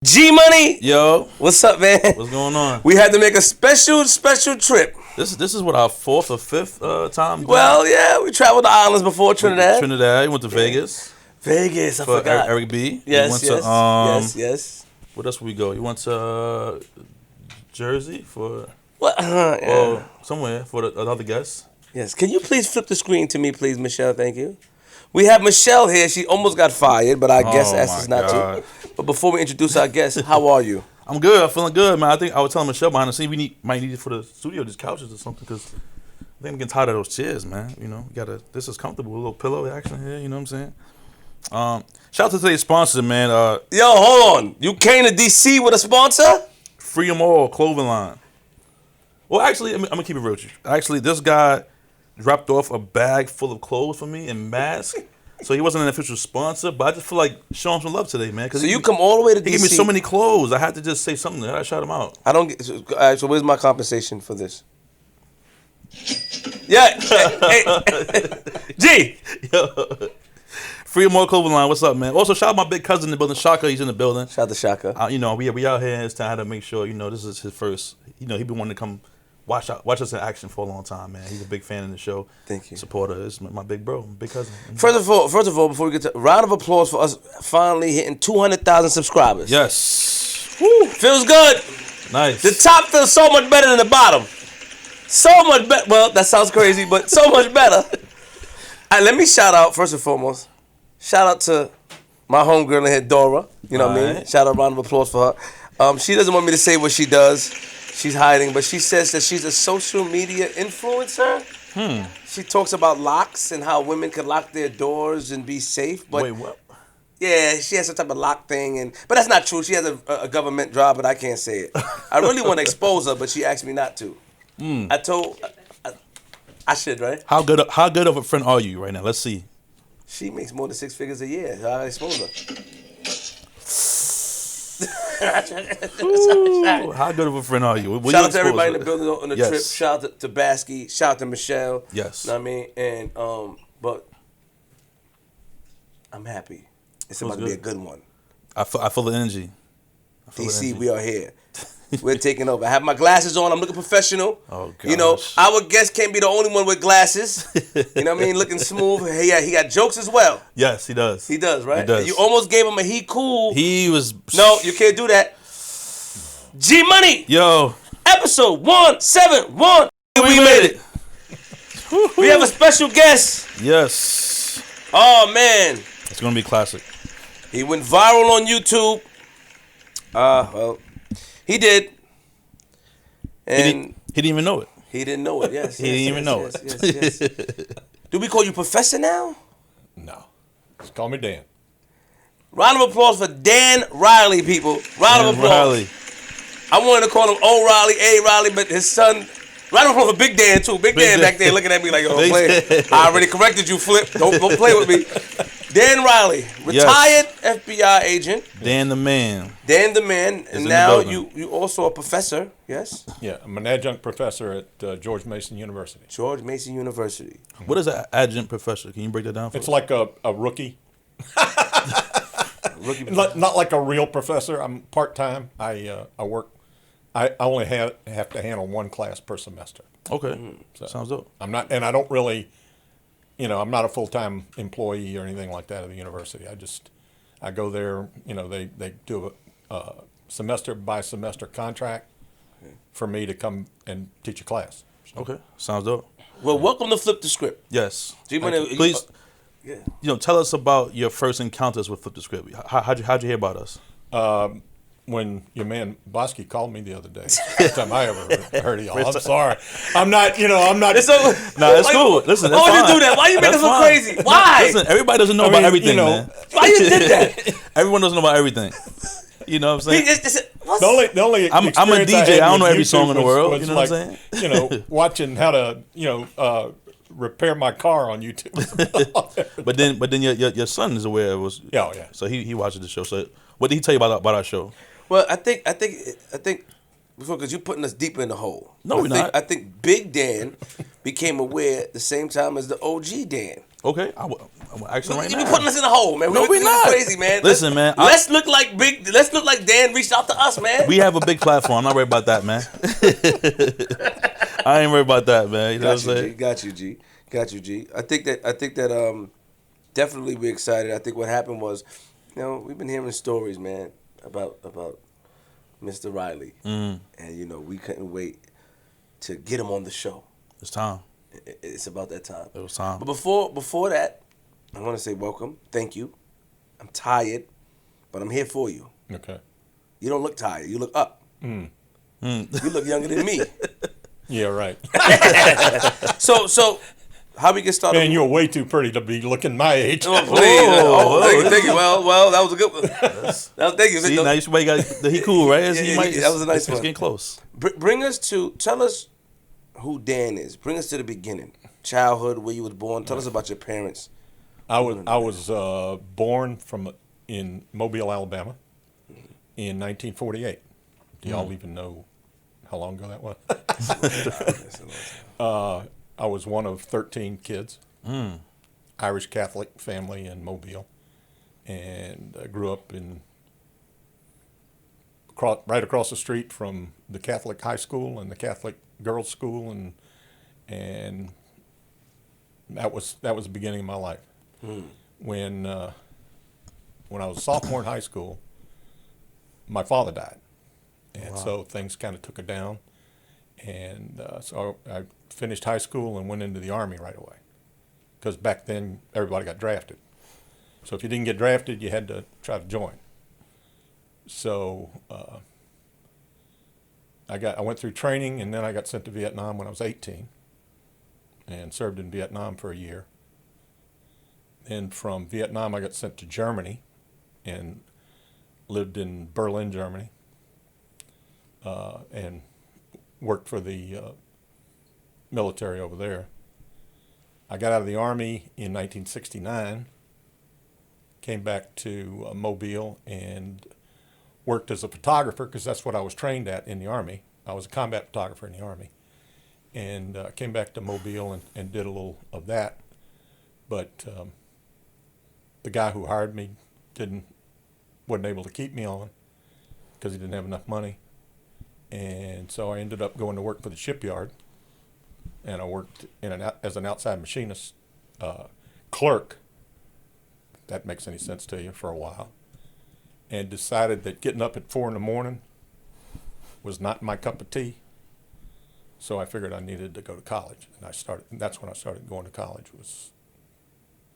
G Money, Yo, what's up, man? what's going on? We had to make a special trip. This is what our fourth or fifth time. Well, yeah, we traveled the islands before Trinidad. Trinidad. You went to Vegas. Vegas, I for forgot. Eric B. Yes, you went yes, to, yes. What else we go? You went to Jersey for What? or somewhere for another guest. Yes. Can you please flip the screen to me, please, Michelle? Thank you. We have Michelle here. She almost got fired, but our guest asked us not to. But before we introduce our guest, how are you? I'm good. I'm feeling good, man. I think I was telling Michelle behind the scene might need it for the studio, these couches or something, because I think I'm getting tired of those chairs, man. You know, this is comfortable. A little pillow action here. You know what I'm saying? Shout out to today's sponsor, man. Yo, hold on. You came to DC with a sponsor? Free 'em all clothing line. Well, actually, I'm gonna keep it real with you. Actually, this guy dropped off a bag full of clothes for me and masks. So he wasn't an official sponsor, but I just feel like showing some love today, man. So you come all the way to DC. He gave me so many clothes. I had to just say something. I shout him out. I don't get. So, all right, so where's my compensation for this? Yeah, hey, G. Yo. Free more clothing line. What's up, man? Also, shout out my big cousin in the building, Shaka. He's in the building. Shout out to Shaka. You know, we out here in this town to make sure, you know, this is his first. You know, he been wanting to come watch us in action for a long time, man. He's a big fan of the show. Thank you. Supporter. It's my big bro, my big cousin. First of all, before we get to round of applause for us finally hitting 200,000 subscribers. Yes. Woo, feels good. Nice. The top feels so much better than the bottom. So much better. Well, that sounds crazy, but so much better. All right, let me shout out, first and foremost, shout out to my homegirl in here, Dora. You know what I mean? Shout out, round of applause for her. She doesn't want me to say what she does. She's hiding, but she says that she's a social media influencer. She talks about locks and how women can lock their doors and be safe. But wait, what? yeah, she has some type of lock thing, but that's not true. She has a government job, but I can't say it. I really want to expose her, but she asked me not to. I told, I should, right? How good of a friend are you right now? Let's see. She makes more than 6 figures a year. So I expose her. Ooh, how good of a friend are you? Shout out to everybody in the building on the Yes. trip. Shout out to Basky. Shout out to Michelle. Yes. You know what I mean? And but I'm happy. It's about to be a good one. I feel the energy. DC, we are here. We're taking over. I have my glasses on. I'm looking professional. Oh, gosh. You know, our guest can't be the only one with glasses. You know what I mean? Looking smooth. He got jokes as well. Yes, he does. He does, right? He does. You almost gave him a he cool. He was. No, you can't do that. G Money. Yo. Episode 171. We made it. We have a special guest. Yes. Oh, man. It's going to be classic. He went viral on YouTube. Well, he did. And he didn't even know it. he didn't know it, yes. He didn't even know it. Yes. Do we call you Professor now? No. Just call me Dan. Round of applause for Dan Reilly, people. Round of applause. Reilly. I wanted to call him O'Reilly, A. Riley, but his son. Round of applause for Big Dan, too. Big Dan back there looking at me like, yo, don't play. I already corrected you, Flip. Don't play with me. Dan Reilly, retired FBI agent. Dan the man. Dan the man, and now you also a professor, yes? Yeah, I'm an adjunct professor at George Mason University. George Mason University. What is an adjunct professor? Can you break that down for us? It's like a rookie. Rookie Not like a real professor. I'm part-time. I work. I only have to handle one class per semester. Okay. Sounds dope. I'm not, and I don't really, I'm not a full-time employee or anything like that at the university. I go there, they do a semester by semester contract for me to come and teach a class. Okay. Sounds dope. Well, welcome to Flip the Script. Yes. Please. Tell us about your first encounters with Flip the Script. How'd you hear about us? When your man Bosky called me the other day, first time I ever heard of y'all. I'm sorry. I'm not. It's it's cool. Listen, why would you do that? Why you make us look crazy? Why? Listen, everybody doesn't know about everything, man. Why you did that? Everyone doesn't know about everything. You know what I'm saying? The only I'm a DJ. I don't know every song in the world. You know what I'm saying? Watching how to repair my car on YouTube. but then your son is aware it was. Yeah. So he watches the show. So what did he tell you about our show? Well, I think because you're putting us deeper in the hole. No, we're not. I think Big Dan became aware at the same time as the OG Dan. Okay, I'm asking right You now. be putting us in a hole, man. No, we not. Crazy, man. Listen, man. Let's look like Dan reached out to us, man. We have a big platform. I'm not worried about that, man. I ain't worried about that, man. You know what I'm saying? Got you, G. I think that definitely be excited. I think what happened was, we've been hearing stories, man, about Mr. Reilly, and we couldn't wait to get him on the show. It's time. It's about that time. It was time. But before that, I want to say welcome. Thank you. I'm tired, but I'm here for you. Okay. You don't look tired. You look up. You look younger than me. Yeah, right. So how we get started? Man, you're way too pretty to be looking my age. Oh, please. Thank you. Well, that was a good one. Thank you. See, now you somebody got he cool, right? That was a nice one. It's getting close. Tell us who Dan is. Bring us to the beginning. Childhood, where you was born. Tell us about your parents. I was born in Mobile, Alabama, in 1948. Do y'all even know how long ago that was? I was one of 13 kids. Irish Catholic family in Mobile, and I grew up right across the street from the Catholic high school and the Catholic girls' school, and that was the beginning of my life. When I was a sophomore in high school, my father died, and so things kind of took it down, and so I finished high school and went into the Army right away, because back then everybody got drafted. So if you didn't get drafted, you had to try to join. So I went through training, and then I got sent to Vietnam when I was 18, and served in Vietnam for a year. Then from Vietnam, I got sent to Germany, and lived in Berlin, Germany, and worked for the military over there. I got out of the Army in 1969, came back to Mobile, and worked as a photographer, because that's what I was trained at in the Army. I was a combat photographer in the Army, and came back to Mobile and did a little of that. But the guy who hired me wasn't able to keep me on because he didn't have enough money, and so I ended up going to work for the shipyard, and I worked as an outside machinist clerk. If that makes any sense to you, for a while. And decided that getting up at 4 a.m. was not my cup of tea. So I figured I needed to go to college, and that's when I started going to college. Was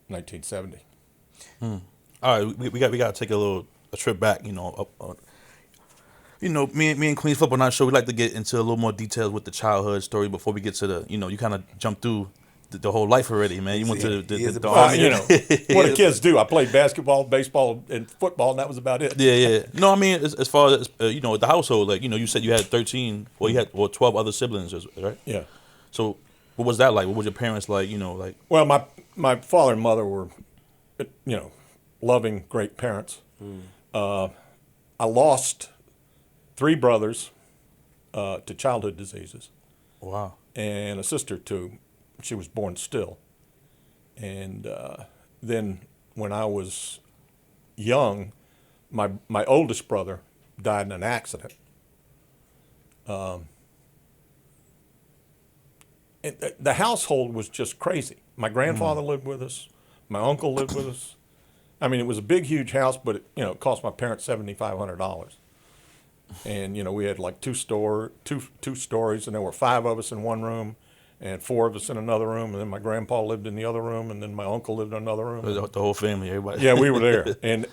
1970. All right, we got to take a trip back. Me and Queenzflip on our show, we like to get into a little more details with the childhood story before we get to the. You kind of jump through the whole life already, man. You went to the Army. What do kids do? I played basketball, baseball, and football, and that was about it. Yeah. No, I mean, as far as the household, you said you had 13, or you had 12 other siblings, right? Yeah. So, what was that like? What was your parents like? Well, my father and mother were, loving, great parents. I lost 3 brothers to childhood diseases. Wow. And a sister too. She was born still. And then when I was young, my oldest brother died in an accident. The household was just crazy. My grandfather lived with us. My uncle lived with us. I mean, it was a big, huge house, but it cost my parents $7,500. And we had like two stories, and there were 5 of us in one room, and 4 of us in another room, and then my grandpa lived in the other room, and then my uncle lived in another room. The whole family, everybody. Yeah, we were there, and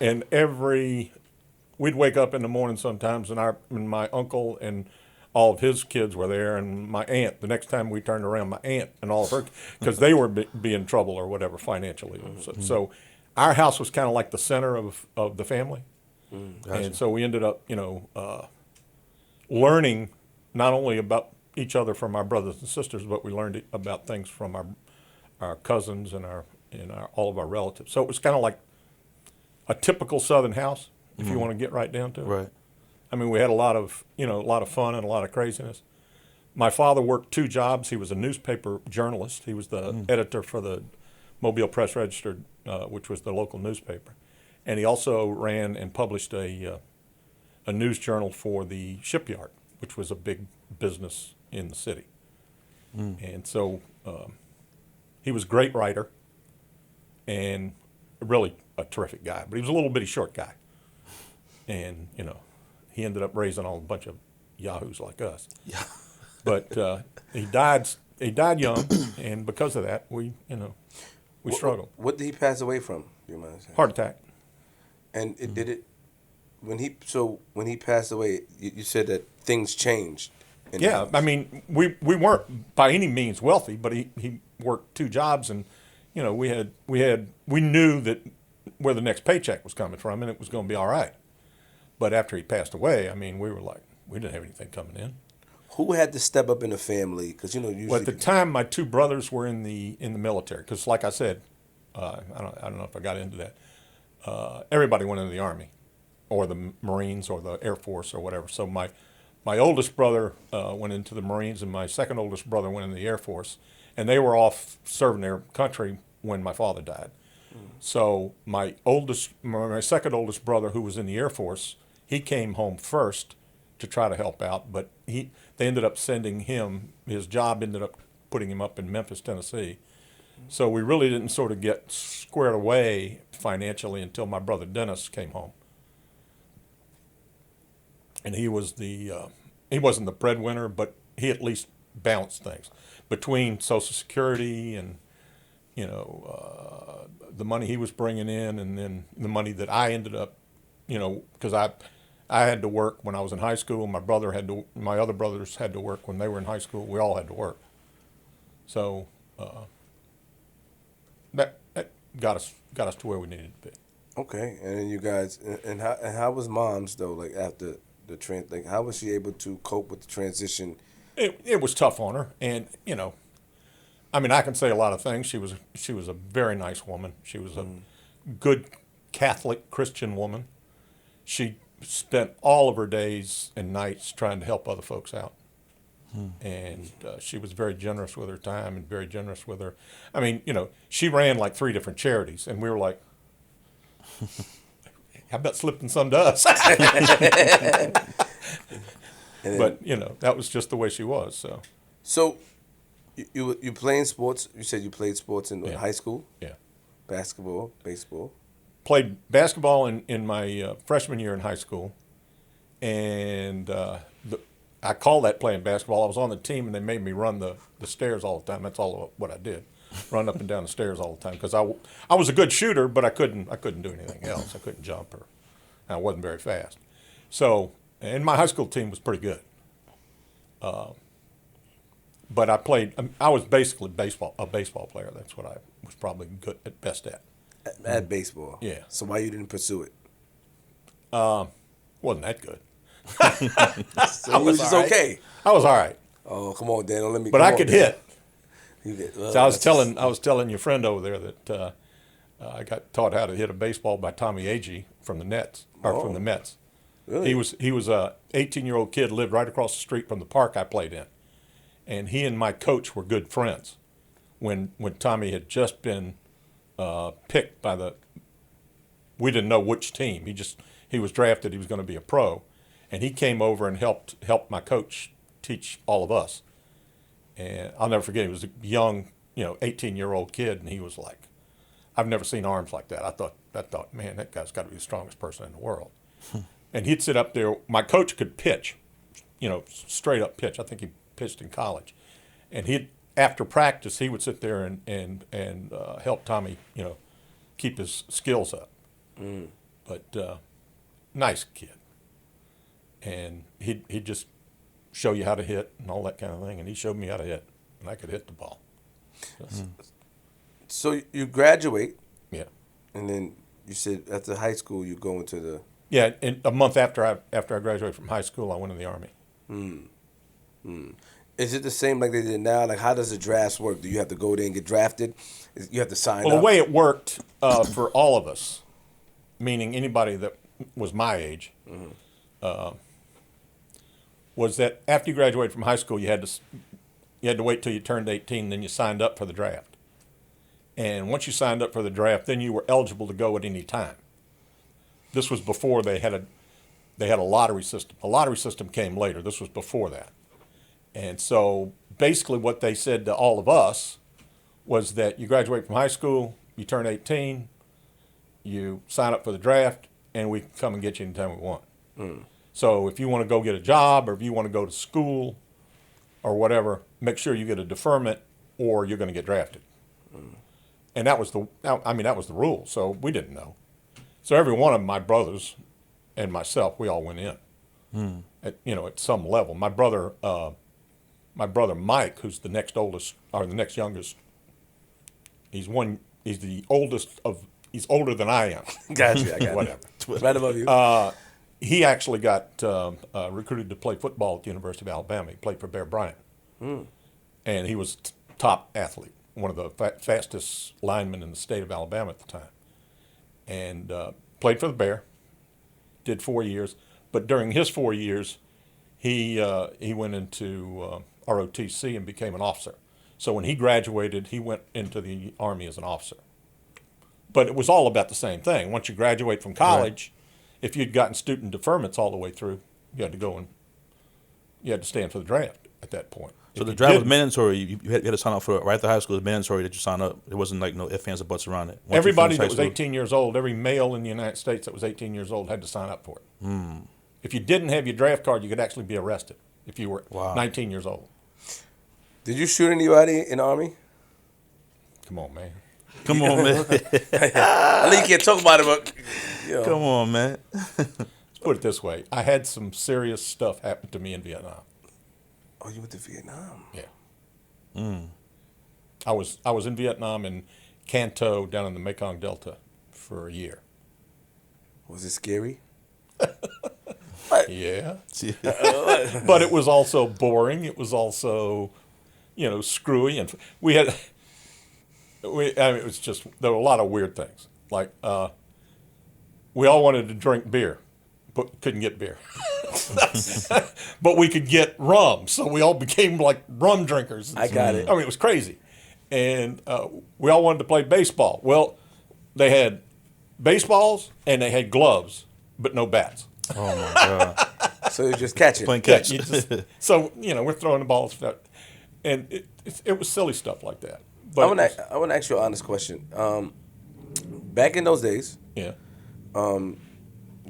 we'd wake up in the morning sometimes, and my uncle and all of his kids were there, and my aunt. The next time we turned around, my aunt and all of her, because they were be in trouble or whatever financially. So our house was kind of like the center of the family, Gotcha. and so we ended up, learning not only about each other from our brothers and sisters, but we learned about things from our cousins and all of our relatives. So it was kind of like a typical Southern house, if you want to get right down to it. Right. I mean, we had a lot of fun and a lot of craziness. My father worked 2 jobs. He was a newspaper journalist. He was the editor for the Mobile Press Register, which was the local newspaper. And he also ran and published a news journal for the shipyard, which was a big business in the city. And so he was a great writer and really a terrific guy. But he was a little bitty short guy. And, you know, he ended up raising a bunch of yahoos like us. Yeah. But he died young, and because of that, we struggled. What did he pass away from? Do you mind saying? Heart attack. And did it when he passed away? You said that things changed. Yeah, I mean, we weren't by any means wealthy, but he worked 2 jobs, and you know, we knew that where the next paycheck was coming from, and it was going to be all right. But after he passed away, I mean, we were like, we didn't have anything coming in. Who had to step up in the family? Because usually. Well, at the time, my 2 brothers were in the military. Because, like I said, I don't know if I got into that. Everybody went into the Army, or the Marines, or the Air Force, or whatever. So my oldest brother went into the Marines, and my second oldest brother went into the Air Force, and they were off serving their country when my father died. So my second oldest brother, who was in the Air Force, he came home first to try to help out, but they ended up sending him. His job ended up putting him up in Memphis, Tennessee. So we really didn't sort of get squared away financially until my brother Dennis came home. And he was he wasn't the breadwinner, but he at least balanced things between Social Security and, you know, the money he was bringing in, and then the money that I ended up, you know, because I had to work when I was in high school. My other brothers had to work when they were in high school. We all had to work. So that got us to where we needed to be. Okay, and then you guys, and how was Mom's though? Like after the like how was she able to cope with the transition? It was tough on her, and you know, I mean, I can say a lot of things. She was a very nice woman. She was a good Catholic Christian woman. She spent all of her days and nights trying to help other folks out. And she was very generous with her time and very generous with her. I mean, you know, she ran like 3 different charities, and we were like, how about slipping some to us? But, you know, that was just the way she was. So you playing sports? You said you played sports in high school? Yeah. Basketball, baseball? Played basketball in my freshman year in high school, and I call that playing basketball. I was on the team, and they made me run the stairs all the time. That's all what I did, run up and down the stairs all the time, because I was a good shooter, but I couldn't do anything else. I couldn't jump, or I wasn't very fast. So, and my high school team was pretty good. But I was basically a baseball player. That's what I was probably good at best at. At baseball? Yeah. So why you didn't pursue it? Wasn't that good. So you was just all right. okay? I was all right. Oh, come on, Dan. Don't let me. But I could hit. You did. So I was telling your friend over there that I got taught how to hit a baseball by Tommy Agee from the Nets, or from the Mets. Really? He was a 18-year-old kid, lived right across the street from the park I played in, and he and my coach were good friends. When Tommy had just been picked by we didn't know which team. He was drafted. He was going to be a pro, and he came over and helped my coach teach all of us. And I'll never forget. He was a young, 18-year-old kid, and he was like, I've never seen arms like that. I thought, man, that guy's got to be the strongest person in the world. And he'd sit up there. My coach could pitch, straight up pitch. I think he pitched in college, and after practice he would sit there and help Tommy, keep his skills up. But nice kid, and he'd just show you how to hit and all that kind of thing. And he showed me how to hit, and I could hit the ball. So you graduate. Yeah. And then you said after high school you go into the. Yeah, and a month after I graduated from high school, I went in the Army. Is it the same like they did now? Like, how does the drafts work? Do you have to go there and get drafted? You have to sign Well, up? the way it worked for all of us, meaning anybody that was my age, was that after you graduated from high school, you had to wait till you turned 18, then you signed up for the draft. And once you signed up for the draft, then you were eligible to go at any time. This was before they had a lottery system. A lottery system came later. This was before that. And so basically what they said to all of us was that you graduate from high school, you turn 18, you sign up for the draft, and we can come and get you anytime we want. So if you want to go get a job or if you want to go to school or whatever, make sure you get a deferment or you're going to get drafted. And that was the rule. So we didn't know. So every one of my brothers and myself, we all went in at some level. My brother Mike, who's the next oldest or the next youngest, he's the oldest he's older than I am. Gotcha. I got Whatever. it. Right above you. He actually got recruited to play football at the University of Alabama. He played for Bear Bryant. And he was top athlete, one of the fastest linemen in the state of Alabama at the time. And played for the Bear, did 4 years. But during his 4 years, he went into ROTC and became an officer. So when he graduated, he went into the Army as an officer. But it was all about the same thing. Once you graduate from college, if you'd gotten student deferments all the way through, you had to go and you had to stand for the draft at that point. So the draft was mandatory. You had to sign up for it right after high school. It was mandatory that you sign up. It wasn't like no ifs, ands, or buts around it. Everybody that was 18 years old, every male in the United States that was 18 years old had to sign up for it. If you didn't have your draft card, you could actually be arrested if you were 19 years old. Did you shoot anybody in the Army? Come on, man. Come on, man. I know you can't talk about it, but Come on, man. Let's put it this way. I had some serious stuff happen to me in Vietnam. Oh, you went to Vietnam? Yeah. I was in Vietnam in Can Tho down in the Mekong Delta for a year. Was it scary? Yeah. But it was also boring. It was also, screwy. And it was just, there were a lot of weird things. Like, we all wanted to drink beer, but couldn't get beer. But we could get rum, so we all became like rum drinkers. I got it. I mean, it was crazy. And we all wanted to play baseball. Well, they had baseballs and they had gloves, but no bats. Oh, my God. So you're just catching. Playing catch. Yeah, we're throwing the balls. And it was silly stuff like that. But I want to ask you an honest question. Back in those days, yeah.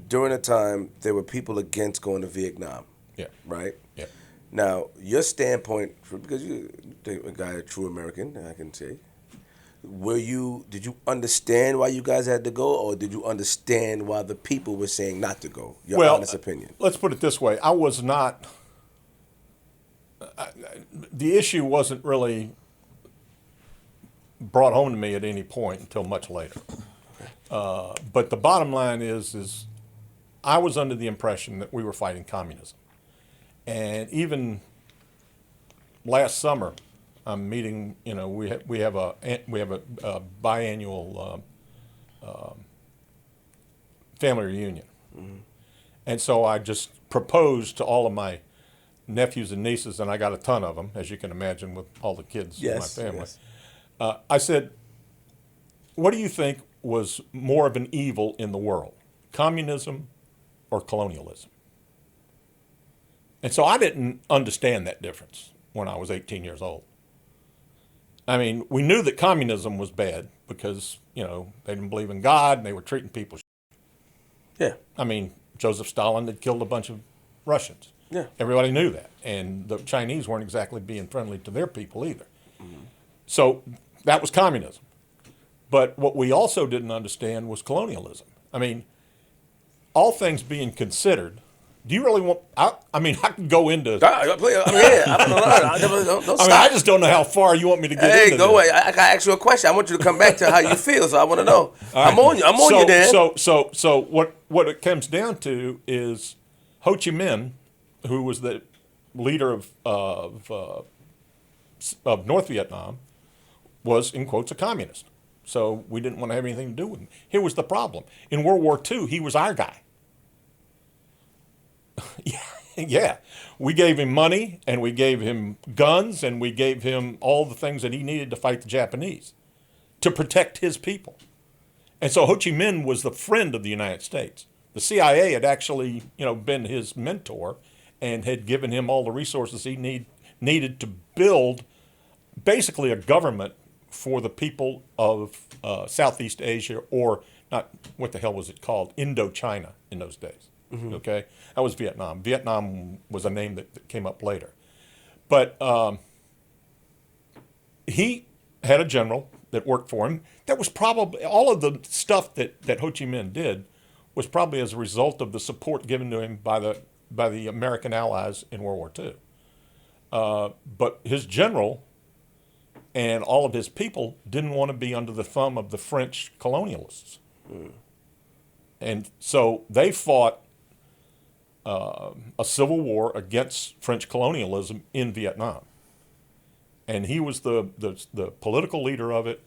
During the time, there were people against going to Vietnam. Yeah. Right? Yeah. Now, your standpoint, because you're a guy, a true American, I can say, did you understand why you guys had to go, or did you understand why the people were saying not to go? Your honest opinion. Let's put it this way. I was not, the issue wasn't really brought home to me at any point until much later. But the bottom line is I was under the impression that we were fighting communism. And even last summer, I'm meeting. We have a biannual family reunion, and so I just proposed to all of my nephews and nieces, and I got a ton of them, as you can imagine, with all the kids in my family. Yes. I said, "What do you think was more of an evil in the world, communism or colonialism?" And so I didn't understand that difference when I was 18 years old. I mean, we knew that communism was bad because, they didn't believe in God and they were treating people. Yeah. I mean, Joseph Stalin had killed a bunch of Russians. Yeah. Everybody knew that. And the Chinese weren't exactly being friendly to their people either. So that was communism. But what we also didn't understand was colonialism. I mean, all things being considered, do you really want? I can go into. I'm here. I don't know. Don't stop. I just don't know how far you want me to get into. Hey, go away. I gotta ask you a question. I want you to come back to how you feel. So I want to know. I'm on you. I'm on you, Dan. So what it comes down to is Ho Chi Minh, who was the leader of North Vietnam, was in quotes a communist. So we didn't want to have anything to do with him. Here was the problem. In World War II, he was our guy. Yeah. We gave him money, and we gave him guns, and we gave him all the things that he needed to fight the Japanese. to protect his people. And so Ho Chi Minh was the friend of the United States. The CIA had actually, been his mentor and had given him all the resources he needed to build basically a government for the people of Southeast Asia, or not, what the hell was it called? Indochina in those days. Okay? That was Vietnam. Vietnam was a name that came up later. But he had a general that worked for him. That was probably, all of the stuff that Ho Chi Minh did was probably as a result of the support given to him by the American allies in World War II. But his general and all of his people didn't want to be under the thumb of the French colonialists. And so they fought a civil war against French colonialism in Vietnam. And he was the political leader of it.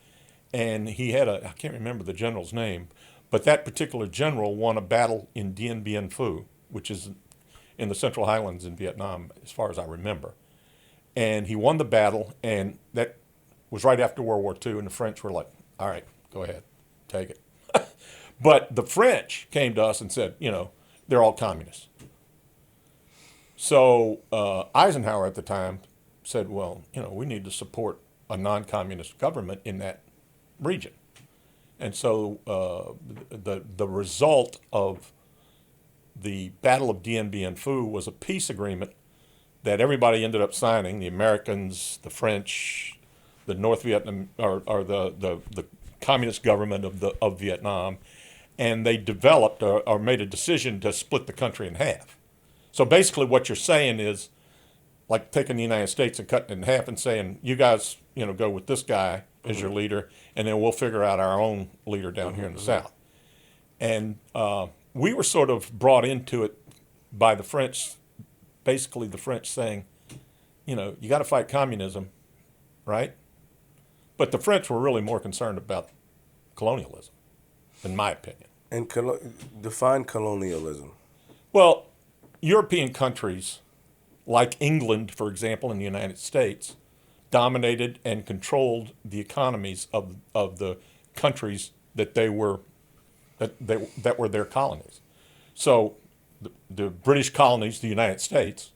And he had I can't remember the general's name, but that particular general won a battle in Dien Bien Phu, which is in the Central Highlands in Vietnam, as far as I remember. And he won the battle, and that was right after World War II, and the French were like, all right, go ahead, take it. But the French came to us and said, they're all communists. So Eisenhower at the time said, well, we need to support a non-communist government in that region. And so the result of the Battle of Dien Bien Phu was a peace agreement that everybody ended up signing, the Americans, the French, the North Vietnam, or the communist government of Vietnam, and they developed or made a decision to split the country in half. So basically what you're saying is, like taking the United States and cutting it in half and saying, you guys, go with this guy as your leader, and then we'll figure out our own leader down here in the South. And we were sort of brought into it by the French, basically the French saying, you got to fight communism, right? But the French were really more concerned about colonialism, in my opinion. And define colonialism. Well, European countries, like England, for example, in the United States, dominated and controlled the economies of the countries that were their colonies. So the British colonies, the United States,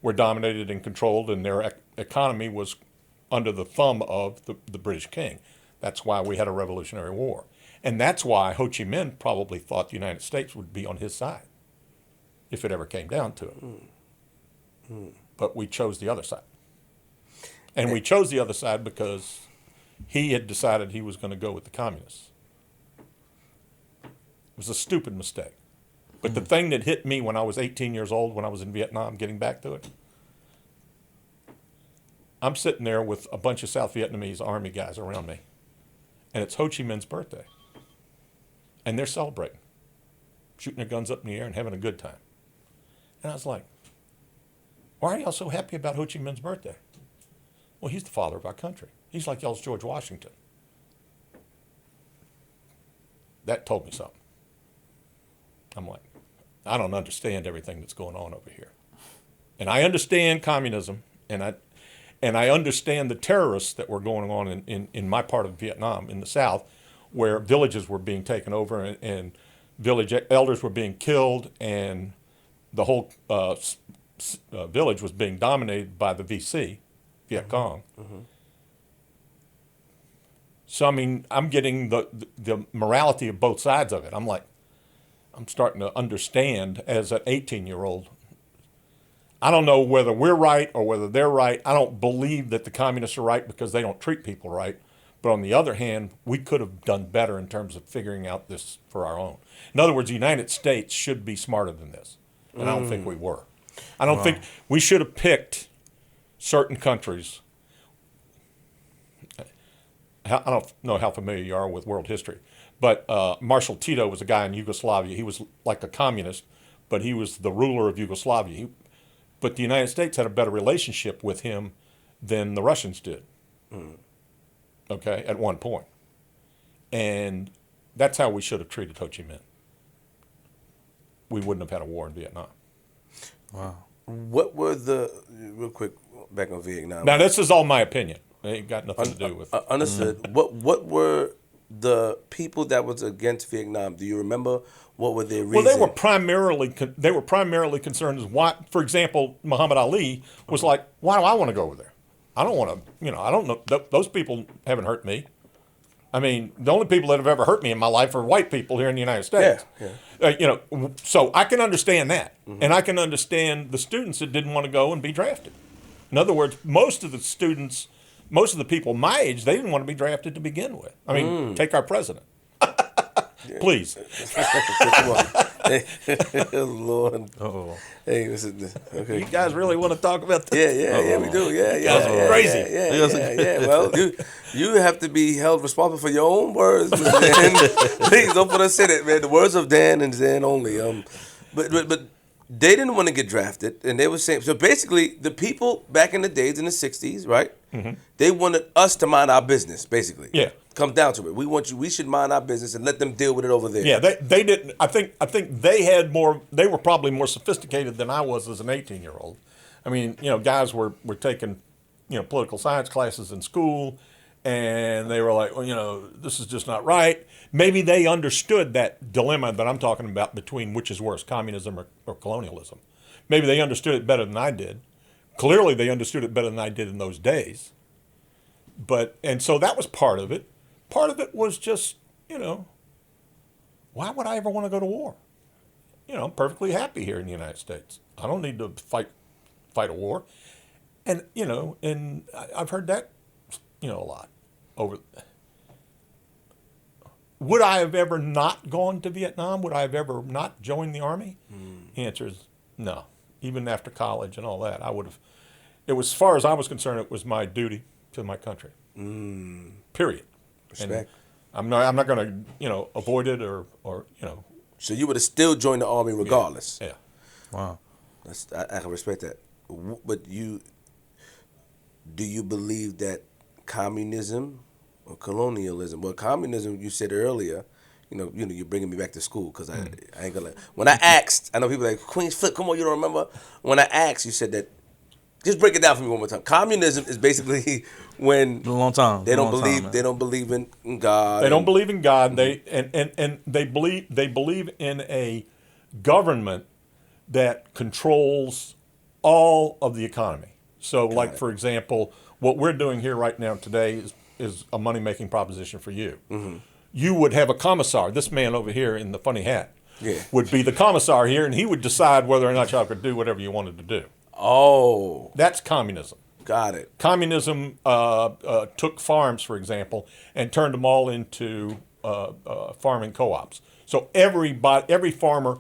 were dominated and controlled, and their economy was under the thumb of the British king. That's why we had a Revolutionary War. And that's why Ho Chi Minh probably thought the United States would be on his side, if it ever came down to it. But we chose the other side. And we chose the other side because he had decided he was going to go with the communists. It was a stupid mistake. But the thing that hit me when I was 18 years old, when I was in Vietnam, getting back to it, I'm sitting there with a bunch of South Vietnamese army guys around me, and it's Ho Chi Minh's birthday. And they're celebrating, shooting their guns up in the air and having a good time. And I was like, why are y'all so happy about Ho Chi Minh's birthday? Well, he's the father of our country. He's like y'all's George Washington. That told me something. I'm like, I don't understand everything that's going on over here. And I understand communism, and I understand the terrorists that were going on in my part of Vietnam, in the South, where villages were being taken over and village elders were being killed, and the whole village was being dominated by the VC, Viet Cong. Mm-hmm. So, I mean, I'm getting the morality of both sides of it. I'm like, I'm starting to understand as an 18-year-old. I don't know whether we're right or whether they're right. I don't believe that the communists are right because they don't treat people right. But on the other hand, we could have done better in terms of figuring out this for our own. In other words, the United States should be smarter than this. And I don't think we were. I don't think we should have picked certain countries. I don't know how familiar you are with world history, but Marshal Tito was a guy in Yugoslavia. He was like a communist, but he was the ruler of Yugoslavia. But the United States had a better relationship with him than the Russians did, okay, at one point. And that's how we should have treated Ho Chi Minh. We wouldn't have had a war in Vietnam. Wow. What were real quick, back on Vietnam. Now, this is all my opinion. It ain't got nothing to do with it. Understood. What were the people that was against Vietnam? Do you remember what were their reasons? Well, they were primarily concerned as why. For example, Muhammad Ali was like, "Why do I want to go over there? I don't want to. I don't know. Those people haven't hurt me. I mean, the only people that have ever hurt me in my life are white people here in the United States. Yeah. So I can understand that, and I can understand the students that didn't want to go and be drafted. In other words, most of the people my age, they didn't want to be drafted to begin with. I mean, take our president. Please. Lord. Oh, Hey, okay. You guys really want to talk about this? Yeah, we do. Yeah. That's crazy. Yeah. Well, you have to be held responsible for your own words, Mr. Dan. Please don't put us in it, man. The words of Dan and Dan only. But they didn't want to get drafted, and they were saying so. Basically, the people back in the days in the '60s, right? Mm-hmm. They wanted us to mind our business. Basically, Yeah. Comes down to it. We should mind our business and let them deal with it over there. Yeah, they didn't. I think they had more. They were probably more sophisticated than I was as an 18-year-old. I mean, guys were taking, political science classes in school, and they were like, well, this is just not right. Maybe they understood that dilemma that I'm talking about between which is worse, communism or colonialism. Maybe they understood it better than I did. Clearly, they understood it better than I did in those days. And so that was part of it. Part of it was just, why would I ever want to go to war? I'm perfectly happy here in the United States. I don't need to fight a war. And, and I've heard that, a lot over. Would I have ever not gone to Vietnam? Would I have ever not joined the Army? The answer is no. Even after college and all that, I would have. It was, as far as I was concerned, it was my duty to my country. Period. Respect. And I'm not going to, avoid it or. So you would have still joined the Army regardless. Yeah. wow. I can respect that. But do you believe that communism or colonialism? Well, communism, you said earlier, you're bringing me back to school because I ain't gonna. When I asked, I know people like Queenzflip. Come on, you don't remember? When I asked, you said that. Just break it down for me one more time. Communism is basically when Been a long time. they don't believe in God. They don't believe in God. And they believe in a government that controls all of the economy. So, for example, what we're doing here right now today is a money-making proposition for you. Mm-hmm. You would have a commissar. This man over here in the funny hat would be the commissar here, and he would decide whether or not y'all could do whatever you wanted to do. Oh, That's communism. got it. Communism took farms, for example, and turned them all into farming co-ops. So every farmer,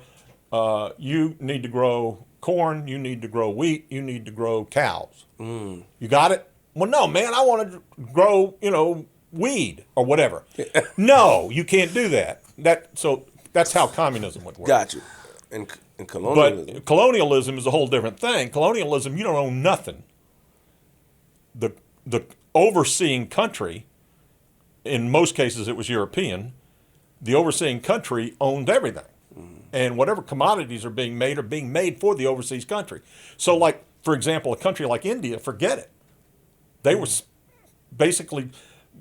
you need to grow corn, you need to grow wheat, you need to grow cows. You got it? Well, no, man, I want to grow, weed or whatever. No, you can't do that. So that's how communism would work. Got you. And colonialism. But colonialism is a whole different thing. Colonialism, you don't own nothing. The overseeing country, in most cases it was European, the overseeing country owned everything. And whatever commodities are being made for the overseas country. So like, for example, a country like India, forget it. They were basically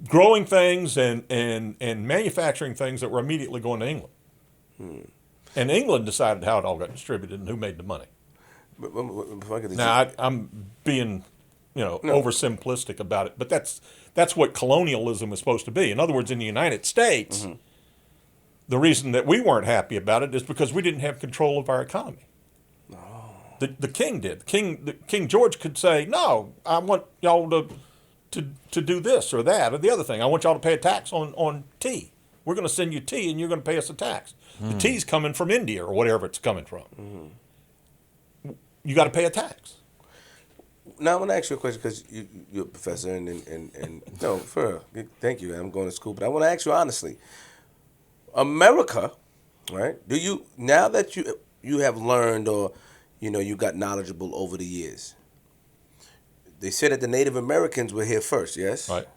growing things and manufacturing things that were immediately going to England. And England decided how it all got distributed and who made the money. Now, I'm being, oversimplistic about it, but that's what colonialism is supposed to be. In other words, in the United States, the reason that we weren't happy about it is because we didn't have control of our economy. Oh. The king did. King George could say, "No, I want y'all to do this or that or the other thing. I want y'all to pay a tax on tea. We're going to send you tea, and you're going to pay us a tax. The tea's coming from India or whatever it's coming from. You got to pay a tax." Now I want to ask you a question because you're a professor and no, for real, thank you. I'm going to school, but I want to ask you honestly. America, right? Do you, now that you have learned or you got knowledgeable over the years? They said that the Native Americans were here first, yes? Right.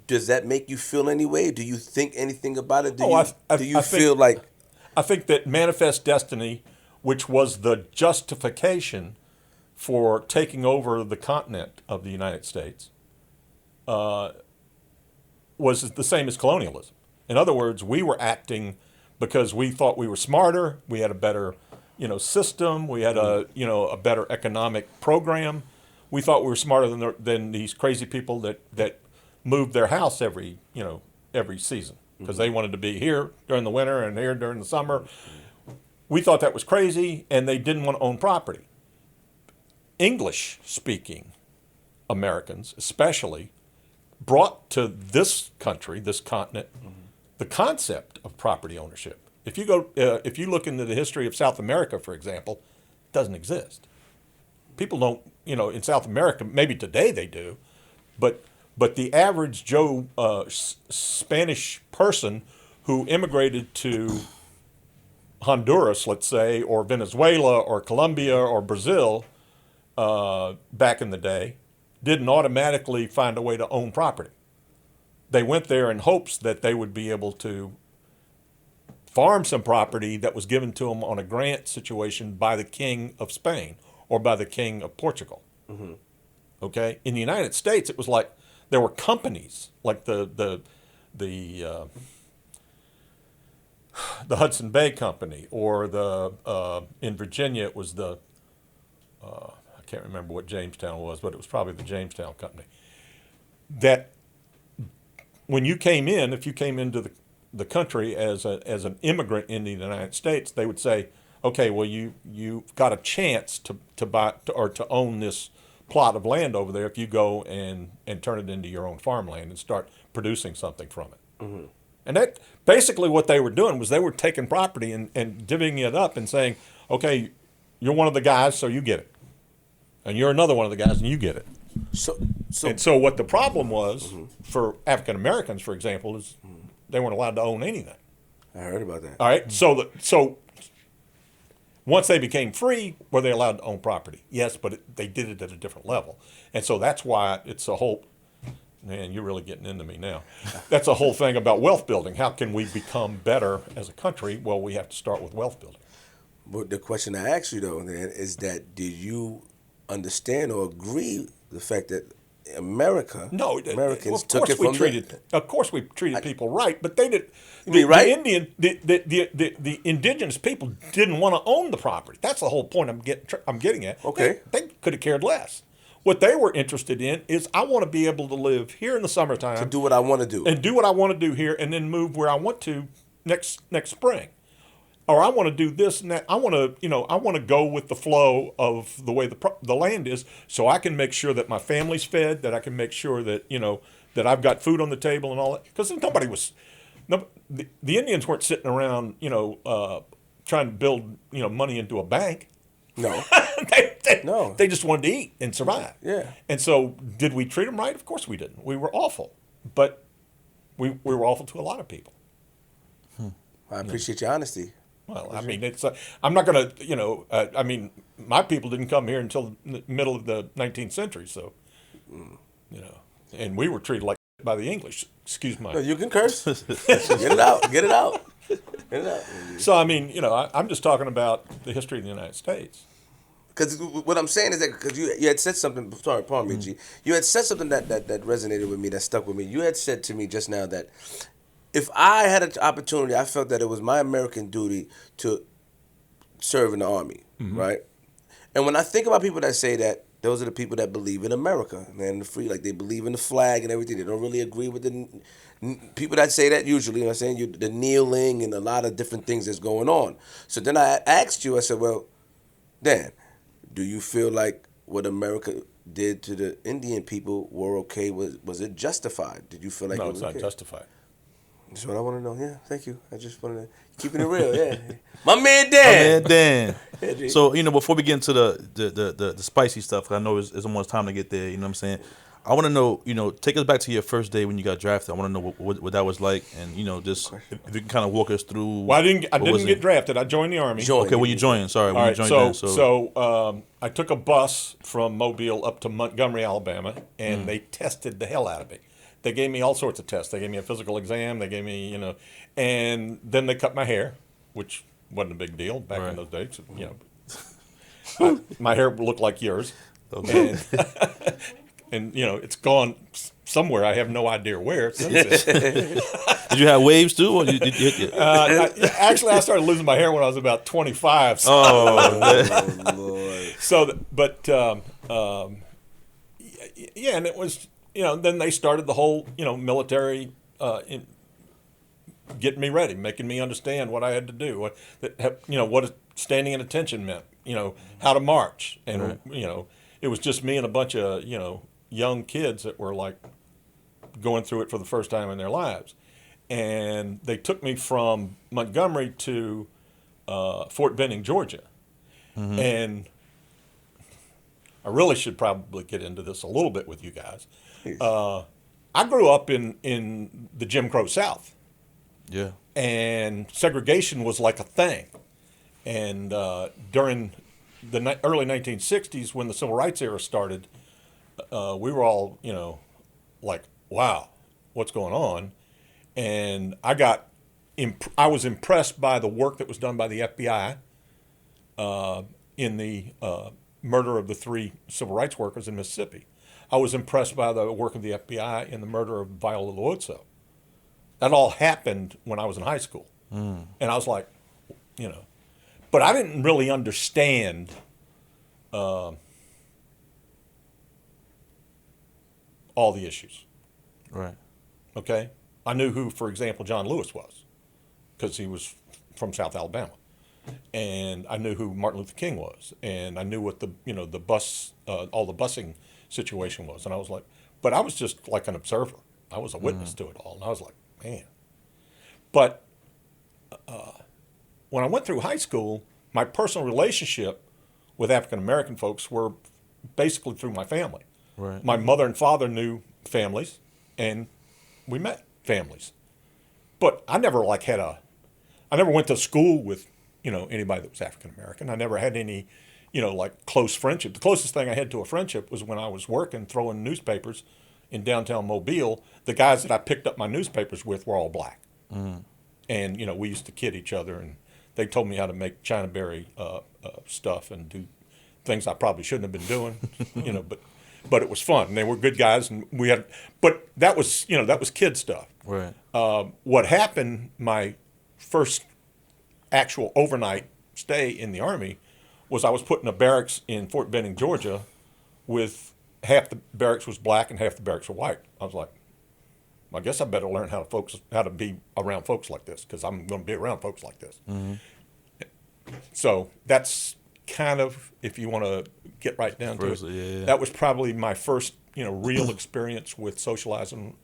Does that make you feel any way? Do you think anything about it? I feel like? I think that manifest destiny, which was the justification for taking over the continent of the United States was the same as colonialism. In other words, we were acting because we thought we were smarter, we had a better, system, we had a better economic program. We thought we were smarter than these crazy people that moved their house every season because they wanted to be here during the winter and here during the summer. We thought that was crazy, and they didn't want to own property. English-speaking Americans, especially, brought to this country, this continent, the concept of property ownership. If you look into the history of South America, for example, it doesn't exist. People don't, in South America, maybe today they do, but the average Joe Spanish person who immigrated to Honduras, let's say, or Venezuela, or Colombia, or Brazil, back in the day, didn't automatically find a way to own property. They went there in hopes that they would be able to farm some property that was given to them on a grant situation by the King of Spain or by the King of Portugal. Mm-hmm. Okay? In the United States, it was like there were companies, like the Hudson Bay Company, or in Virginia it was I can't remember what Jamestown was, but it was probably the Jamestown Company. That when you came in, if you came into the country as an immigrant in the United States, they would say, okay, well you've got a chance to buy or to own this plot of land over there if you go and turn it into your own farmland and start producing something from it. Mm-hmm. And that basically what they were doing was they were taking property and divvying it up and saying, okay, you're one of the guys, so you get it. And you're another one of the guys, and you get it. So what the problem was for African Americans, for example, is they weren't allowed to own anything. I heard about that. All right. So once they became free, were they allowed to own property? Yes, but they did it at a different level. And so that's why it's a whole. Man, you're really getting into me now. That's a whole thing about wealth building. How can we become better as a country? Well, we have to start with wealth building. But the question I ask you though, then, is that did you understand or agree the fact that Americans took it from them? Of course, we treated people right, but they did. The indigenous people didn't want to own the property. That's the whole point I'm getting at. Okay, they could have cared less. What they were interested in is I want to be able to live here in the summertime to do what I want to do and do what I want to do here, and then move where I want to next spring. Or I want to do this and that. I want to go with the flow of the way the land is, so I can make sure that my family's fed, that I can make sure that that I've got food on the table and all that. Because the Indians weren't sitting around trying to build money into a bank. No, they just wanted to eat and survive. Yeah. And so, did we treat them right? Of course we didn't. We were awful, but we were awful to a lot of people. I appreciate your honesty. Well, I mean, I'm not going to, my people didn't come here until the middle of the 19th century, so, and we were treated like by the English. Excuse my. No, you can curse. Get it out. Get it out. So, I'm just talking about the history of the United States. Because what I'm saying is that because you had said something, sorry, pardon me, G. You had said something that resonated with me, that stuck with me. You had said to me just now that if I had an opportunity, I felt that it was my American duty to serve in the Army, right? And when I think about people that say that, those are the people that believe in America and the free, like they believe in the flag and everything. They don't really agree with the people that say that usually, you know what I'm saying, the kneeling and a lot of different things that's going on. So then I asked you, I said, well, Dan, do you feel like what America did to the Indian people were okay? Was it justified? Did you feel like no, it was okay? it's not justified. That's what I want to know. Yeah, thank you. I just wanted to keeping it real. Yeah, my man Dan. Yeah, so before we get into the spicy stuff, 'cause I know it's almost time to get there. You know what I'm saying? I want to know. Take us back to your first day when you got drafted. I want to know what that was like, and just if you can kind of walk us through. Well, I didn't get drafted. I joined the Army. Okay, when you joined. Sorry, when you joined. All right, so I took a bus from Mobile up to Montgomery, Alabama, and they tested the hell out of me. They gave me all sorts of tests. They gave me a physical exam. They gave me, and then they cut my hair, which wasn't a big deal back in those days, My hair looked like yours. Okay. And it's gone somewhere. I have no idea where since then. Did you have waves too? Or Actually, I started losing my hair when I was about 25. So, Oh Lord. Yeah, and it was, then they started the whole, military, getting me ready, making me understand what I had to do, what standing at attention meant, how to march, and it was just me and a bunch of young kids that were like going through it for the first time in their lives, and they took me from Montgomery to Fort Benning, Georgia, and I really should probably get into this a little bit with you guys. I grew up in the Jim Crow South. Yeah. And segregation was like a thing. And during the early 1960s, when the Civil Rights era started, we were all, like, wow, what's going on? And I was impressed by the work that was done by the FBI in the murder of the 3 civil rights workers in Mississippi. I was impressed by the work of the FBI in the murder of Viola Loizzo. That all happened when I was in high school. And I was like, but I didn't really understand all the issues. Right. Okay? I knew who, for example, John Lewis was, because he was from South Alabama. And I knew who Martin Luther King was. And I knew what the bus, all the busing situation was. And I was like, but I was just like an observer. I was a witness to it all. And I was like, man. But when I went through high school, my personal relationship with African American folks were basically through my family. Right. My mother and father knew families, and we met families. But I never I never went to school with, anybody that was African American. I never had any, like close friendship. The closest thing I had to a friendship was when I was working, throwing newspapers in downtown Mobile. The guys that I picked up my newspapers with were all black. And, we used to kid each other, and they told me how to make China berry stuff and do things I probably shouldn't have been doing, but it was fun. And they were good guys, and but that was kid stuff. Right. What happened, my first actual overnight stay in the Army, was I was put in a barracks in Fort Benning, Georgia, with half the barracks was black and half the barracks were white. I was like, I guess I better learn how to be around folks like this, because I'm going to be around folks like this. So that's kind of, if you want to get right down to it, that was probably my first, real experience with socializing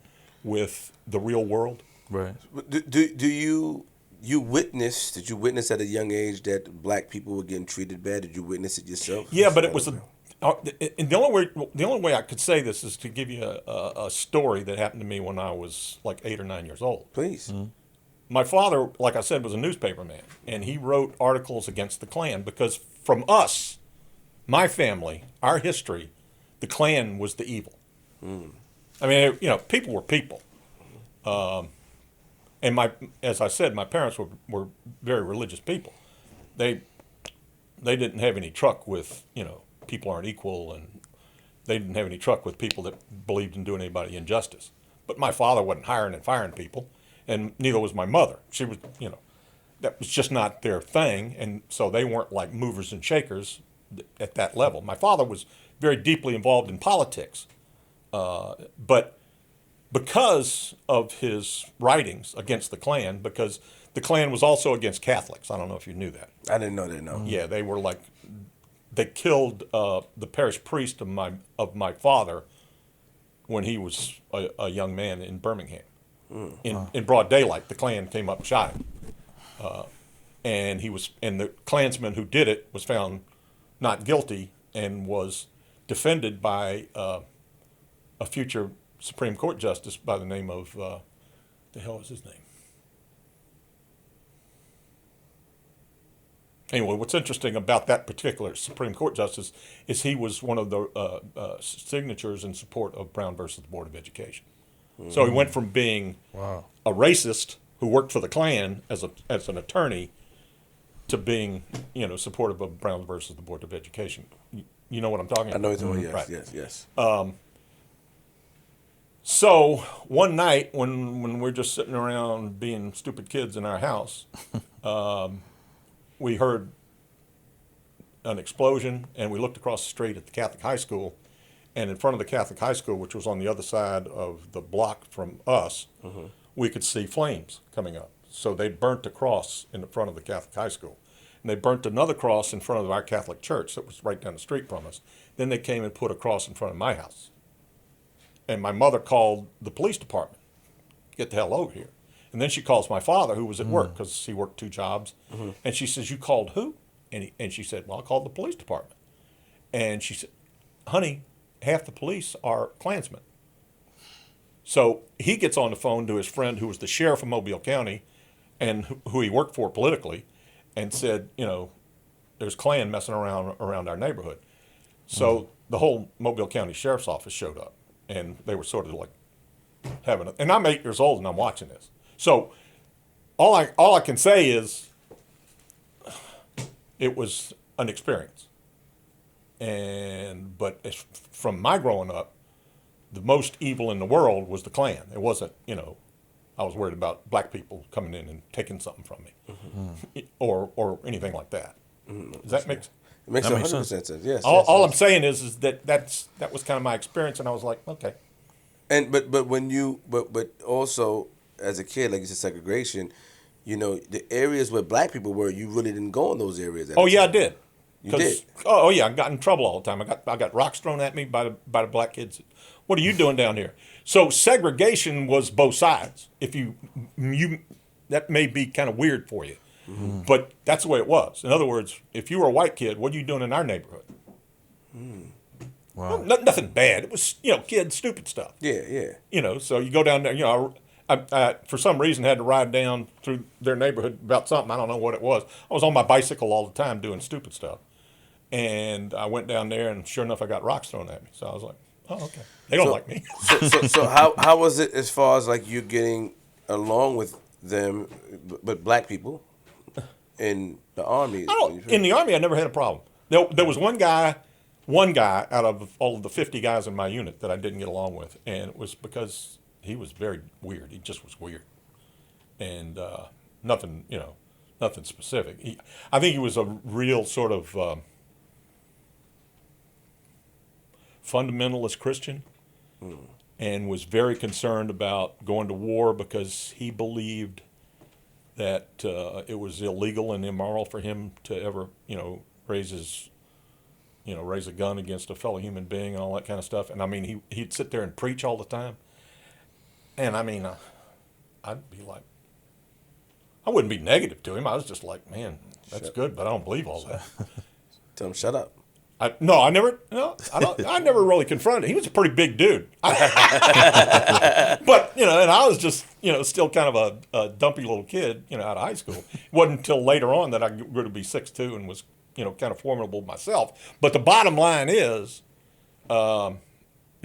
with the real world. Right. Did you witness at a young age that black people were getting treated bad? Did you witness it yourself? Yeah, but it was and the only way I could say this is to give you a story that happened to me when I was like 8 or 9 years old. Please. My father, like I said, was a newspaper man, and he wrote articles against the Klan because from us, my family, our history, the Klan was the evil. I mean, people were people. And as I said, my parents were very religious people. They didn't have any truck with, people aren't equal, and they didn't have any truck with people that believed in doing anybody injustice. But my father wasn't hiring and firing people, and neither was my mother. She was, that was just not their thing, and so they weren't like movers and shakers at that level. My father was very deeply involved in politics, but because of his writings against the Klan, because the Klan was also against Catholics. I don't know if you knew that. I didn't know that, no. Yeah, they were like, they killed the parish priest of my father when he was a young man in Birmingham. In broad daylight. The Klan came up and shot him. And the Klansman who did it was found not guilty and was defended by a future Supreme Court justice by the name of, the hell is his name? Anyway, what's interesting about that particular Supreme Court justice is he was one of the signatures in support of Brown versus the Board of Education. So he went from being a racist who worked for the Klan as an attorney to being, supportive of Brown versus the Board of Education. You know what I'm talking about? I know it's yes, Right. yes. So one night when we're just sitting around being stupid kids in our house, we heard an explosion, and we looked across the street at the Catholic high school, and in front of the Catholic high school, which was on the other side of the block from us, we could see flames coming up. So they burnt a cross in the front of the Catholic high school. And they burnt another cross in front of our Catholic church that was right down the street from us. Then they came and put a cross in front of my house. And my mother called the police department, get the hell over here. And then she calls my father, who was at work, because he worked 2 jobs. And she says, you called who? And she said, well, I called the police department. And she said, honey, half the police are Klansmen. So he gets on the phone to his friend who was the sheriff of Mobile County and who he worked for politically, and said, there's Klan messing around our neighborhood. So the whole Mobile County Sheriff's Office showed up, and they were sort of like and I'm 8 years old and I'm watching this. So all I can say is it was an experience. But from my growing up, the most evil in the world was the Klan. It wasn't, I was worried about black people coming in and taking something from me, or anything like that. Does that make sense? It makes 100% sense. Yes. All I'm saying is that that was kind of my experience, and I was like, okay. And but when you but also as a kid, like you said, segregation, the areas where black people were, you really didn't go in those areas. Oh yeah, I did. You did. Oh yeah, I got in trouble all the time. I got rocks thrown at me by the black kids. What are you doing down here? So segregation was both sides. If you that may be kind of weird for you, but that's the way it was. In other words, if you were a white kid, what are you doing in our neighborhood? Wow. Well, nothing bad. It was kids, stupid stuff. Yeah. So you go down there. I for some reason had to ride down through their neighborhood about something. I don't know what it was. I was on my bicycle all the time doing stupid stuff, and I went down there, and sure enough, I got rocks thrown at me. So I was like, oh, okay. They don't like me. So how was it as far as like you getting along with them, but black people in the army? In the army, I never had a problem. There was one guy out of all of the 50 guys in my unit that I didn't get along with, and it was because he was very weird. He just was weird, and nothing specific. I think he was a real sort of fundamentalist Christian, and was very concerned about going to war because he believed that it was illegal and immoral for him to ever, raise a gun against a fellow human being and all that kind of stuff. And I mean, he'd sit there and preach all the time. And I mean, I'd be like, I wouldn't be negative to him. I was just like, man, that's good, but I don't believe all that. Tell him shut up. I never really confronted him. He was a pretty big dude. But, and I was just, still kind of a dumpy little kid, out of high school. It wasn't until later on that I grew to be 6'2" and was, kind of formidable myself. But the bottom line is,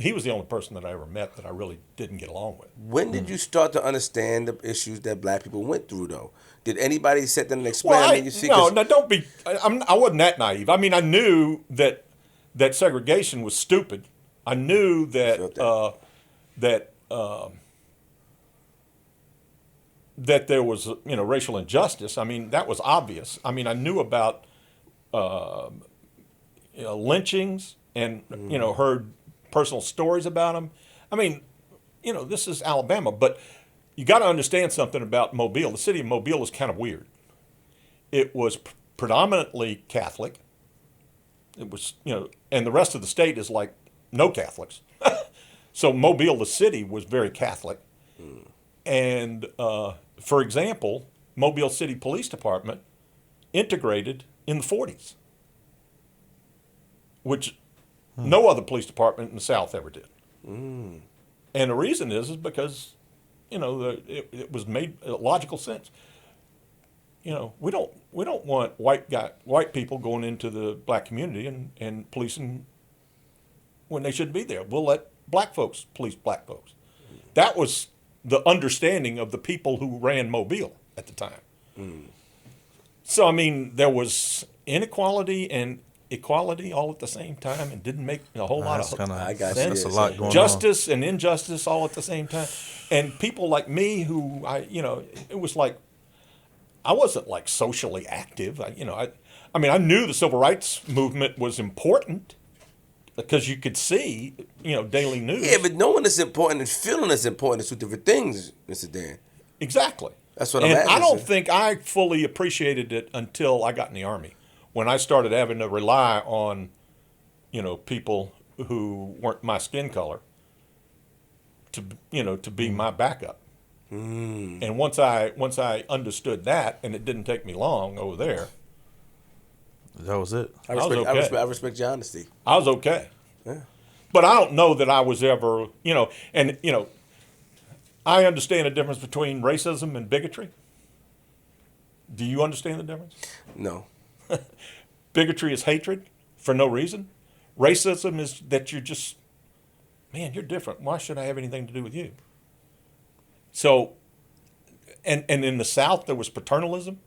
he was the only person that I ever met that I really didn't get along with. When did you start to understand the issues that black people went through, though? Did anybody sit there and explain? Well, no, don't be. I wasn't that naive. I mean, I knew that segregation was stupid. I knew that that there was racial injustice. I mean, that was obvious. I mean, I knew about lynchings and heard personal stories about them. I mean, this is Alabama, but you got to understand something about Mobile. The city of Mobile is kind of weird. It was predominantly Catholic. It was, and the rest of the state is like no Catholics. So Mobile, the city, was very Catholic. And, for example, Mobile City Police Department integrated in the 40s, which no other police department in the South ever did. And the reason is because, it was made logical sense. We don't want white people going into the black community and policing when they shouldn't be there. We'll let black folks police black folks. That was the understanding of the people who ran Mobile at the time. So, I mean, there was inequality and equality all at the same time, and didn't make a whole lot of I got sense. you. That's a lot going Justice and injustice all at the same time. And people like me who, it was like, I wasn't like socially active. I mean, I knew the civil rights movement was important because you could see, daily news. Yeah, but knowing it's important and feeling it's important is two different things, Mr. Dan. Exactly. That's what and I'm asking. I don't think I fully appreciated it until I got in the Army, when I started having to rely on, people who weren't my skin color to be my backup. And once I understood that, and it didn't take me long over there, That was it. I was respect, okay. I respect your honesty. I was okay. Yeah. But I don't know that I was ever, I understand the difference between racism and bigotry. Do you understand the difference? No. Bigotry is hatred for no reason. Racism is that you're just, man, you're different. Why should I have anything to do with you? So, and in the South, there was paternalism.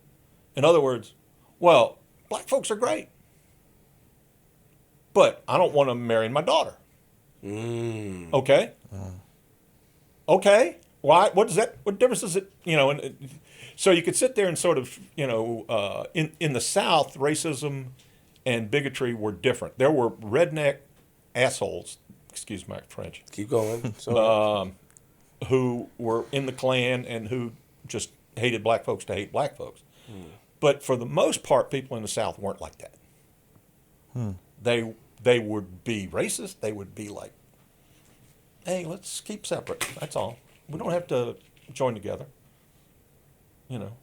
In other words, well, black folks are great, but I don't want them marrying my daughter. Okay? Okay. Why? What does that? What difference does it? So you could sit there and sort of, in the South, racism and bigotry were different. There were redneck assholes, excuse my French, Keep going. So, who were in the Klan and who just hated black folks to hate black folks. But for the most part, people in the South weren't like that. They would be racist. They would be like, hey, let's keep separate. That's all. We don't have to join together.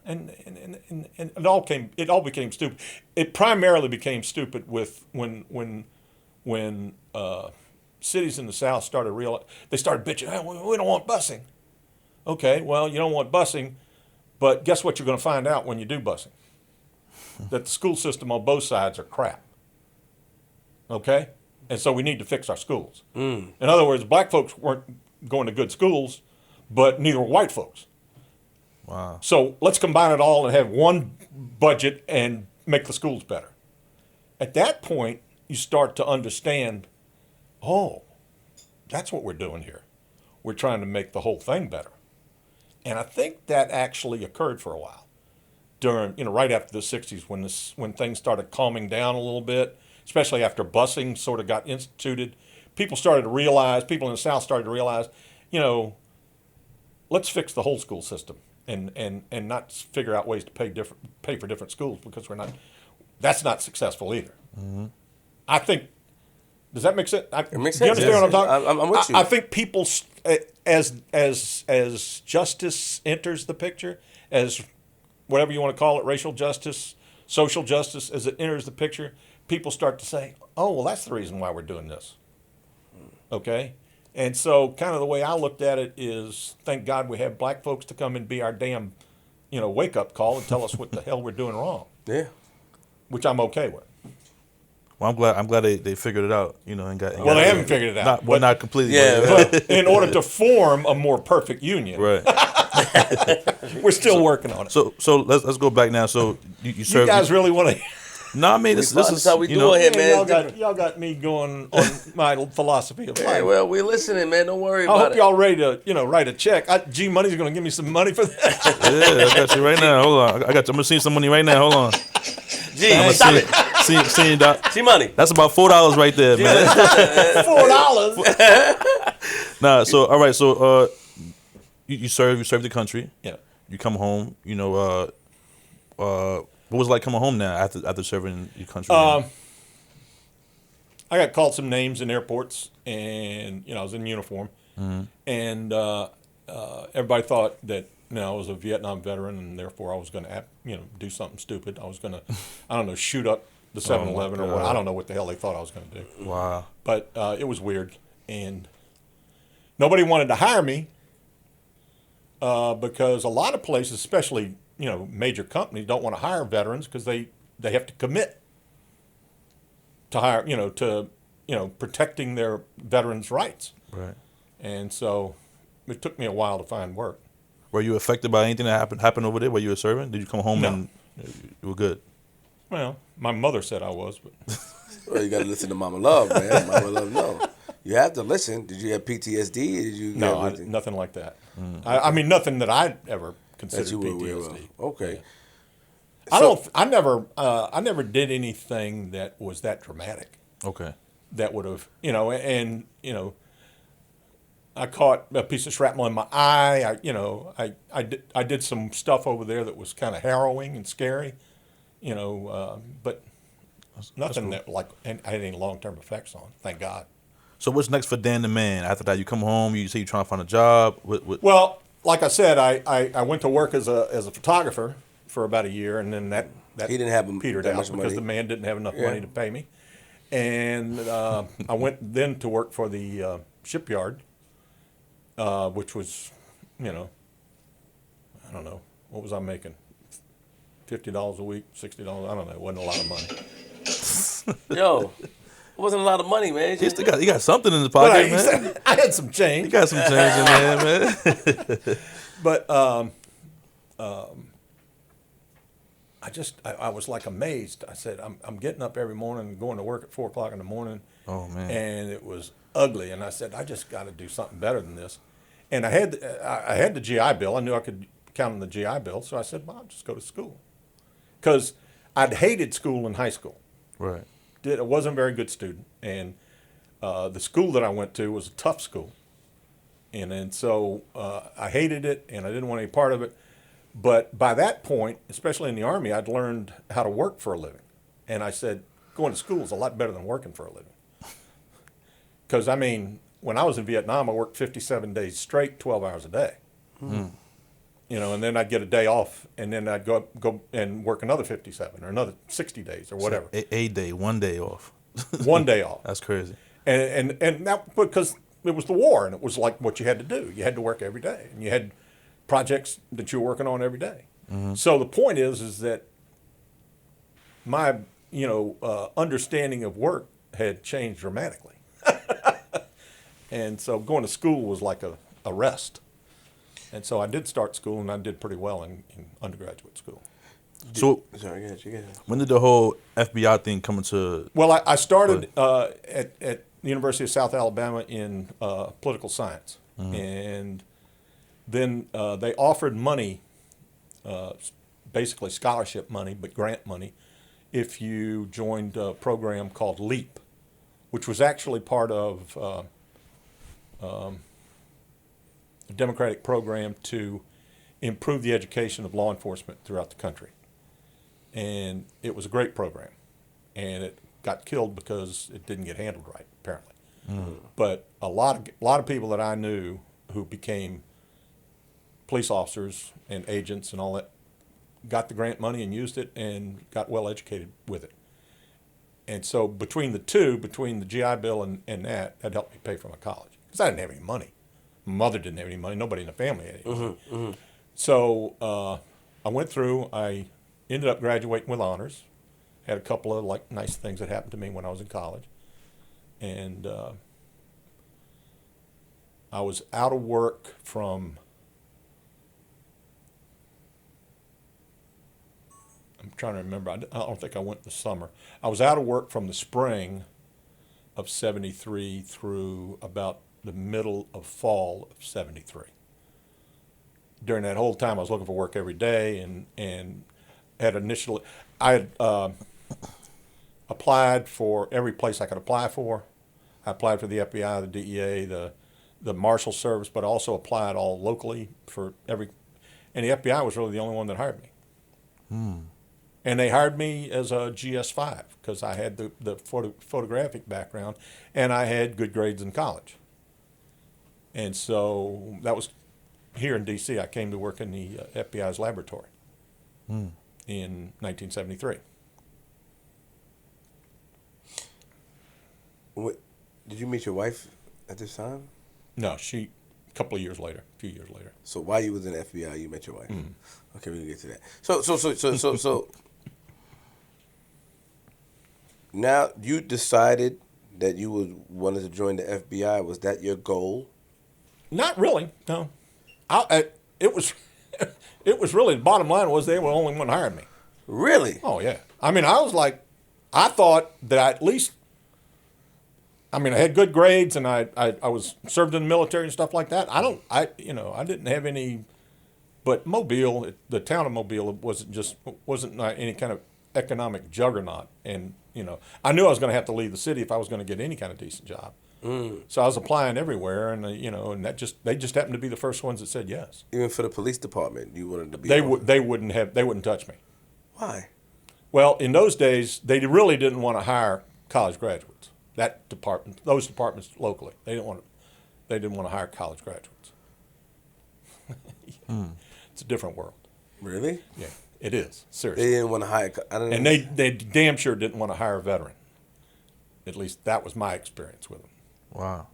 And it all became stupid. It primarily became stupid with when cities in the South started bitching. Hey, we don't want busing. Okay, well, you don't want busing, but guess what you're going to find out when you do busing? That the school system on both sides are crap. Okay, and so we need to fix our schools. In other words, black folks weren't going to good schools, but neither were white folks. Wow. So let's combine it all and have one budget and make the schools better. At that point, you start to understand, oh, that's what we're doing here. We're trying to make the whole thing better. And I think that actually occurred for a while during, right after the 60s when things started calming down a little bit, especially after busing sort of got instituted. People in the South started to realize, let's fix the whole school system. And not figure out ways to pay for different schools because that's not successful either. I think, does that make sense? It makes do you sense. understand what I'm talking? I'm with you. I think people, as justice enters the picture, as whatever you want to call it, racial justice, social justice, as it enters the picture, people start to say, oh, well, that's the reason why we're doing this. Okay? And so kind of the way I looked at it is, thank God we have black folks to come and be our damn, wake-up call and tell us what the hell we're doing wrong. Yeah. Which I'm okay with. Well, I'm glad they figured it out, and got. Well, they haven't figured it out. Not completely. Yeah. But in order to form a more perfect union, Right. we're still working on it. So let's go back now. So you You served. guys really want to... No, I mean this This is is how we do it here, man. Y'all got me going on my philosophy of life. Hey, well, we're listening, man. Don't worry I about hope it. y'all ready to, write a check. G Money's going to give me some money for that. Yeah, I got you right now. Hold on, I'm gonna see some money right now. Hold on. Gee, stop it. See, Doc. See money. That's about $4 right there, man. $4. Nah, so all right, so you serve the country. Yeah. You come home. What was it like coming home now after serving your country? I got called some names in airports, and I was in uniform, and everybody thought that I was a Vietnam veteran, and therefore I was going to do something stupid. I was going to shoot up the 7-Eleven or what. I don't know what the hell they thought I was going to do. Wow. But it was weird, and nobody wanted to hire me because a lot of places, especially major companies, don't want to hire veterans because they have to commit to hire, protecting their veterans' rights. Right. And so it took me a while to find work. Were you affected by anything that happened over there while you were serving? Did you come home and You were good. Well, my mother said I was, but Well, you got to listen to Mama Love, man. Mama Love, no. You have to listen. Did you have PTSD? Did you no, have anything nothing like that. I mean, nothing that I ever considered that you were aware PTSD. of? Okay. I never did anything that was that dramatic. Okay. That would have, I caught a piece of shrapnel in my eye. I did some stuff over there that was kind of harrowing and scary, but nothing that like had any long-term effects on. Thank God. So what's next for Dan the Man? After that, you come home. You say you're trying to find a job. Well, like I said, I went to work as a photographer for about a year, and then that He didn't have petered that out much because money. the man didn't have enough money to pay me, and I went then to work for the shipyard, which was, I don't know, what was I making? $50 a week, $60. I don't know. It wasn't a lot of money. Yo, it wasn't a lot of money, man. He got something in his pocket, man. I had some change. He got some change in there, man. But I was like amazed. I said, I'm getting up every morning and going to work at 4 o'clock in the morning. Oh, man. And it was ugly. And I said, I just got to do something better than this. And I had the GI Bill. I knew I could count on the GI Bill. So I said, well, I'll just go to school. Because I'd hated school in high school. Right. I wasn't a very good student. And the school that I went to was a tough school. And so I hated it, and I didn't want any part of it. But by that point, especially in the Army, I'd learned how to work for a living. And I said, going to school is a lot better than working for a living. Because, I mean, when I was in Vietnam, I worked 57 days straight, 12 hours a day. And then I'd get a day off, and then I'd go and work another 57 or another 60 days or whatever. So a day, 1 day off. 1 day off. That's crazy. And that because it was the war, and it was like what you had to do. You had to work every day, and you had projects that you were working on every day. So the point is that my understanding of work had changed dramatically, and so going to school was like a rest. And so I did start school, and I did pretty well in undergraduate school. So Sorry, go ahead. when did the whole FBI thing come into? Well, I started at the University of South Alabama in political science, and then they offered money, basically scholarship money, but grant money, if you joined a program called LEAP, which was actually part of a Democratic program to improve the education of law enforcement throughout the country. And it was a great program, and it got killed because it didn't get handled right, apparently. But a lot of people that I knew who became police officers and agents and all that got the grant money and used it and got well educated with it. And so between the two, between the GI Bill and that helped me pay for my college, because I didn't have any money. My mother didn't have any money. Nobody in the family had any money. So I went through. I ended up graduating with honors. Had a couple of like nice things that happened to me when I was in college, and I was out of work from. I'm trying to remember. I don't think I went this summer. I was out of work from the spring of '73 through about the middle of fall of '73. During that whole time, I was looking for work every day, and had initially, I had applied for every place I could apply for. I applied for the FBI, the DEA, the Marshal Service, but I also applied all locally for every, and the FBI was really the only one that hired me. And they hired me as a GS5 because I had the photographic background, and I had good grades in college. And so that was here in D.C. I came to work in the FBI's laboratory in 1973. Did you meet your wife at this time? No, a couple of years later, a few years later. So while you was in the FBI, you met your wife. Okay, we can get to that. So now you decided that you wanted to join the FBI. Was that your goal? Not really, no. It was really, the bottom line was they were the only one hiring me. Really? Oh yeah. I mean, I thought that I at least. I mean, I had good grades, and I was served in the military and stuff like that. I didn't have any, but Mobile, the town of Mobile, wasn't any kind of economic juggernaut, and I knew I was going to have to leave the city if I was going to get any kind of decent job. So I was applying everywhere, and and they just happened to be the first ones that said yes. Even for the police department, you wanted to be. They wouldn't touch me. Why? Well, in those days, they really didn't want to hire college graduates. Those departments locally, they didn't want to hire college graduates. It's a different world. Really? Yeah, it is. Seriously. They didn't want to hire. And they damn sure didn't want to hire a veteran. At least that was my experience with them. Wow.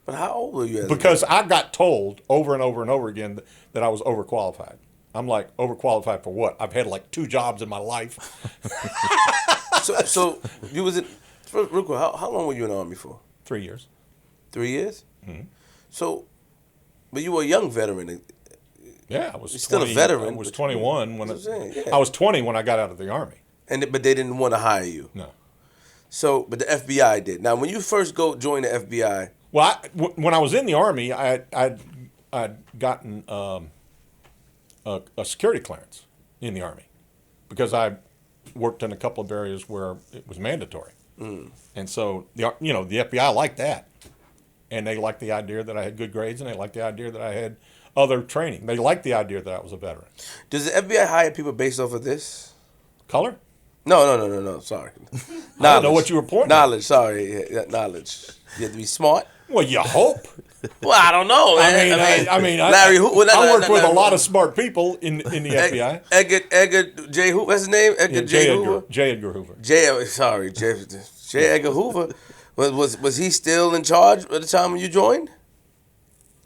But how old were you? Because I got told over and over and over again that I was overqualified. I'm like, overqualified for what? I've had like 2 jobs in my life. So you was in. Real quick, how long were you in the Army for? 3 years. 3 years? Mm-hmm. So, but you were a young veteran. Yeah, I was You're still a veteran. I was 21 when yeah. I was 20 when I got out of the Army. But they didn't want to hire you. No. So, but the FBI did. Now, when you first join the FBI. Well, when I was in the Army, I'd gotten a security clearance in the Army because I worked in a couple of areas where it was mandatory. And so the FBI liked that, and they liked the idea that I had good grades, and they liked the idea that I had other training. They liked the idea that I was a veteran. Does the FBI hire people based off of this? Color? No. Sorry. I don't know what you were pointing at. Knowledge. Sorry, knowledge. You have to be smart. Well, you hope. Well, I don't know. I mean, Larry. I worked with a lot of smart people in the FBI. Edgar J. Hoover. What's his name? J. Hoover. J. Edgar Hoover. J. Edgar Hoover. Was he still in charge at the time when you joined?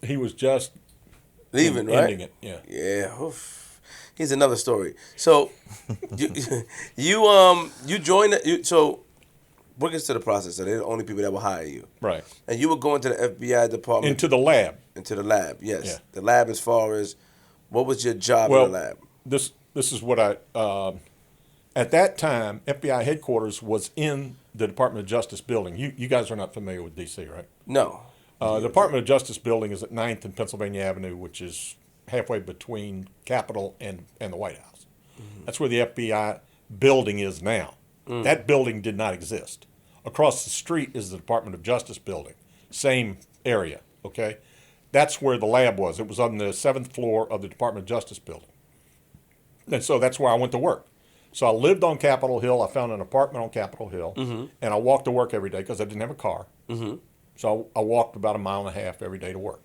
He was just leaving, right? Ending it. Yeah. Yeah. Oof. Here's another story. So you joined. So work us to the process. So they're the only people that will hire you. Right. And you were going to the FBI department. Into the lab. Into the lab, yes. Yeah. The lab as far as, what was your job in the lab? This is what at that time, FBI headquarters was in the Department of Justice building. You guys are not familiar with D.C., right? No. The Department of Justice building is at 9th and Pennsylvania Avenue, which is halfway between Capitol and the White House. Mm-hmm. That's where the FBI building is now. That building did not exist. Across the street is the Department of Justice building, same area, okay? That's where the lab was. It was on the 7th floor of the Department of Justice building. And so that's where I went to work. So I lived on Capitol Hill. I found an apartment on Capitol Hill, and I walked to work every day because I didn't have a car. Mm-hmm. So I walked about 1.5 miles every day to work.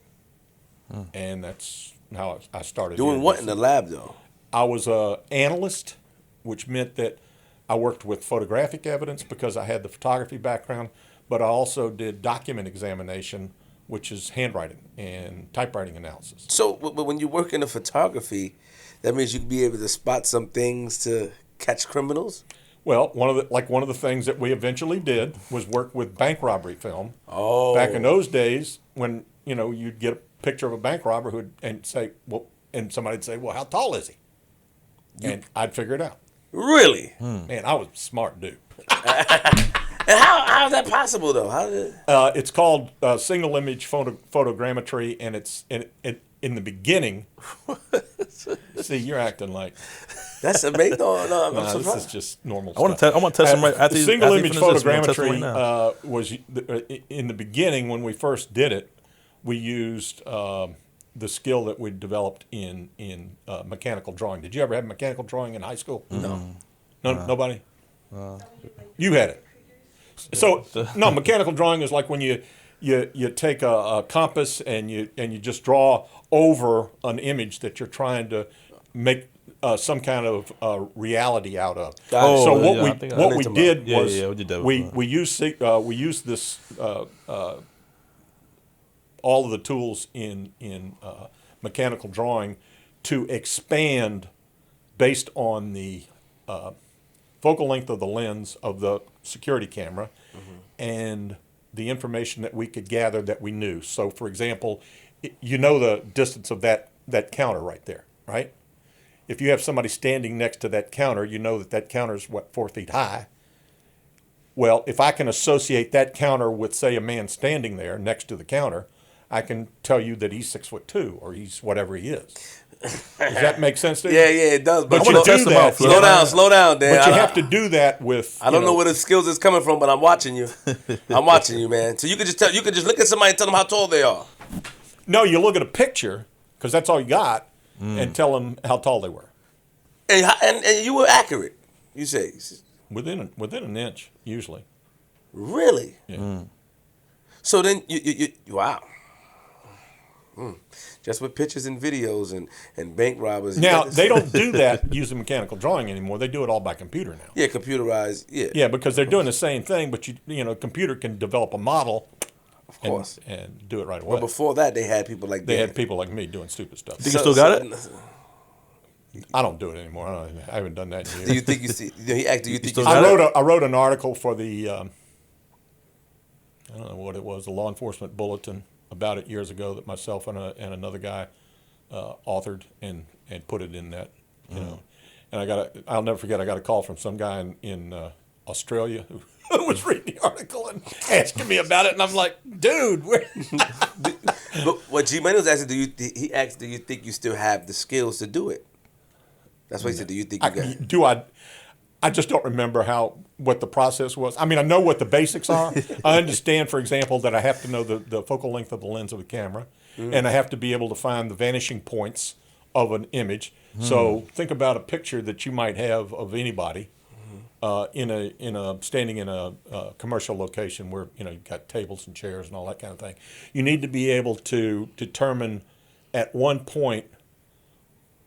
And that's how I started. Doing what in the lab, though? I was an analyst, which meant that I worked with photographic evidence because I had the photography background, but I also did document examination, which is handwriting and typewriting analysis. So when you work in the photography, that means you can be able to spot some things to catch criminals? Well, one of the things that we eventually did was work with bank robbery film. Oh. Back in those days, when you'd get a picture of a bank robber and somebody'd say, "Well, how tall is he?" And I'd figure it out. Really? Man, I was a smart dude. And how is that possible, though? How did it's called single image photogrammetry, and it's in the beginning. See, you're acting like that's amazing. No, I'm surprised. This is just normal. I want to test them right after single after image photogrammetry was in the beginning when we first did it. We used the skill that we developed in mechanical drawing. Did you ever have mechanical drawing in high school? No. Nobody? You had it. So, no, mechanical drawing is like when you take a compass and you just draw over an image that you're trying to make some kind of reality out of. So what we did was we used this all of the tools in mechanical drawing to expand based on the focal length of the lens of the security camera and the information that we could gather that we knew. So, for example, the distance of that counter right there, right? if you have somebody standing next to that counter, you know that counter is, 4 feet high. Well, if I can associate that counter with, say, a man standing there next to the counter, I can tell you that he's 6'2" or he's whatever he is. Does that make sense to you? Yeah, it does. But But you do that. slow down, Dan. But you have to do that with. I don't know where the skills is coming from, but I'm watching you. I'm watching you, man. So you could just look at somebody and tell them how tall they are. No, you look at a picture because that's all you got, and tell them how tall they were. And you were accurate. You say Within an inch, usually. really. Yeah. So then you wow. Just with pictures and videos and bank robbers. Now they don't do that using mechanical drawing anymore. They do it all by computer now. Yeah, computerized. Yeah. Yeah, because they're doing the same thing, but a computer can develop a model. Of course. And do it right away. But before that, they had people like They that. had people like me doing stupid stuff. Think you still got it? I don't do it anymore. I haven't done that in years. Do you think you see? He asked, do you think still you got it? I wrote an article for the I don't know what it was, the Law Enforcement Bulletin about it years ago that myself and another guy authored and put it in that, And I'll never forget, I got a call from some guy in Australia who was reading the article and asking me about it, and I'm like, dude, where? But what G Money was asking, he asked, do you think you still have the skills to do it? That's what he said. Do you think you got? I just don't remember what the process was. I mean, I know what the basics are. I understand, for example, that I have to know the focal length of the lens of the camera, and I have to be able to find the vanishing points of an image. So think about a picture that you might have of anybody standing in a commercial location where you've got tables and chairs and all that kind of thing. You need to be able to determine at one point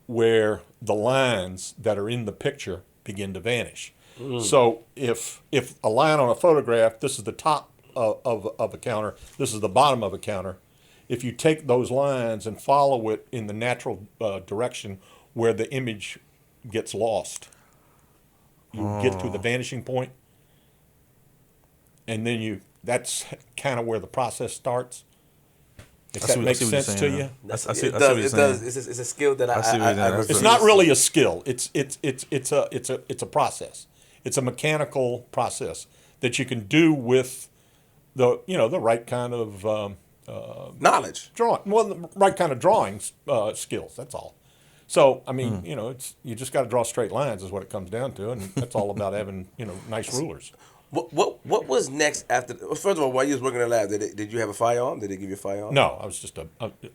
where the lines that are in the picture begin to vanish. So if a line on a photograph, this is the top of a counter, this is the bottom of a counter. If you take those lines and follow it in the natural direction where the image gets lost, you get to the vanishing point, and then that's kind of where the process starts. If that makes sense to you. It does. It's a skill that It's not really a skill. It's a process. It's a mechanical process that you can do with the right kind of knowledge. The right kind of drawing skills. That's all. So I mean, you just got to draw straight lines is what it comes down to, and that's all about having nice rulers. What was next after? First of all, while you was working in the lab, did you have a firearm? Did they give you a firearm? No, I was just a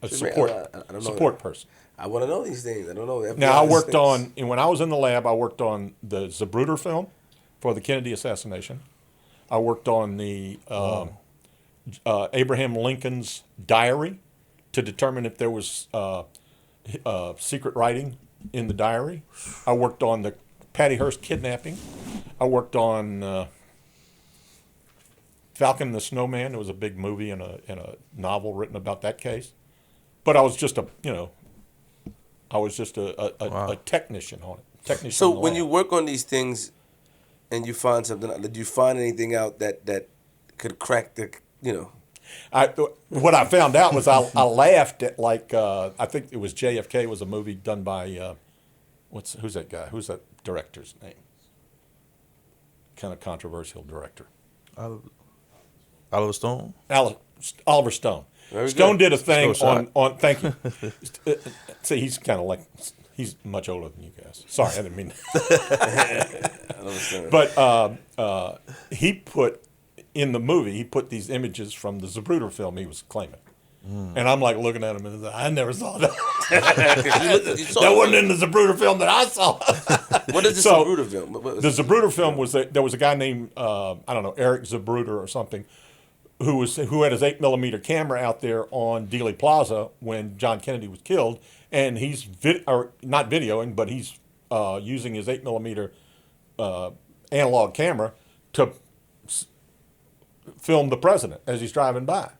support person. I want to know these things. I don't know. Now I worked when I was in the lab, I worked on the Zapruder film for the Kennedy assassination. I worked on the Abraham Lincoln's diary to determine if there was secret writing in the diary. I worked on the Patty Hearst kidnapping. I worked on Falcon and the Snowman. There was a big movie and a novel written about that case. But I was just a technician on it. So when you work on these things and you find something, did you find anything out that could crack the, What I found out was I laughed at I think it was JFK was a movie done by who's that guy? Who's that director's name? Kind of controversial director. Oliver Stone. Oliver Stone. Stone did a thing on. Thank you. See, he's kind of he's much older than you guys. Sorry, I didn't mean that. But he put in the movie, he put these images from the Zapruder film he was claiming. And I'm like looking at him and I never saw that. That wasn't in the Zapruder film that I saw. What is the Zapruder film? The Zapruder film was there was a guy named Eric Zapruder or something who had his 8mm camera out there on Dealey Plaza when John Kennedy was killed, and he's not videoing, but he's using his 8mm analog camera to film the president as he's driving by.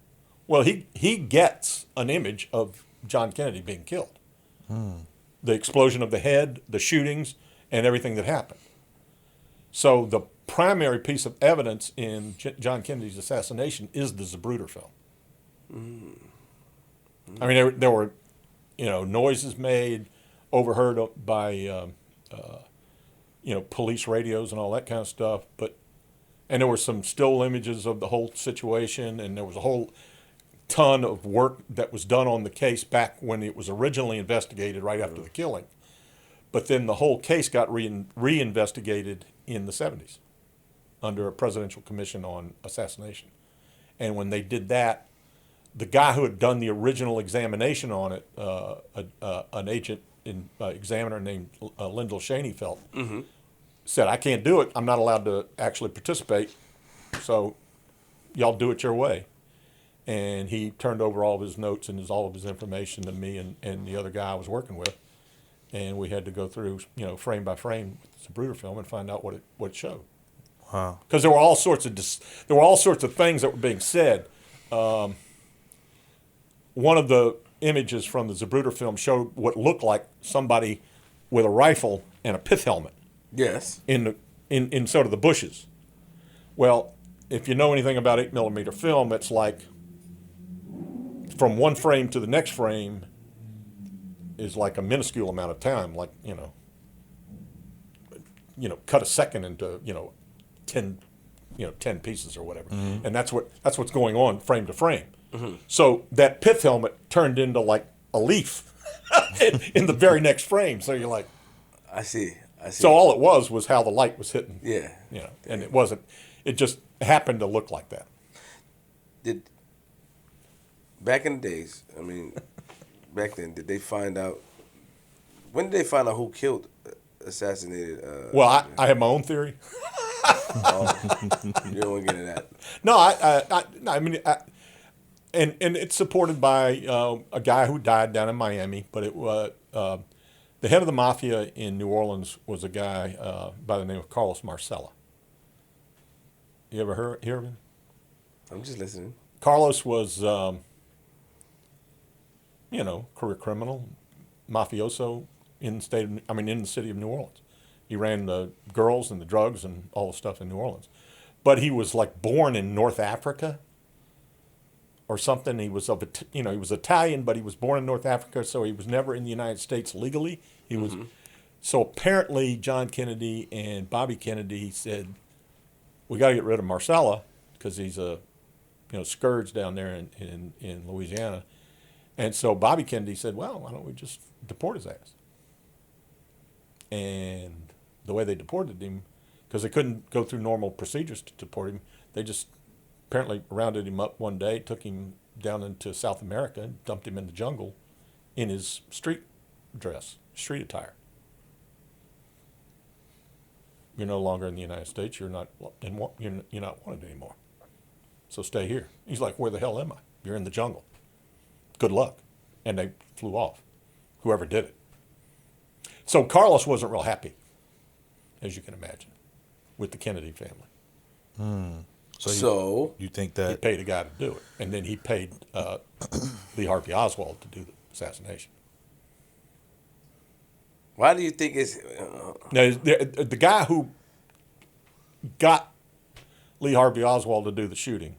Well, he gets an image of John Kennedy being killed. The explosion of the head, the shootings, and everything that happened. So the primary piece of evidence in John Kennedy's assassination is the Zapruder film. I mean, there were noises made, overheard by police radios and all that kind of stuff. And there were some still images of the whole situation, and there was a whole ton of work that was done on the case back when it was originally investigated right after the killing. But then the whole case got reinvestigated in the 70s under a presidential commission on assassination. And when they did that, the guy who had done the original examination on it, an agent examiner named Lyndall Schoenfeld, said, I can't do it. I'm not allowed to actually participate. So y'all do it your way. And he turned over all of his notes and all of his information to me and the other guy I was working with. And we had to go through, frame by frame the Zapruder film and find out what it showed. Wow. Because there were all sorts of things that were being said. One of the images from the Zapruder film showed what looked like somebody with a rifle and a pith helmet. Yes. In sort of the bushes. Well, if you know anything about 8mm film, it's like from one frame to the next frame is like a minuscule amount of time, like, cut a second into, 10 pieces or whatever. Mm-hmm. And that's what's going on frame to frame. Mm-hmm. So that pith helmet turned into like a leaf in the very next frame. So you're like, I see. So all it was how the light was hitting. Yeah. And it just happened to look like that. Back in the days, back then, did they find out, when did they find out who killed, assassinated? Well, I have my own theory. You don't want to get into that. No, and it's supported by a guy who died down in Miami, but it was, the head of the mafia in New Orleans was a guy by the name of Carlos Marcella. You ever hear of him? I'm just listening. Carlos was, career criminal, mafioso in the city of New Orleans. He ran the girls and the drugs and all the stuff in New Orleans. But he was like born in North Africa or something. He was he was Italian, but he was born in North Africa, so he was never in the United States legally. He was, so apparently John Kennedy and Bobby Kennedy said, we got to get rid of Marcella because he's a, scourge down there in Louisiana. And so Bobby Kennedy said, well, why don't we just deport his ass? And the way they deported him, because they couldn't go through normal procedures to deport him, they just apparently rounded him up one day, took him down into South America, and dumped him in the jungle in his street dress, street attire. You're no longer in the United States. You're not wanted anymore. So stay here. He's like, where the hell am I? You're in the jungle. Good luck. And they flew off, whoever did it. So Carlos wasn't real happy, as you can imagine, with the Kennedy family. So you think that he paid a guy to do it, and then he paid Lee Harvey Oswald to do the assassination. Why do you think it's... Now, the guy who got Lee Harvey Oswald to do the shooting,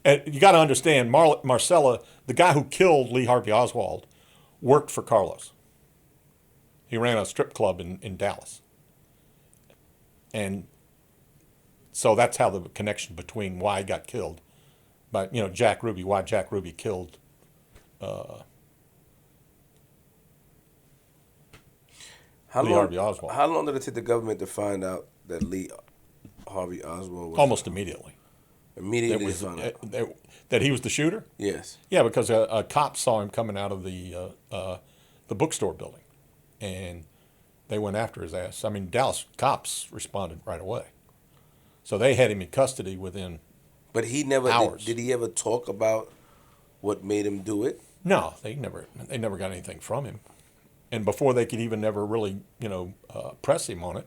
and you got to understand, Marcella, the guy who killed Lee Harvey Oswald, worked for Carlos. He ran a strip club in Dallas. And so that's how the connection between why he got killed. But, Jack Ruby, why Jack Ruby killed Lee Harvey Oswald. How long did it take the government to find out that Lee Harvey Oswald was... Almost immediately. Immediately found out. That he was the shooter? Yes. Yeah, because a cop saw him coming out of the bookstore building, and they went after his ass. Dallas cops responded right away. So they had him in custody within But he never... hours. Did he ever talk about what made him do it? No, they never got anything from him. And before they could even never really, press him on it,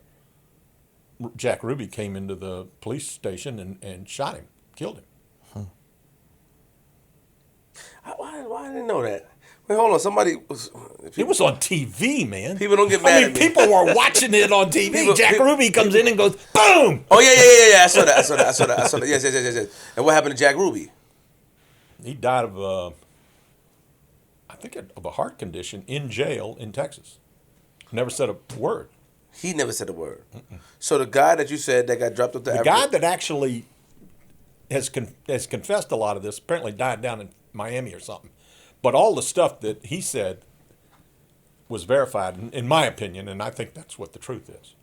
Jack Ruby came into the police station and shot him, killed him. Why didn't I know that? Wait, hold on. Somebody was... It was on TV, man. People don't get mad at me. People were watching it on TV. Jack Ruby comes in and goes, boom! Oh, yeah. I saw that. Yes. And what happened to Jack Ruby? He died of, I think, of a heart condition in jail in Texas. Never said a word. He never said a word. So the guy that you said that got dropped off The guy that actually has confessed a lot of this apparently died down in Miami or something. But all the stuff that he said was verified, in my opinion, and I think that's what the truth is.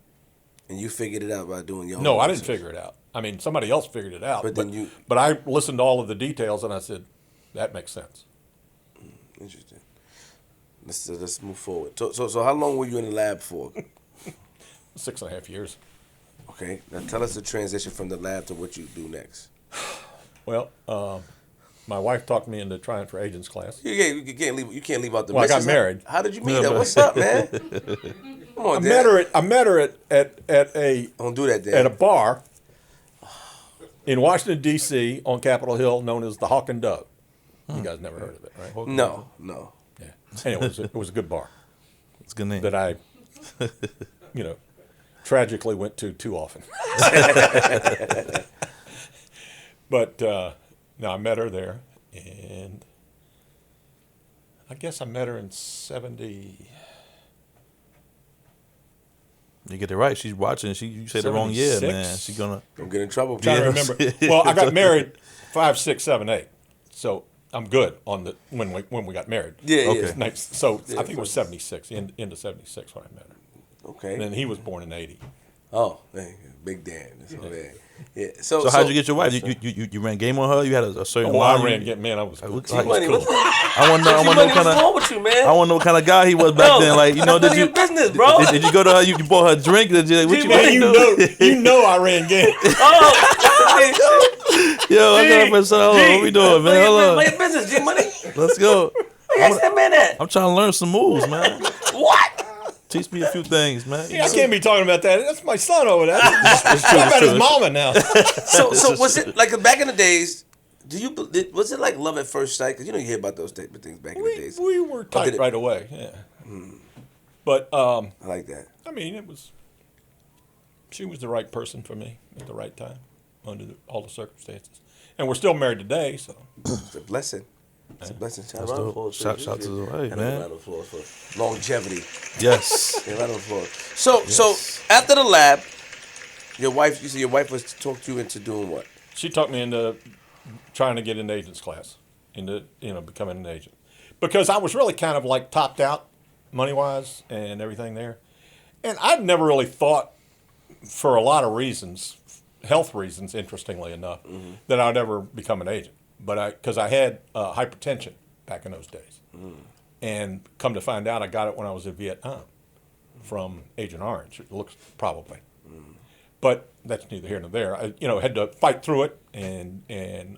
And you figured it out by doing your own No, I didn't research. figure it out. I mean, somebody else figured it out. But I listened to all of the details and I said, that makes sense. Interesting. Let's move forward. So how long were you in the lab for? 6.5 years. Okay. Now tell us the transition from the lab to what you do next. Well, my wife talked me into trying for agents class. You can't leave out the. Well, I got missus. married. How did you meet her? What's up, man? Come on, I met her at a Don't do that, Dad. at a bar in Washington D.C. on Capitol Hill, known as the Hawk and Dove. You guys never heard of it, right? No. Yeah. Anyway, it was a good bar It's a good name. that I, tragically went to too often. But no, I met her there, and I guess I met her in 70. You get it right. She's watching. You say the wrong year, 76? man. She's gonna. Don't get in trouble. Trying to remember. Well, I got married 5, 6, 7, 8. So I'm good on the when we got married. Yeah, Okay. yeah. So I think it was 76, into 76 when I met her. Okay. And then he was born in 80. Oh, man, Big Dan. That's all that. Yeah. So how'd you get your wife? You ran game on her? You had a certain Oh, I line? ran get man. I was cool. G-Money, cool. I want to know what kind what's wrong of. with you, man? I want to know what kind of guy he was back then. Like, none of your business, bro. Did you go to her? You bought her a drink? What you Man, do? you know I ran game. Oh, Yo, I got my son. Hold on, what we doing, man? Hold on. Mind your business, G-Money. Let's go. Ask that man that. I'm trying to learn some moves, man. What? Teach me a few things, man. I can't be talking about that. That's my son over there. Talk about his mama now. So was it like back in the days? Was it like love at first sight? Because you hear about those type of things back in the days. We were tight right away. Yeah. But I like that. I mean, she was the right person for me at the right time under all the circumstances. And we're still married today, so. It's a blessing. It's a blessing. Shout Shout to the wife, man. Round of applause for longevity. Yes. Yeah, round of applause. So after the lab, your wife, you said your wife was to talk you into doing what? She talked me into trying to get into agents class, into becoming an agent, because I was really kind of like topped out money wise and everything there, and I'd never really thought, for a lot of reasons, health reasons, interestingly enough, that I'd ever become an agent. But because I had hypertension back in those days, and come to find out, I got it when I was in Vietnam from Agent Orange. It looks probably. But that's neither here nor there. I, had to fight through it, and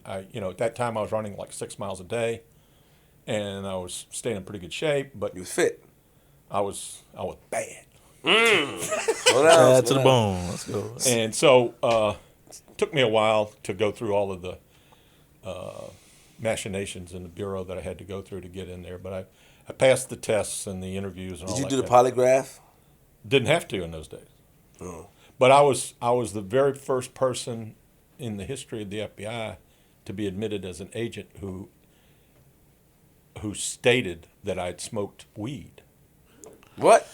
I, at that time I was running like 6 miles a day, and I was staying in pretty good shape. But You was fit. I was bad, Add to the bone. Let's go. and so it took me a while to go through all of the machinations in the bureau that I had to go through to get in there. But I passed the tests and the interviews and all that. Did you do the kind of- polygraph? Didn't have to in those days. Oh. But I was the very first person in the history of the FBI to be admitted as an agent who stated that I'd smoked weed. What?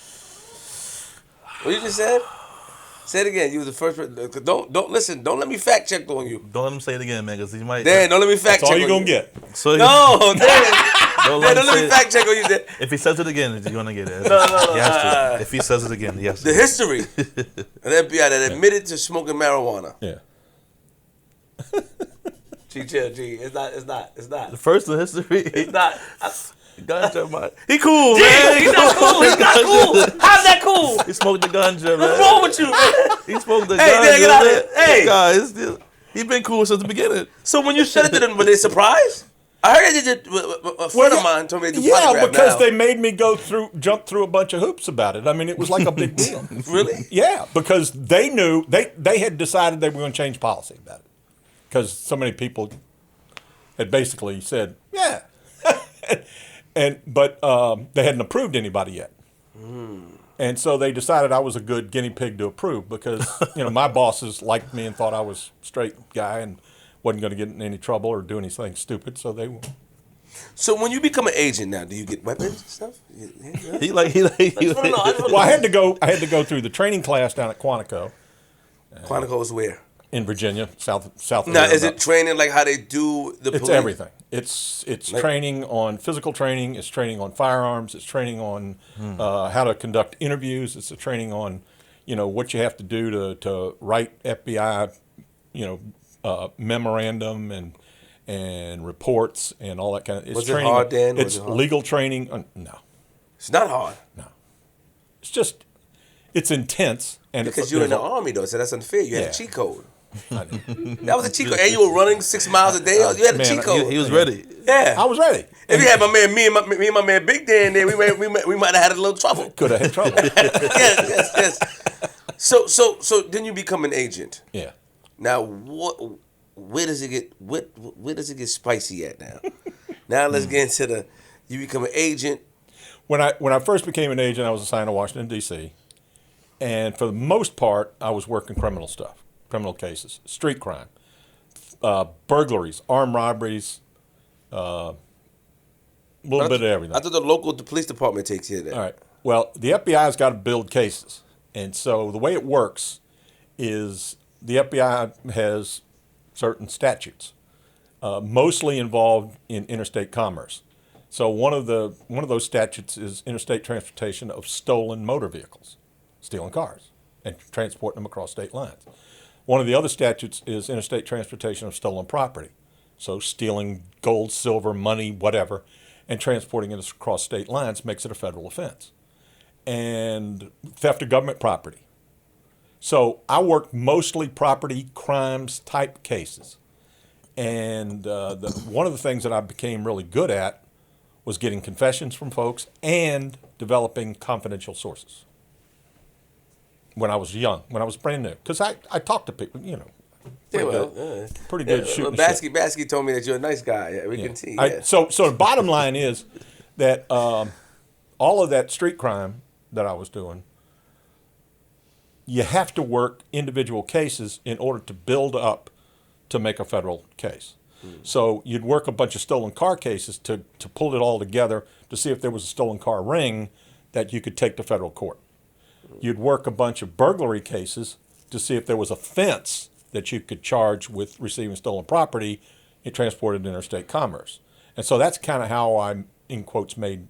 What you just said? Say it again. You was the first person. Don't listen. Don't let me fact check on you. Don't let him say it again, man, because he might. Dan, don't let me fact That's all check you're on gonna you. get. So No, Dan. Don't Dan, him don't let say me it. fact check on you, Dan. If he says it again, you're gonna get it. No, He has to. If he says it again, yes. The history of the FBI that admitted to smoking marijuana. Yeah. G, chill, G. It's not. The first in history. It's not. Ganja, man. He cool, man. He's not cool. He's not cool. How's that cool? He smoked the ganja, man. What's wrong with you, man? He smoked the Hey, ganja. Dan, get out of man. here. Hey. This guy is still. He been cool since the beginning. So when you said it to them, were they surprised? I heard they did. A friend of mine told me they do polygraph because now. they made me jump through a bunch of hoops about it. I mean, it was like a big deal. Really? Yeah, because they knew they had decided they were going to change policy about it, because so many people had basically said, yeah, but they hadn't approved anybody yet. And so they decided I was a good guinea pig to approve, because my bosses liked me and thought I was a straight guy and wasn't going to get in any trouble or do anything stupid. So they So when you become an agent now, do you get weapons and stuff? He like. Well, I had to go through the training class down at Quantico Quantico is where? in Virginia, south of Now, there, is it about- training like how they do the It's police? everything. It's training on physical training. It's training on firearms. It's training on how to conduct interviews. It's a training on, what you have to do to write FBI, memorandum and reports and all that kind of. It's Was it training. hard, Dan? Was It's it hard? legal training. No, It's not hard. it's just it's intense and Because it's, you're in the there's army, though, so that's unfair. You had Yeah. a cheat code. a- That was a cheat code. And you were running 6 miles a day. You had a Man, cheat code. He was ready. Yeah. I was ready. If you had my man, me and my man Big Dan there, we might have had a little trouble. Could have had trouble. yes. So then you become an agent. Yeah. Now where does it get spicy at now? Now let's get into you become an agent. When I first became an agent, I was assigned to Washington, D.C., and for the most part, I was working criminal stuff, criminal cases, street crime, burglaries, armed robberies, a little bit of everything. I thought the police department takes care of that. All right. Well, the FBI's got to build cases, and so the way it works is the FBI has certain statutes, mostly involved in interstate commerce. So one of those statutes is interstate transportation of stolen motor vehicles, stealing cars and transporting them across state lines. One of the other statutes is interstate transportation of stolen property, so stealing gold, silver, money, whatever, and transporting it across state lines makes it a federal offense. And theft of government property. So I worked mostly property crimes type cases. And one of the things that I became really good at was getting confessions from folks and developing confidential sources. When I was young, when I was brand new. Because I talked to people, pretty good shooting shit. Basky told me that you're a nice guy. Yeah, we can see. Yeah. So the bottom line is that all of that street crime that I was doing, you have to work individual cases in order to build up to make a federal case. So you'd work a bunch of stolen car cases to pull it all together to see if there was a stolen car ring that you could take to federal court. You'd work a bunch of burglary cases to see if there was a fence that you could charge with receiving stolen property and transported in interstate commerce. And so that's kind of how I, in quotes, made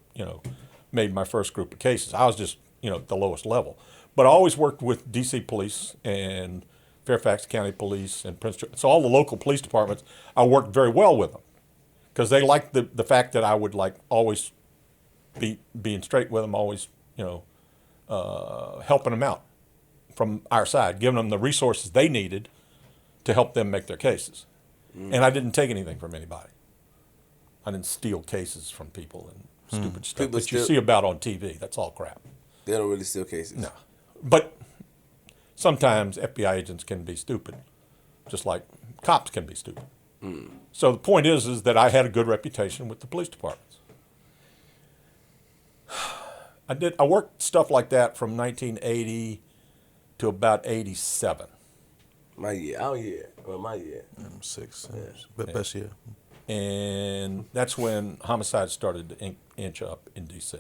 my first group of cases. I was just, at the lowest level. But I always worked with D.C. police and Fairfax County Police and Prince George. So all the local police departments, I worked very well with them because they liked the fact that I would always being straight with them, always, helping them out from our side, giving them the resources they needed to help them make their cases. And I didn't take anything from anybody. I didn't steal cases from people and stupid stuff People that you still- see about on TV. That's all crap. They don't really steal cases. No. But sometimes FBI agents can be stupid, just like cops can be stupid. So the point is that I had a good reputation with the police departments. I worked stuff like that from 1980 to about 87. My year. Our year. Well, my year. 6. Best year. And that's when Homicide started to inch up in D.C.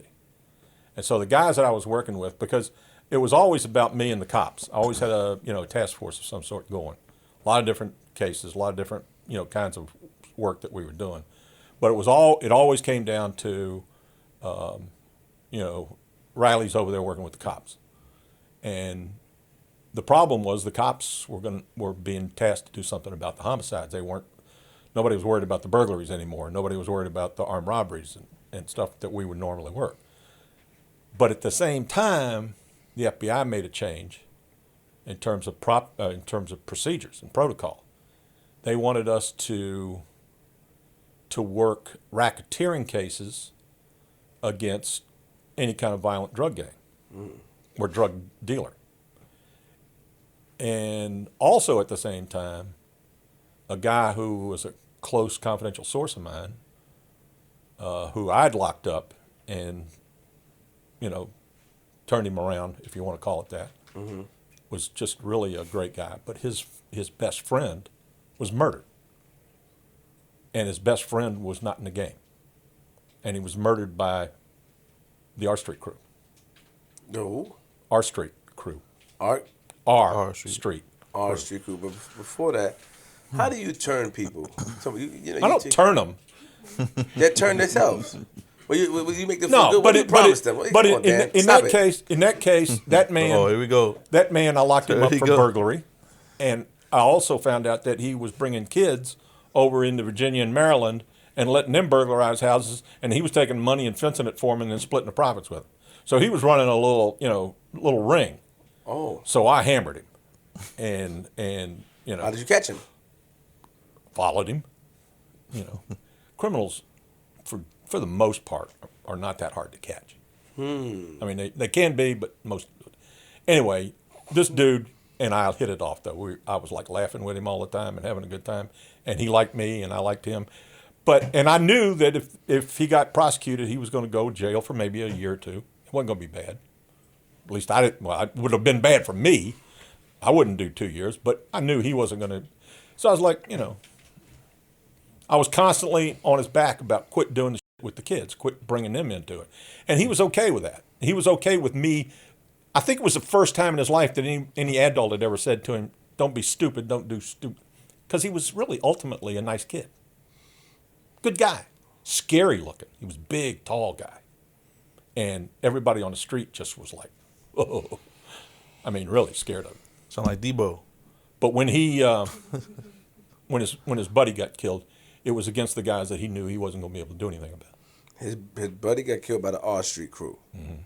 And so the guys that I was working with, because it was always about me and the cops. I always had a task force of some sort going. A lot of different cases, a lot of different kinds of work that we were doing. But it always came down to Reilly's over there working with the cops. And the problem was the cops were being tasked to do something about the homicides. Nobody was worried about the burglaries anymore. Nobody was worried about the armed robberies and stuff that we would normally work. But at the same time, the FBI made a change in terms of procedures and protocol. They wanted us to work racketeering cases against any kind of violent drug gang or drug dealer. And also at the same time, a guy who was a close confidential source of mine, who I'd locked up and, turned him around, if you want to call it that, was just really a great guy. But his best friend was murdered. And his best friend was not in the game. and he was murdered by the Archery Crew. No. Archery Crew. Art. R Street. Austria Crew. But before that, how do you turn people? So I don't turn them. They turn themselves. Well, you make them No, feel good. What do you promise them? But Come on, Dan. in Stop that it. case, that man. Oh, here we go. That man, I locked him There up you for go. burglary, and I also found out that he was bringing kids over into Virginia and Maryland and letting them burglarize houses, and he was taking money and fencing it for them and then splitting the profits with them. So he was running a little ring. Oh. So I hammered him, and How did you catch him? followed him. Criminals, for the most part, are not that hard to catch. I mean, they can be, but most. Anyway, this dude and I hit it off though. I was like laughing with him all the time and having a good time, and he liked me and I liked him. And I knew that if he got prosecuted, he was going to go to jail for maybe a year or two. It wasn't going to be bad. At least I didn't. Well, it would have been bad for me. I wouldn't do 2 years, but I knew he wasn't going to. So I was like, I was constantly on his back about quit doing the shit with the kids, quit bringing them into it. And he was okay with that. He was okay with me. I think it was the first time in his life that any adult had ever said to him, don't be stupid, don't do stupid. Because he was really ultimately a nice kid. Good guy. Scary looking. He was big, tall guy. And everybody on the street just was like, oh. I mean, really scared of him. Sound like Debo. But when he, when his buddy got killed, it was against the guys that he knew he wasn't going to be able to do anything about. His buddy got killed by the Austria Crew. Mm-hmm.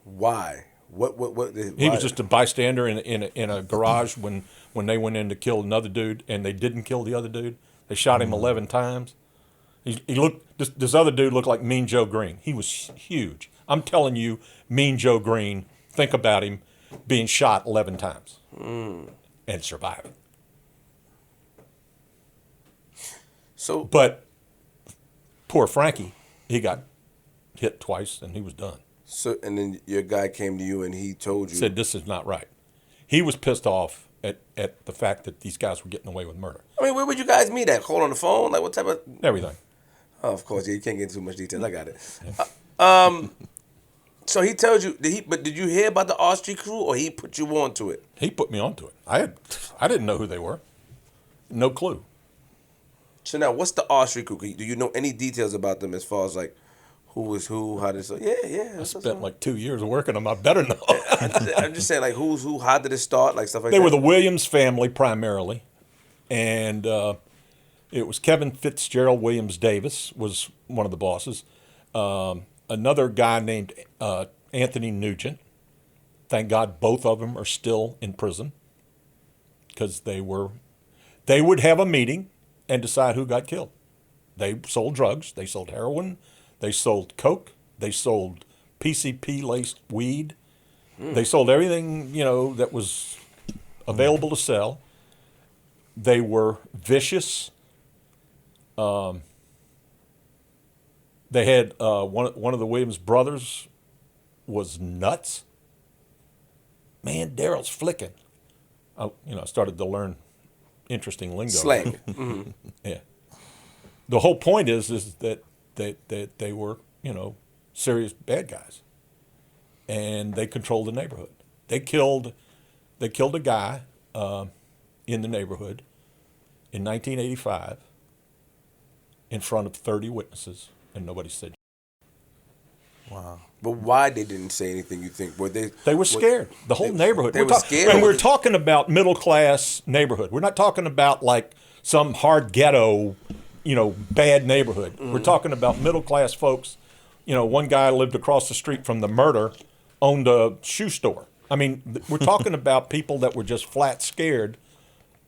Why? What? He was just a bystander in a garage when they went in to kill another dude, and they didn't kill the other dude. They shot him 11 times. He looked. This other dude looked like Mean Joe Green. He was huge. I'm telling you, Mean Joe Green. Think about him being shot 11 times and surviving. So, but poor Frankie, he got hit twice and he was done. So, and then your guy came to you and he told you, said this is not right. He was pissed off at the fact that these guys were getting away with murder. I mean, where would you guys meet at? Call on the phone? Like what type of? Everything. Oh, of course, yeah, you can't get into too much detail. I got it. So he tells you, did you hear about the Austria Crew or he put you onto it? He put me onto it. I didn't know who they were. No clue. So now, what's the Austria Crew? Do you know any details about them as far as like who was who, how did it? Yeah. I spent like 2 years working them. I better know. I'm just saying, like who's who? How did it start? Like stuff like they that. They were the Williams family primarily, and it was Kevin Fitzgerald Williams Davis was one of the bosses. Another guy named Anthony Nugent. Thank God both of them are still in prison because they would have a meeting and decide who got killed. They sold drugs. They sold heroin. They sold coke. They sold PCP-laced weed. They sold everything, that was available to sell. They were vicious. They had one of the Williams brothers was nuts. Man, Daryl's flicking. I started to learn interesting lingo. Slang. Mm-hmm. Yeah. The whole point is that they were, serious bad guys, and they controlled the neighborhood. They killed a guy in the neighborhood in 1985 in front of 30 witnesses, and nobody said. Wow. But why they didn't say anything? You think were they? They were scared. The whole neighborhood. They were scared. And we're talking about middle class neighborhood. We're not talking about like some hard ghetto, bad neighborhood. Mm-hmm. We're talking about middle class folks. One guy lived across the street from the murder, owned a shoe store. I mean, we're talking about people that were just flat scared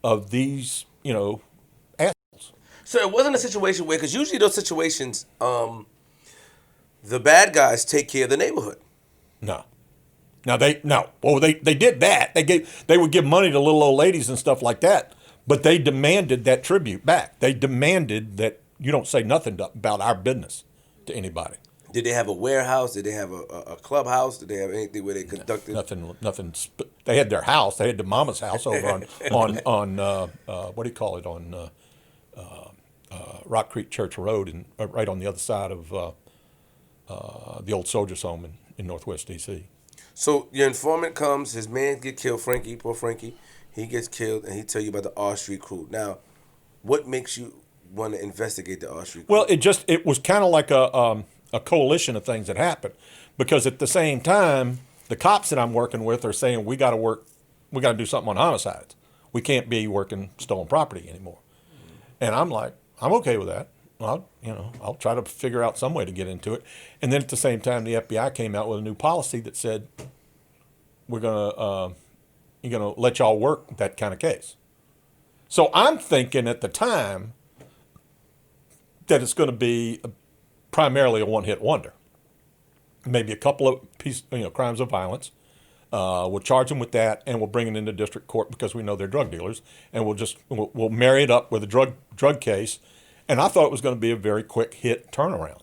of these, assholes. So it wasn't a situation where, because usually those situations, the bad guys take care of the neighborhood. No. Well, they did that. They would give money to little old ladies and stuff like that, but they demanded that tribute back. They demanded that you don't say nothing about our business to anybody. Did they have a warehouse? Did they have a clubhouse? Did they have anything where they conducted? Nothing. They had their house. They had the mama's house over on what do you call it, on Rock Creek Church Road, and right on the other side of the old Soldiers Home in Northwest D.C. So your informant comes, his man get killed, Frankie, poor Frankie. He gets killed, and he tell you about the Austria Crew. Now, what makes you want to investigate the Austria Crew? Well, it was kind of like a coalition of things that happened, because at the same time, the cops that I'm working with are saying we got to do something on homicides. We can't be working stolen property anymore. And I'm like, I'm okay with that. I'll try to figure out some way to get into it. And then at the same time, the FBI came out with a new policy that said you're gonna let y'all work that kind of case. So I'm thinking at the time that it's going to be primarily a one-hit wonder. Maybe a couple of crimes of violence. We'll charge them with that, and we'll bring it into district court because we know they're drug dealers, and we'll marry it up with a drug case. And I thought it was going to be a very quick hit turnaround.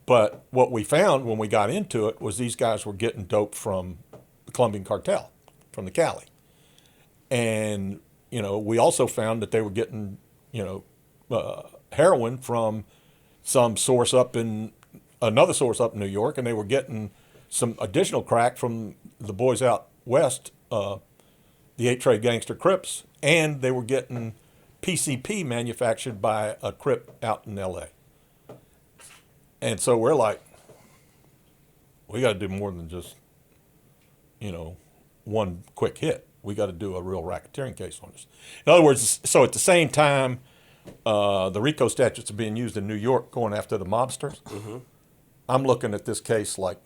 But what we found when we got into it was these guys were getting dope from the Colombian cartel, from the Cali. And, we also found that they were getting, heroin from another source up in New York, and they were getting some additional crack from the boys out west, the 8-Trade Gangster Crips, and they were getting PCP manufactured by a Crip out in L.A. And so we're like, we got to do more than just, one quick hit. We got to do a real racketeering case on this. In other words, so at the same time, the RICO statutes are being used in New York going after the mobsters. Mm-hmm. I'm looking at this case like,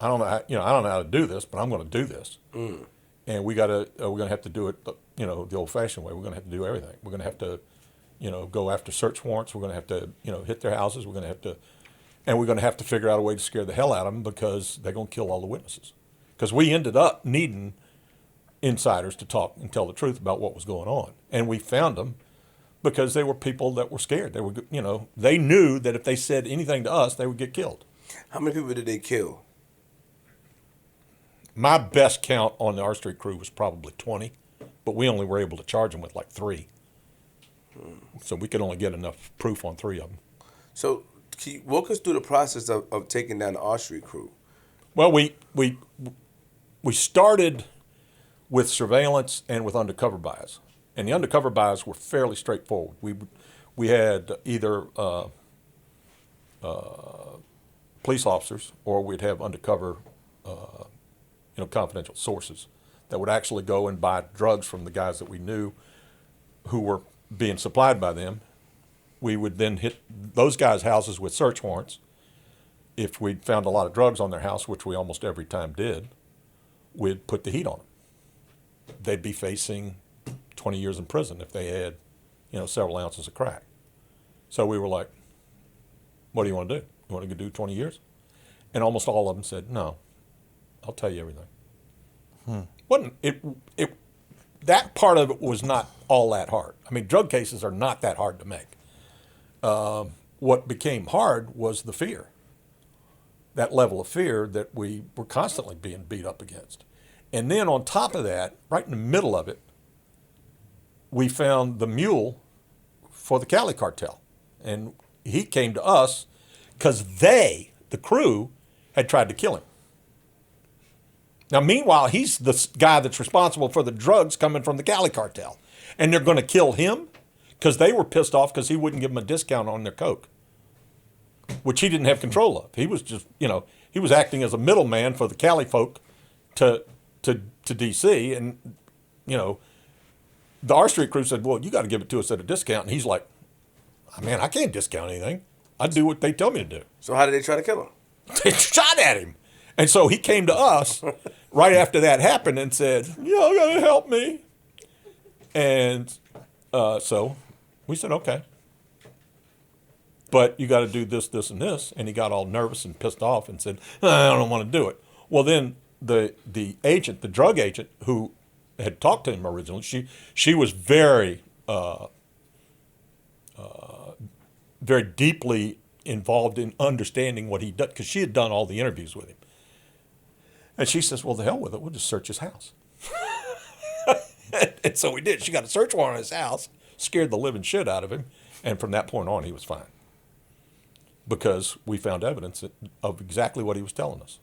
I don't know how to do this, but I'm going to do this. Mm. And we're going to have to do it, the old-fashioned way. We're going to have to do everything. We're going to have to, go after search warrants. We're going to have to, hit their houses. We're going to have to figure out a way to scare the hell out of them because they're going to kill all the witnesses. Because we ended up needing insiders to talk and tell the truth about what was going on. And we found them because they were people that were scared. They were, they knew that if they said anything to us, they would get killed. How many people did they kill? My best count on the Archery Crew was probably 20, but we only were able to charge them with like 3. So we could only get enough proof on 3 of them. So can you walk us through the process of taking down the Austria Crew? Well, we started with surveillance and with undercover buys. And the undercover buys were fairly straightforward. We had either police officers, or we'd have undercover confidential sources that would actually go and buy drugs from the guys that we knew who were being supplied by them. We would then hit those guys' houses with search warrants. If we'd found a lot of drugs on their house, which we almost every time did, we'd put the heat on them. They'd be facing 20 years in prison if they had, several ounces of crack. So we were like, what do you want to do? You want to do 20 years? And almost all of them said, no, I'll tell you everything. That part of it was not all that hard. I mean, drug cases are not that hard to make. What became hard was the fear, that level of fear that we were constantly being beat up against. And then on top of that, right in the middle of it, we found the mule for the Cali cartel. And he came to us because the crew, had tried to kill him. Now, meanwhile, he's the guy that's responsible for the drugs coming from the Cali cartel. And they're going to kill him because they were pissed off because he wouldn't give them a discount on their coke, which he didn't have control of. He was just, he was acting as a middleman for the Cali folk to D.C. And, the Austria Crew said, well, you got to give it to us at a discount. And he's like, man, I can't discount anything. I do what they tell me to do. So how did they try to kill him? They shot at him. And so he came to us right after that happened and said, y'all got to help me. And so we said, okay. But you got to do this, this, and this. And he got all nervous and pissed off and said, I don't want to do it. Well, then the agent, the drug agent who had talked to him originally, she was very very deeply involved in understanding what he'd done, because she had done all the interviews with him. And she says, well, the hell with it. We'll just search his house. And so we did. She got a search warrant on his house, scared the living shit out of him. And from that point on, he was fine. Because we found evidence of exactly what he was telling us.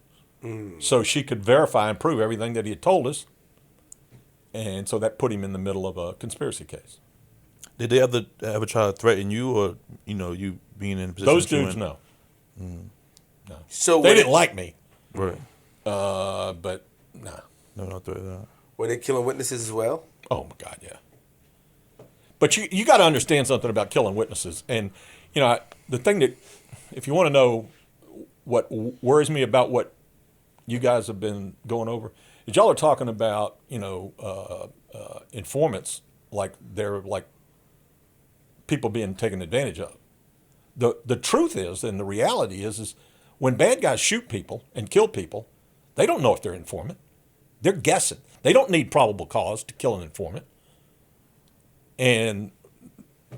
So she could verify and prove everything that he had told us. And so that put him in the middle of a conspiracy case. Did they ever try to threaten you, or you being in a position? Those dudes, no. No. So They didn't like me. Right. But nah. No, not threaten. Were they killing witnesses as well? Oh my God, yeah. But you got to understand something about killing witnesses. And the thing that, if you want to know what worries me about what you guys have been going over, is y'all are talking about informants like they're like people being taken advantage of. The truth is, and the reality is when bad guys shoot people and kill people, they don't know if they're informant. They're guessing. They don't need probable cause to kill an informant. And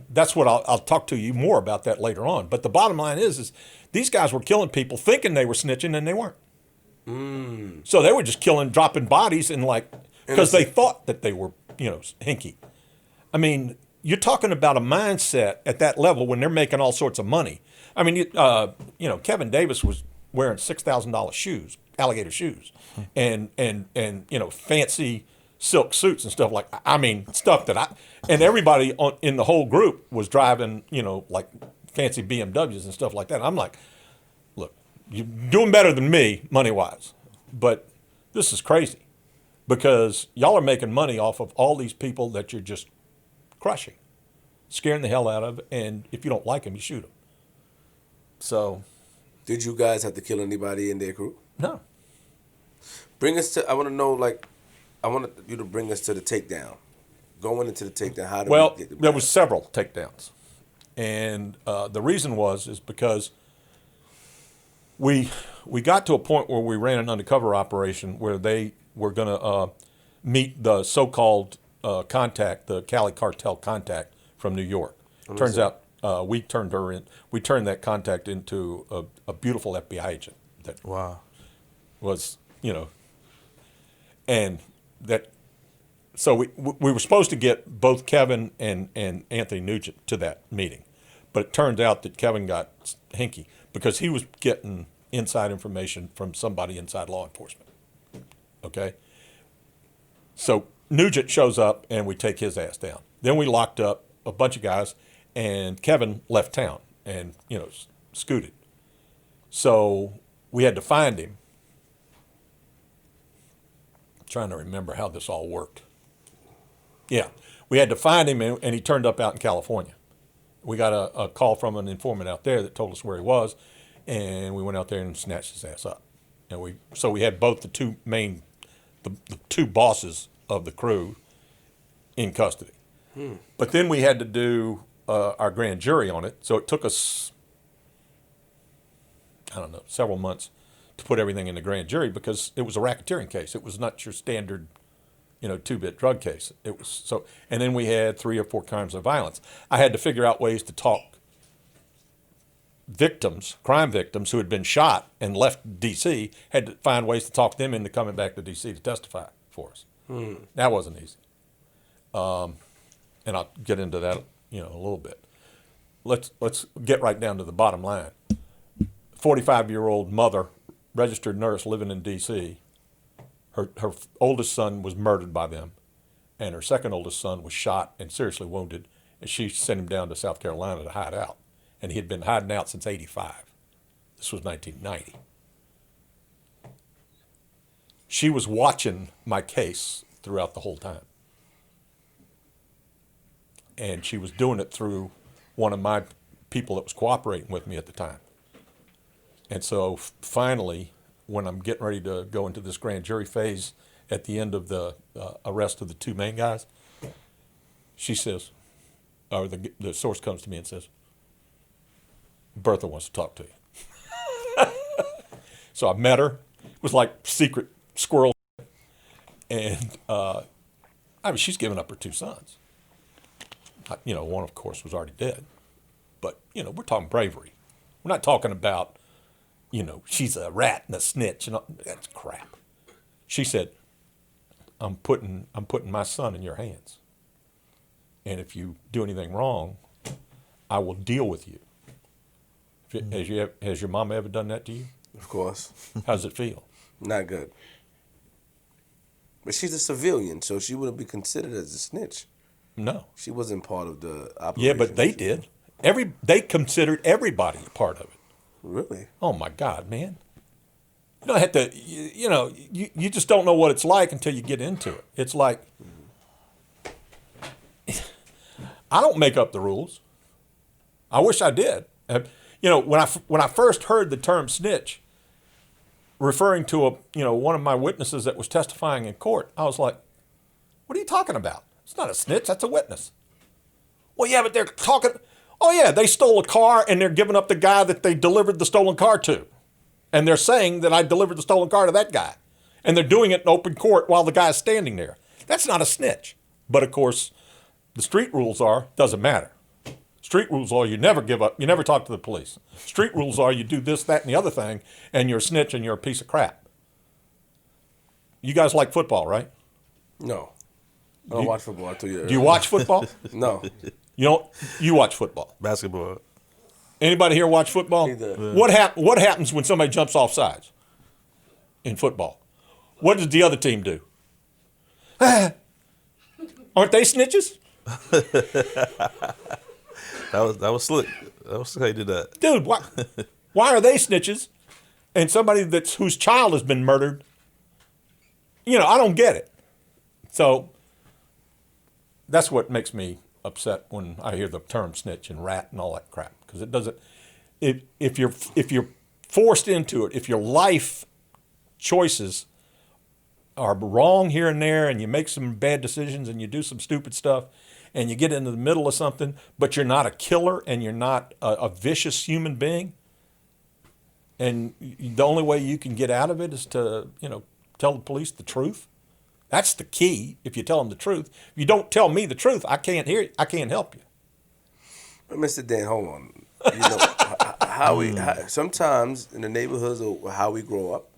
that's what I'll talk to you more about that later on. But the bottom line is these guys were killing people thinking they were snitching and they weren't. So they were just dropping bodies and because they thought that they were, hinky. I mean, you're talking about a mindset at that level when they're making all sorts of money. I mean, Kevin Davis was wearing $6,000 shoes, alligator shoes, and fancy silk suits and stuff stuff that and everybody in the whole group was driving, like fancy BMWs and stuff like that. And I'm like, look, you're doing better than me money-wise, but this is crazy because y'all are making money off of all these people that you're just crushing, scaring the hell out of, and if you don't like them, you shoot them. So, did you guys have to kill anybody in their crew? No. Bring us to. I want to know. I want you to bring us to the takedown. Going into the takedown, how did we get there was several takedowns, and the reason is because we got to a point where we ran an undercover operation where they were going to meet the so-called contact, the Cali cartel contact from New York. Turns out we turned that contact into a beautiful FBI agent that was, and that. So we were supposed to get both Kevin and Anthony Nugent to that meeting, but it turned out that Kevin got hinky because he was getting inside information from somebody inside law enforcement. Okay? So Nugent shows up and we take his ass down. Then we locked up a bunch of guys and Kevin left town and, scooted. So we had to find him. I'm trying to remember how this all worked. Yeah, we had to find him, and he turned up out in California. We got a call from an informant out there that told us where he was, and we went out there and snatched his ass up. And we had both the two bosses of the crew in custody. But then we had to do our grand jury on it, so it took us, several months to put everything in the grand jury because it was a racketeering case. It was not your standard 2-bit drug case. It was so, and then we had 3 or 4 crimes of violence. I had to figure out ways to talk crime victims who had been shot and left D.C., had to find ways to talk them into coming back to D.C. to testify for us. That wasn't easy. And I'll get into that, a little bit. Let's get right down to the bottom line. 45-year-old mother, registered nurse living in D.C., Her oldest son was murdered by them, and her second oldest son was shot and seriously wounded, and she sent him down to South Carolina to hide out. And he had been hiding out since '85. This was 1990. She was watching my case throughout the whole time. And she was doing it through one of my people that was cooperating with me at the time. And so finally, when I'm getting ready to go into this grand jury phase at the end of the arrest of the 2 main guys, she says, or the source comes to me and says, Bertha wants to talk to you. So I met her. It was like secret squirrel. And, she's given up her 2 sons. One, of course, was already dead. But, we're talking bravery. We're not talking about, she's a rat and a snitch. That's crap. She said, I'm putting my son in your hands. And if you do anything wrong, I will deal with you. Has your mama ever done that to you? Of course. How does it feel? Not good. But she's a civilian, so she wouldn't be considered as a snitch. No. She wasn't part of the operation. Yeah, but they did. They considered everybody a part of it. Really? Oh my God, man! You don't have to. You just don't know what it's like until you get into it. It's like I don't make up the rules. I wish I did. When I first heard the term snitch, referring to one of my witnesses that was testifying in court, I was like, "What are you talking about? It's not a snitch. That's a witness." Well, yeah, but they're talking. Oh, yeah, they stole a car and they're giving up the guy that they delivered the stolen car to. And they're saying that I delivered the stolen car to that guy. And they're doing it in open court while the guy's standing there. That's not a snitch. But, of course, the street rules doesn't matter. Street rules are you never give up. You never talk to the police. Street rules are you do this, that, and the other thing, and you're a snitch and you're a piece of crap. You guys like football, right? No. I don't watch football. I'll tell you. Do you watch football? No. You watch football. Basketball. Anybody here watch football? Neither. What happens when somebody jumps off sides in football? What does the other team do? Aren't they snitches? That was slick. That was slick how you did that. Dude, why are they snitches? And somebody whose child has been murdered, I don't get it. So that's what makes me upset when I hear the term snitch and rat and all that crap, because it doesn't. If you're forced into it, if your life choices are wrong here and there, and you make some bad decisions and you do some stupid stuff, and you get into the middle of something, but you're not a killer and you're not a vicious human being, and the only way you can get out of it is to tell the police the truth. That's the key. If you tell them the truth, if you don't tell me the truth, I can't hear you. I can't help you. But Mr. Dan, hold on. Sometimes in the neighborhoods or how we grow up,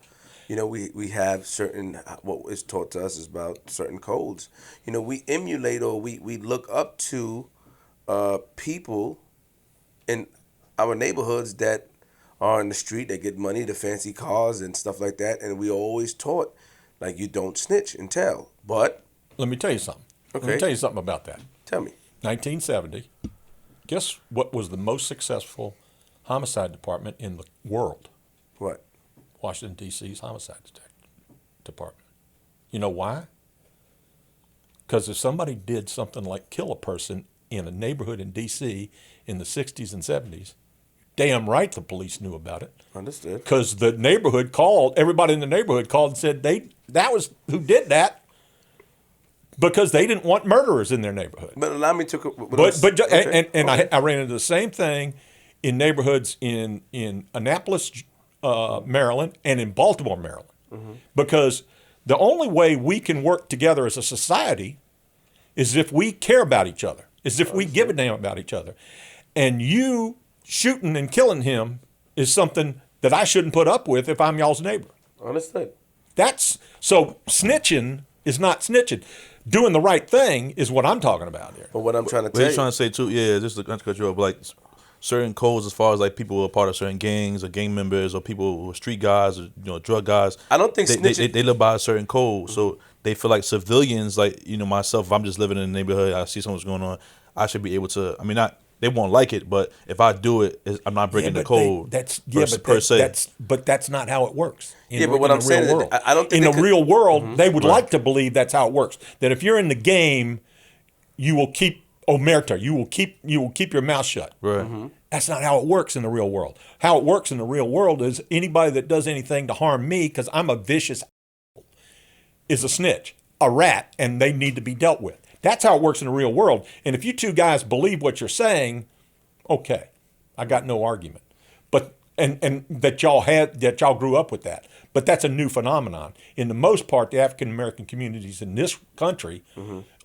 we have certain, what is taught to us is about certain codes. We emulate or we look up to people in our neighborhoods that are in the street, that get money, the fancy cars and stuff like that, and we always taught, like, you don't snitch and tell. But let me tell you something. Okay. Let me tell you something about that. Tell me. 1970. Guess what was the most successful homicide department in the world? What? Washington, D.C.'s homicide department. You know why? Because if somebody did something like kill a person in a neighborhood in D.C. in the 60s and 70s, damn right the police knew about it. Understood. Because the neighborhood called, everybody in the neighborhood called and said that was who did that, because they didn't want murderers in their neighborhood. But allow me to. I ran into the same thing in neighborhoods in Annapolis, Maryland, and in Baltimore, Maryland, because the only way we can work together as a society is if we care about each other, is if we give a damn about each other, and you shooting and killing him is something that I shouldn't put up with if I'm y'all's neighbor. Understood. So snitching is not snitching. Doing the right thing is what I'm talking about here. But what I'm trying to What tell you're you. trying to say too, just to cut you off, like certain codes as far as like people who are part of certain gangs or gang members or people who are street guys or drug guys. I don't think they live by a certain code, so they feel like civilians, like myself. If I'm just living in the neighborhood, I see something's going on, I should be able to. I mean, they won't like it, but if I do it, I'm not breaking the code. But that's not how it works. But what I'm saying is, I don't think in the real world, they would like to believe that's how it works. That if you're in the game, you will keep omerta. You will keep your mouth shut. Right. That's not how it works in the real world. How it works in the real world is anybody that does anything to harm me because I'm a vicious is a snitch, a rat, and they need to be dealt with. That's how it works in the real world. And if you two guys believe what you're saying, okay, I got no argument. But and that y'all grew up with that. But that's a new phenomenon. In the most part, the African American communities in this country,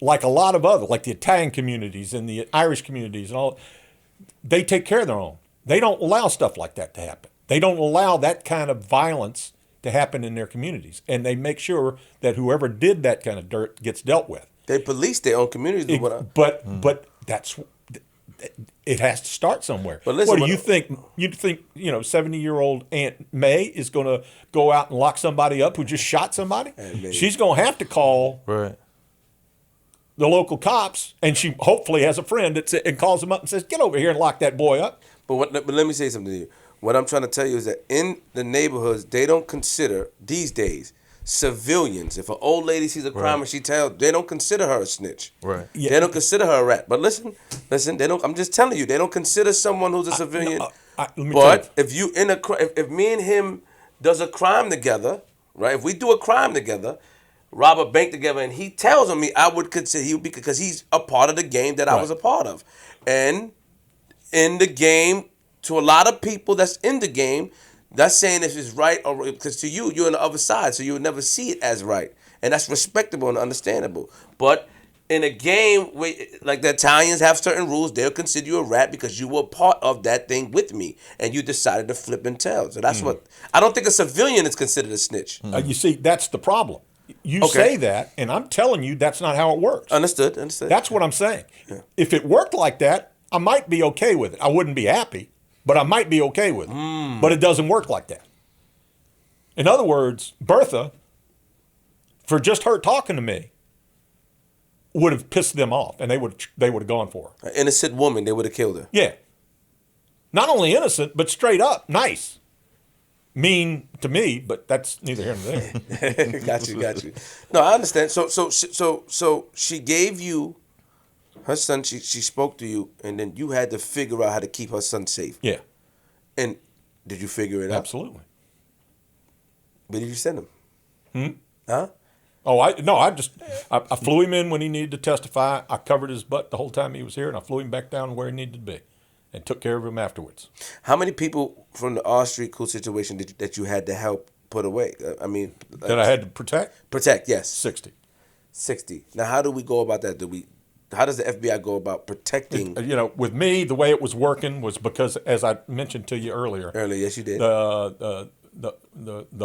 like a lot of other, like the Italian communities and the Irish communities and all, they take care of their own. They don't allow stuff like that to happen. They don't allow that kind of violence to happen in their communities. And they make sure that whoever did that kind of dirt gets dealt with. They police their own communities. But it has to start somewhere. But listen, what do you think? You think 70-year-old Aunt May is going to go out and lock somebody up who just shot somebody? She's going to have to call Right. the local cops, and she hopefully has a friend and calls them up and says, "Get over here and lock that boy up." But let me say something to you. What I'm trying to tell you is that in the neighborhoods, they don't consider these days civilians. If an old lady sees a crime and she tells, they don't consider her a snitch. Right. Yeah. They don't consider her a rat. But listen, they don't. I'm just telling you, they don't consider someone who's a civilian. Let me tell But if you if me and him does a crime together, right? If we do a crime together, rob a bank together, and he tells on me, I would consider he would be, because he's a part of the game that I was a part of, and in the game, to a lot of people that's in the game, that's saying if it's right or, because to you, you're on the other side, so you would never see it as right, and that's respectable and understandable. But in a game where, like the Italians have certain rules, they'll consider you a rat because you were part of that thing with me, and you decided to flip and tell. So that's what I don't think a civilian is considered a snitch. You see, that's the problem. You say that, and I'm telling you that's not how it works. Understood. That's what I'm saying. Yeah. If it worked like that, I might be okay with it. I wouldn't be happy, but I might be okay with it. But it doesn't work like that. In other words, Bertha, for just her talking to me, would have pissed them off, and they would have gone for her. An innocent woman, they would have killed her. Yeah. Not only innocent, but straight up nice. Mean to me, but that's neither here nor there. Got you. No, I understand. So she gave you her son. She spoke to you, and then you had to figure out how to keep her son safe. Yeah. And did you figure it out? Absolutely. Where did you send him? Huh? Oh, I flew him in when he needed to testify. I covered his butt the whole time he was here, and I flew him back down where he needed to be, and took care of him afterwards. How many people from the Austria Crew situation that you had to help put away? I mean, that I had to protect? Protect, yes. 60. 60. Now, how do we go about that? How does the FBI go about protecting? With me, the way it was working was because, as I mentioned to you earlier. Yes, you did. The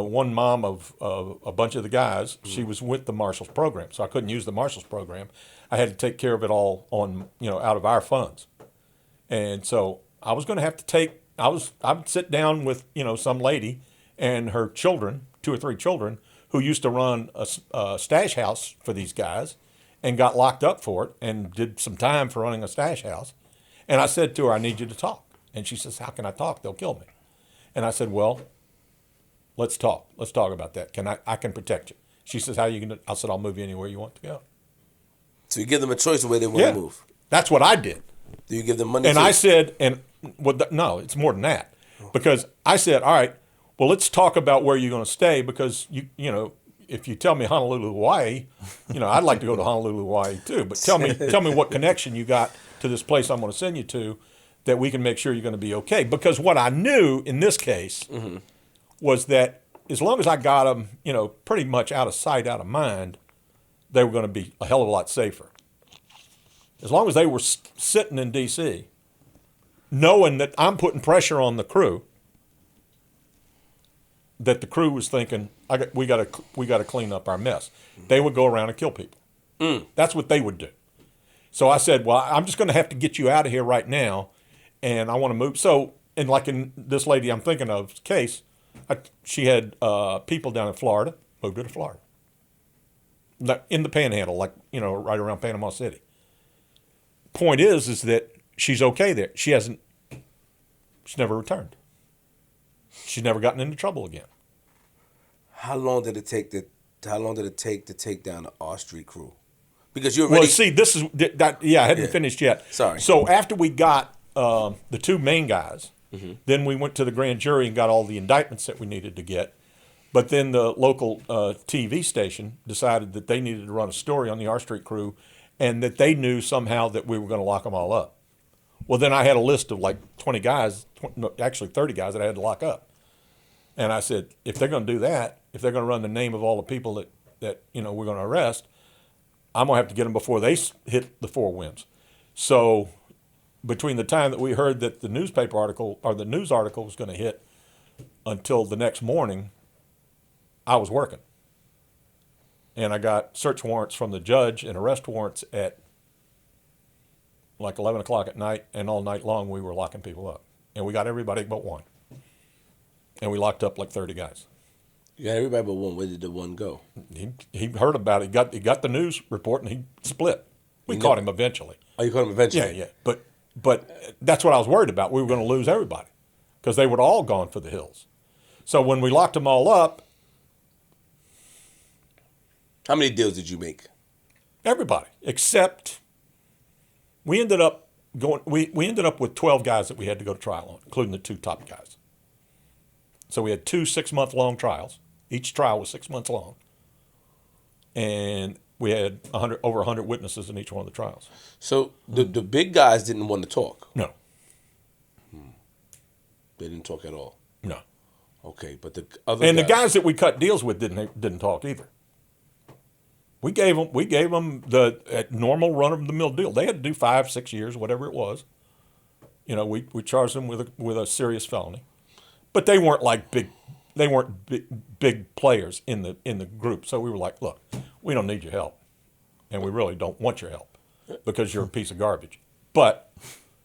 one mom of a bunch of the guys, she was with the Marshals program, so I couldn't use the Marshals program. I had to take care of it all on, out of our funds. And so I was going to have to I would sit down with, some lady and her children, 2 or 3 children, who used to run a stash house for these guys and got locked up for it and did some time for running a stash house. And I said to her, I need you to talk. And she says, how can I talk? They'll kill me. And I said, well, let's talk. Let's talk about that. I can protect you. She says, how are you going to? I said, I'll move you anywhere you want to go. So you give them a choice of where they want to move. That's what I did. Do you give them money? And I said, no, it's more than that. Because I said, all right, well, let's talk about where you're going to stay, because if you tell me Honolulu, Hawaii, I'd like to go to Honolulu, Hawaii too. But tell me what connection you got to this place I'm going to send you to, that we can make sure you're going to be okay. Because what I knew in this case was that as long as I got them, pretty much out of sight, out of mind, they were going to be a hell of a lot safer. As long as they were sitting in D.C., knowing that I'm putting pressure on the crew, that the crew was thinking, we got to clean up our mess. They would go around and kill people. That's what they would do. So I said, well, I'm just going to have to get you out of here right now, and I want to move. So, and like in this lady I'm thinking of's case, she had people down in Florida, moved her to Florida. In the Panhandle, right around Panama City. Point is that she's okay there. She's never returned. She's never gotten into trouble again. How long did it take to take down the Austria Crew? Because you already. Well, see, this is that. Yeah, I hadn't finished yet. Sorry. So after we got the 2 main guys, then we went to the grand jury and got all the indictments that we needed to get. But then the local TV station decided that they needed to run a story on the Austria Crew, and that they knew somehow that we were going to lock them all up. Well, then I had a list of like 20 guys, actually 30 guys that I had to lock up. And I said, if they're going to do that, if they're going to run the name of all the people that we're going to arrest, I'm going to have to get them before they hit the 4 winds. So between the time that we heard that the newspaper article or the news article was going to hit until the next morning, I was working. And I got search warrants from the judge and arrest warrants at like 11 o'clock at night, and all night long we were locking people up. And we got everybody but one. And we locked up like 30 guys. Yeah, everybody but one. Where did the one go? He heard about it. He got the news report, and he split. We caught him eventually. Oh, you caught him eventually? Yeah. But that's what I was worried about. We were going to lose everybody because they would all gone for the hills. So when we locked them all up, how many deals did you make? everybody, except we ended up going. We ended up with 12 guys that we had to go to trial on, including the 2 top guys. So we had 2 6-month-long trials. Each trial was 6 months long, and we had over 100 witnesses in each one of the trials. So the big guys didn't want to talk. No, They didn't talk at all. no. Okay, but the other And the guys that we cut deals with didn't talk either. We gave them the normal run of the mill deal. They had to do 5, 6 years, whatever it was. You know, we charged them with a serious felony, but they weren't like big players in the group. So we were like, look, we don't need your help, and we really don't want your help because you're a piece of garbage. But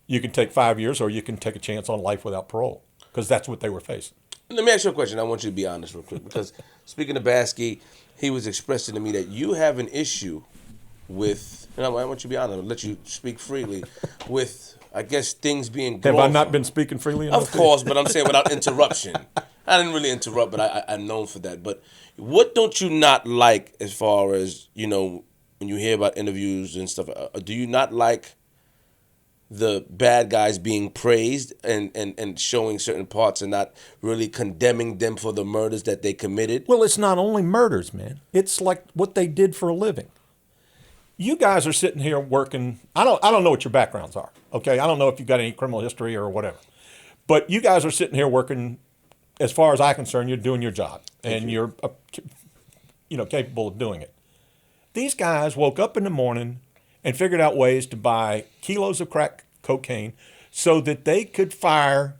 you can take 5 years, or you can take a chance on life without parole, because that's what they were facing. Let me ask you a question. I want you to be honest real quick, because speaking of Baskey, he was expressing to me that you have an issue with, and I want you to be honest, I'll let you speak freely, with, I guess, things being glorified. Have I not been speaking freely enough? Of course, but I'm saying without interruption. I didn't really interrupt, but I'm known for that. But what don't you not like as far as, you know, when you hear about interviews and stuff, do you not like the bad guys being praised and showing certain parts and not really condemning them for the murders that they committed? Well, it's not only murders, man. It's like what they did for a living. You guys are sitting here working. I don't know what your backgrounds are. Okay, I don't know if you've got any criminal history or whatever. But you guys are sitting here working. As far as I'm concerned, you're doing your job, and you're capable of doing it. These guys woke up in the morning and figured out ways to buy kilos of crack cocaine so that they could fire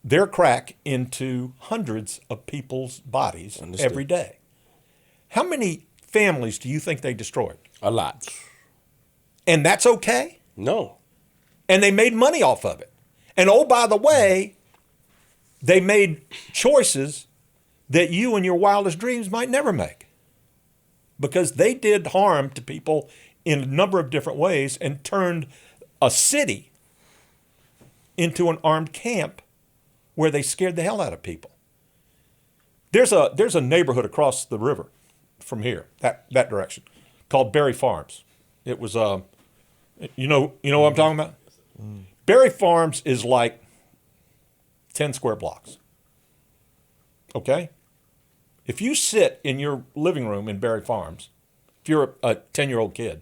their crack into hundreds of people's bodies every day. How many families do you think they destroyed? A lot. And that's okay? No. And they made money off of it. And oh, by the way, they made choices that you in your wildest dreams might never make, because they did harm to people in a number of different ways and turned a city into an armed camp where they scared the hell out of people. There's a neighborhood across the river from here, that direction, called Berry Farms. It was you know what I'm talking about? Berry Farms is like 10 square blocks. Okay? If you sit in your living room in Berry Farms, if you're a 10-year-old kid,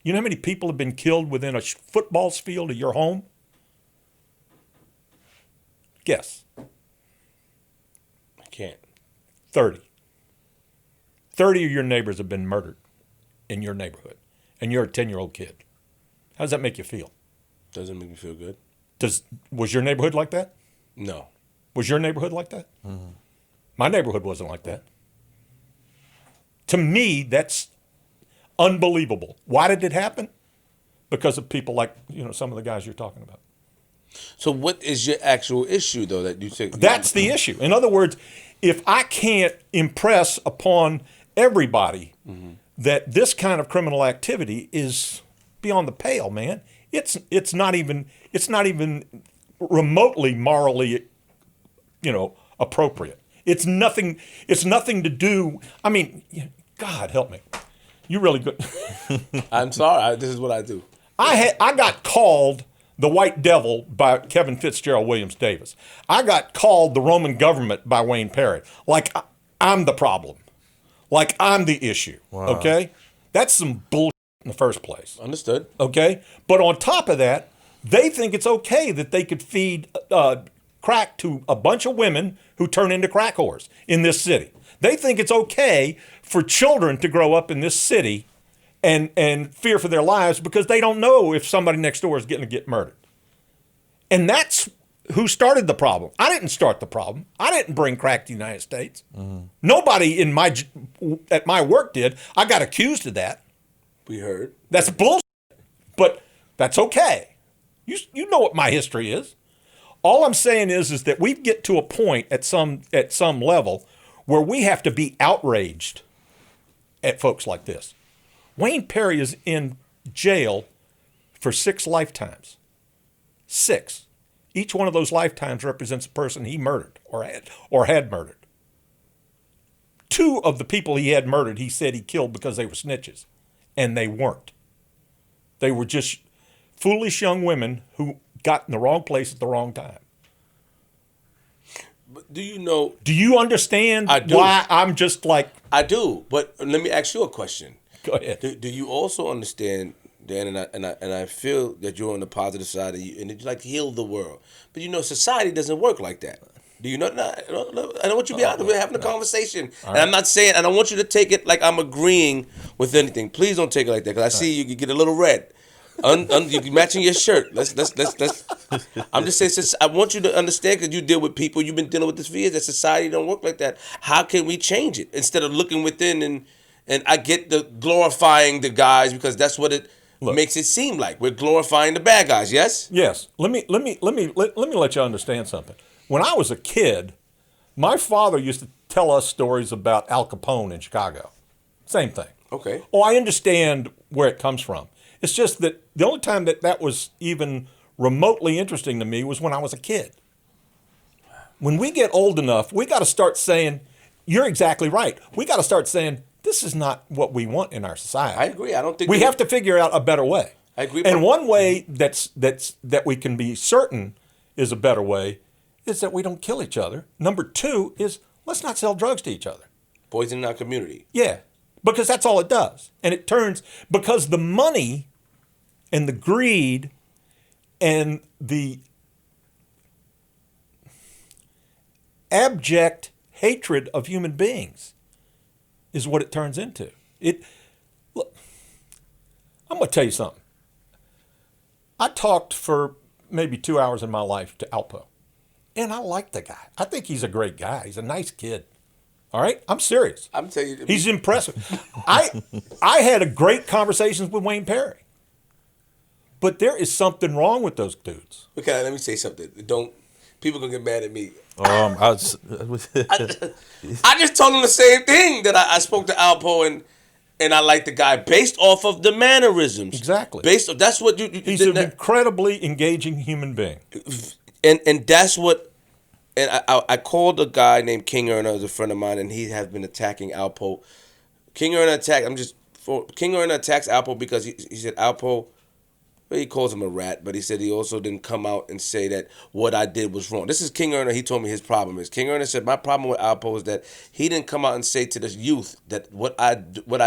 you know how many people have been killed within a football field of your home? Guess. I can't. 30. 30 of your neighbors have been murdered in your neighborhood, and you're a 10-year-old kid. How does that make you feel? Doesn't make me feel good. Was your neighborhood like that? No. Was your neighborhood like that? Mm-hmm. My neighborhood wasn't like that. To me, that's unbelievable. Why did it happen? Because of people like, some of the guys you're talking about. So what is your actual issue, though, that you think? That's the issue. In other words, if I can't impress upon everybody that this kind of criminal activity is beyond the pale, man, it's not even remotely morally, appropriate. It's nothing to do. I mean, God help me. You really good. I'm sorry. This is what I do. I got called the White Devil by Kevin Fitzgerald Williams Davis. I got called the Roman government by Wayne Perry. Like I'm the problem. Like I'm the issue. Wow. Okay? That's some bullshit in the first place. Understood. Okay? But on top of that, they think it's okay that they could feed crack to a bunch of women who turn into crack whores in this city. They think it's okay for children to grow up in this city and fear for their lives because they don't know if somebody next door is going to get murdered. And that's who started the problem. I didn't start the problem. I didn't bring crack to the United States. Mm-hmm. Nobody at my work did. I got accused of that. We heard. That's bullshit. But that's okay. You know what my history is. All I'm saying is that we get to a point at some level where we have to be outraged at folks like this. Wayne Perry is in jail for 6 lifetimes. 6. Each one of those lifetimes represents a person he murdered or had murdered. 2 of the people he had murdered, he said he killed because they were snitches, and they weren't. They were just foolish young women who got in the wrong place at the wrong time. But do you know? Do you understand why I'm just like? I do, but let me ask you a question. Go ahead. Do you also understand, Dan, and I feel that you're on the positive side and you like to heal the world, but you know society doesn't work like that. Do you know? I don't want you to be out. We're having a conversation, and I'm not saying. I don't want you to take it like I'm agreeing with anything. Please don't take it like that, because I see you get a little red. You matching your shirt. Let's. I'm just saying. I want you to understand, because you deal with people. You've been dealing with this for years. That society don't work like that. How can we change it instead of looking within? And I get the glorifying the guys, because that's what it makes it seem like. We're glorifying the bad guys. Yes. Yes. Let me let you understand something. When I was a kid, my father used to tell us stories about Al Capone in Chicago. Same thing. Okay. Oh, I understand where it comes from. It's just that the only time that was even remotely interesting to me was when I was a kid. When we get old enough, we got to start saying, you're exactly right. We got to start saying, this is not what we want in our society. I agree. I don't think we have to figure out a better way. I agree. And one way that we can be certain is a better way is that we don't kill each other. Number 2 is let's not sell drugs to each other. Poison in our community. Yeah, because that's all it does. And it turns, because the money and the greed and the abject hatred of human beings is what it turns into. Look, I'm going to tell you something. I talked for maybe 2 hours in my life to Alpo. And I like the guy. I think he's a great guy. He's a nice kid. All right? I'm serious. I'm telling you. He's impressive. I had great conversations with Wayne Perry. But there is something wrong with those dudes. Okay, let me say something. People gonna get mad at me. I just told him the same thing, that I spoke to Alpo and I like the guy based off of the mannerisms. Exactly. That's what you. He's an incredibly engaging human being. And that's what. And I called a guy named King Erna, as a friend of mine, and he has been attacking Alpo. King Erna attacks Alpo because he said Alpo. Well, he calls him a rat, but he said he also didn't come out and say that what I did was wrong. This is King Erna. He told me his problem is. King Erna said, my problem with Alpo is that he didn't come out and say to the youth that what I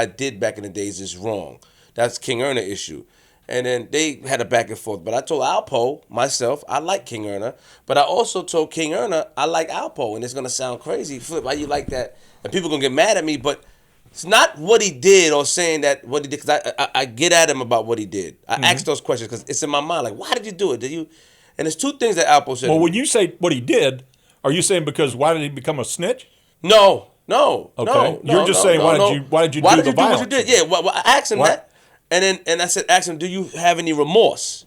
did back in the days is wrong. That's King Erna issue. And then they had a back and forth. But I told Alpo, myself, I like King Erna. But I also told King Erna, I like Alpo. And it's going to sound crazy. Flip, why you like that? And people are going to get mad at me, but it's not what he did or saying that what he did, because I get at him about what he did. I ask those questions because it's in my mind. Like, why did you do it? Did you? And there's 2 things that Alpo said. Well, when you say what he did, are you saying because why did he become a snitch? No. Okay. No, You're just saying why did you do the violence? What you did? Yeah. Well, I asked him that, and I said, ask him, do you have any remorse?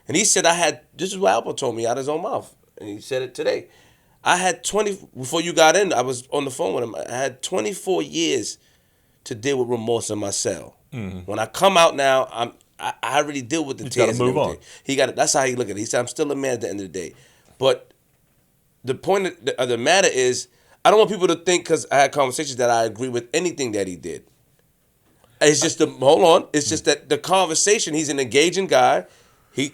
And he said, this is what Alpo told me out of his own mouth, and he said it today. I had before you got in. I was on the phone with him. I had 24 years to deal with remorse in my cell. Mm-hmm. When I come out now, I already deal with the tears. Got to move on. That's how he look at it. He said, I'm still a man at the end of the day. But the point of the matter is, I don't want people to think, because I had conversations, that I agree with anything that he did. It's just It's just that the conversation. He's an engaging guy. He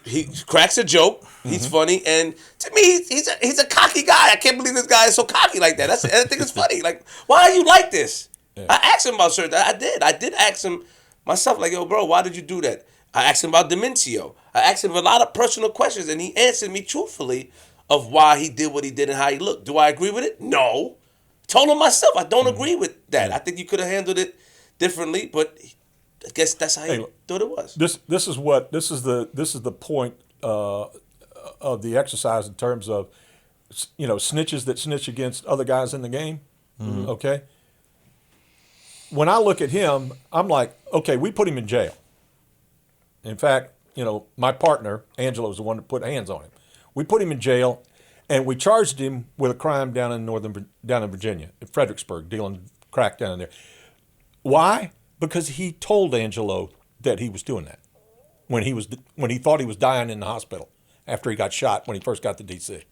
cracks a joke. He's funny, and to me, he's a cocky guy. I can't believe this guy is so cocky like that. I think it's funny. Like, why are you like this? Yeah. I asked him about certain. I did ask him myself. Like, yo, bro, why did you do that? I asked him about Dementio. I asked him a lot of personal questions, and he answered me truthfully of why he did what he did and how he looked. Do I agree with it? No. Told him myself I don't agree with that. I think you could have handled it differently, but I guess that's how he thought it was. This is the point of the exercise in terms of, snitches that snitch against other guys in the game. Mm-hmm. Okay. When I look at him, I'm like, okay, we put him in jail. In fact, my partner, Angelo, was the one that put hands on him. We put him in jail, and we charged him with a crime down in Virginia, in Fredericksburg, dealing crack down in there. Why? Because he told Angelo that he was doing that when he thought he was dying in the hospital after he got shot when he first got to D.C.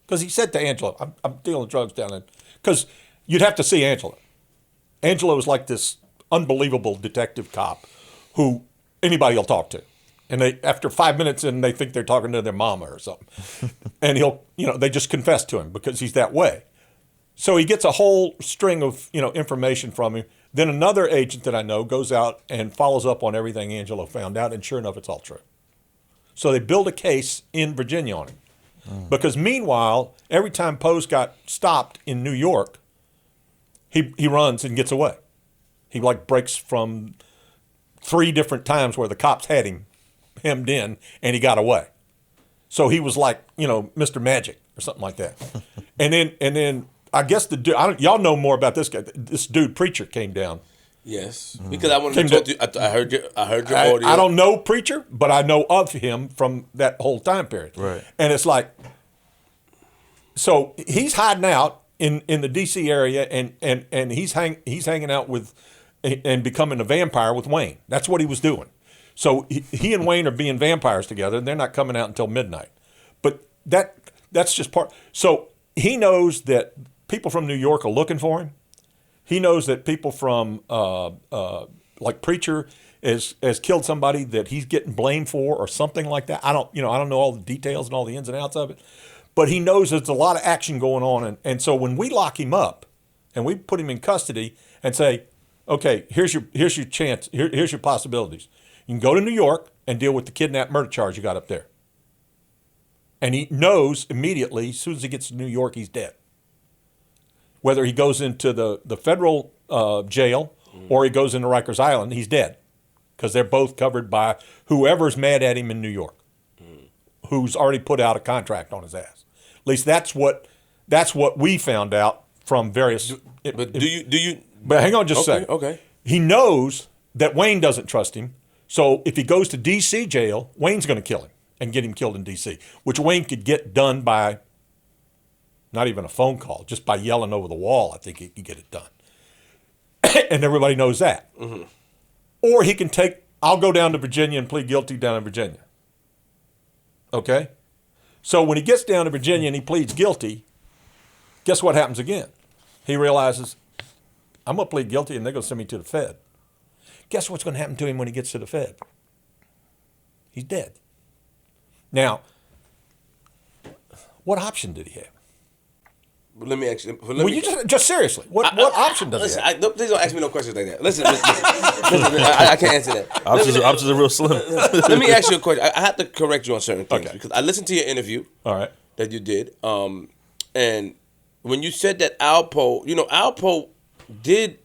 Because he said to Angelo, I'm dealing drugs down in, because you'd have to see Angelo. Angelo is like this unbelievable detective cop who anybody will talk to. And after 5 minutes in, they think they're talking to their mama or something. And they just confess to him because he's that way. So he gets a whole string of, information from him. Then another agent that I know goes out and follows up on everything Angelo found out, and sure enough, it's all true. So they build a case in Virginia on him. Because meanwhile, every time Poe's got stopped in New York, he runs and gets away. He breaks from 3 different times where the cops had him hemmed in and he got away. So he was like, Mr. Magic or something like that. and then I guess the dude, y'all know more about this guy. This dude Preacher came down. Yes, because I wanted to talk to you. I heard your audio. I don't know Preacher, but I know of him from that whole time period. Right. And it's like, so he's hiding out in the D.C. area, and he's hanging out with and becoming a vampire with Wayne. That's what he was doing. So he and Wayne are being vampires together, and they're not coming out until midnight. But that's just part. So he knows that people from New York are looking for him. He knows that people from like Preacher has killed somebody that he's getting blamed for or something like that. I don't know all the details and all the ins and outs of it, but he knows there's a lot of action going on. And so when we lock him up and we put him in custody and say, okay, here's your chance, here's your possibilities. You can go to New York and deal with the kidnap murder charge you got up there. And he knows immediately, as soon as he gets to New York, he's dead. Whether he goes into the federal jail or he goes into Rikers Island, he's dead. Because they're both covered by whoever's mad at him in New York, who's already put out a contract on his ass. At least that's what we found out from various. But do you? But hang on just a second. Okay. He knows that Wayne doesn't trust him. So if he goes to D.C. jail, Wayne's going to kill him and get him killed in D.C., which Wayne could get done by not even a phone call, just by yelling over the wall. I think he could get it done. And everybody knows that. Mm-hmm. Or he can I'll go down to Virginia and plead guilty down in Virginia. Okay? So when he gets down to Virginia and he pleads guilty, guess what happens again? He realizes, I'm going to plead guilty and they're going to send me to the Fed. Guess what's going to happen to him when he gets to the Fed? He's dead. Now, what option did he have? Let me ask you. Just seriously, what option does he have? Please don't ask me no questions like that. Listen, I can't answer that. Options are real slim. Let me ask you a question. I have to correct you on certain things because I listened to your interview. All right. That you did. And when you said that Alpo did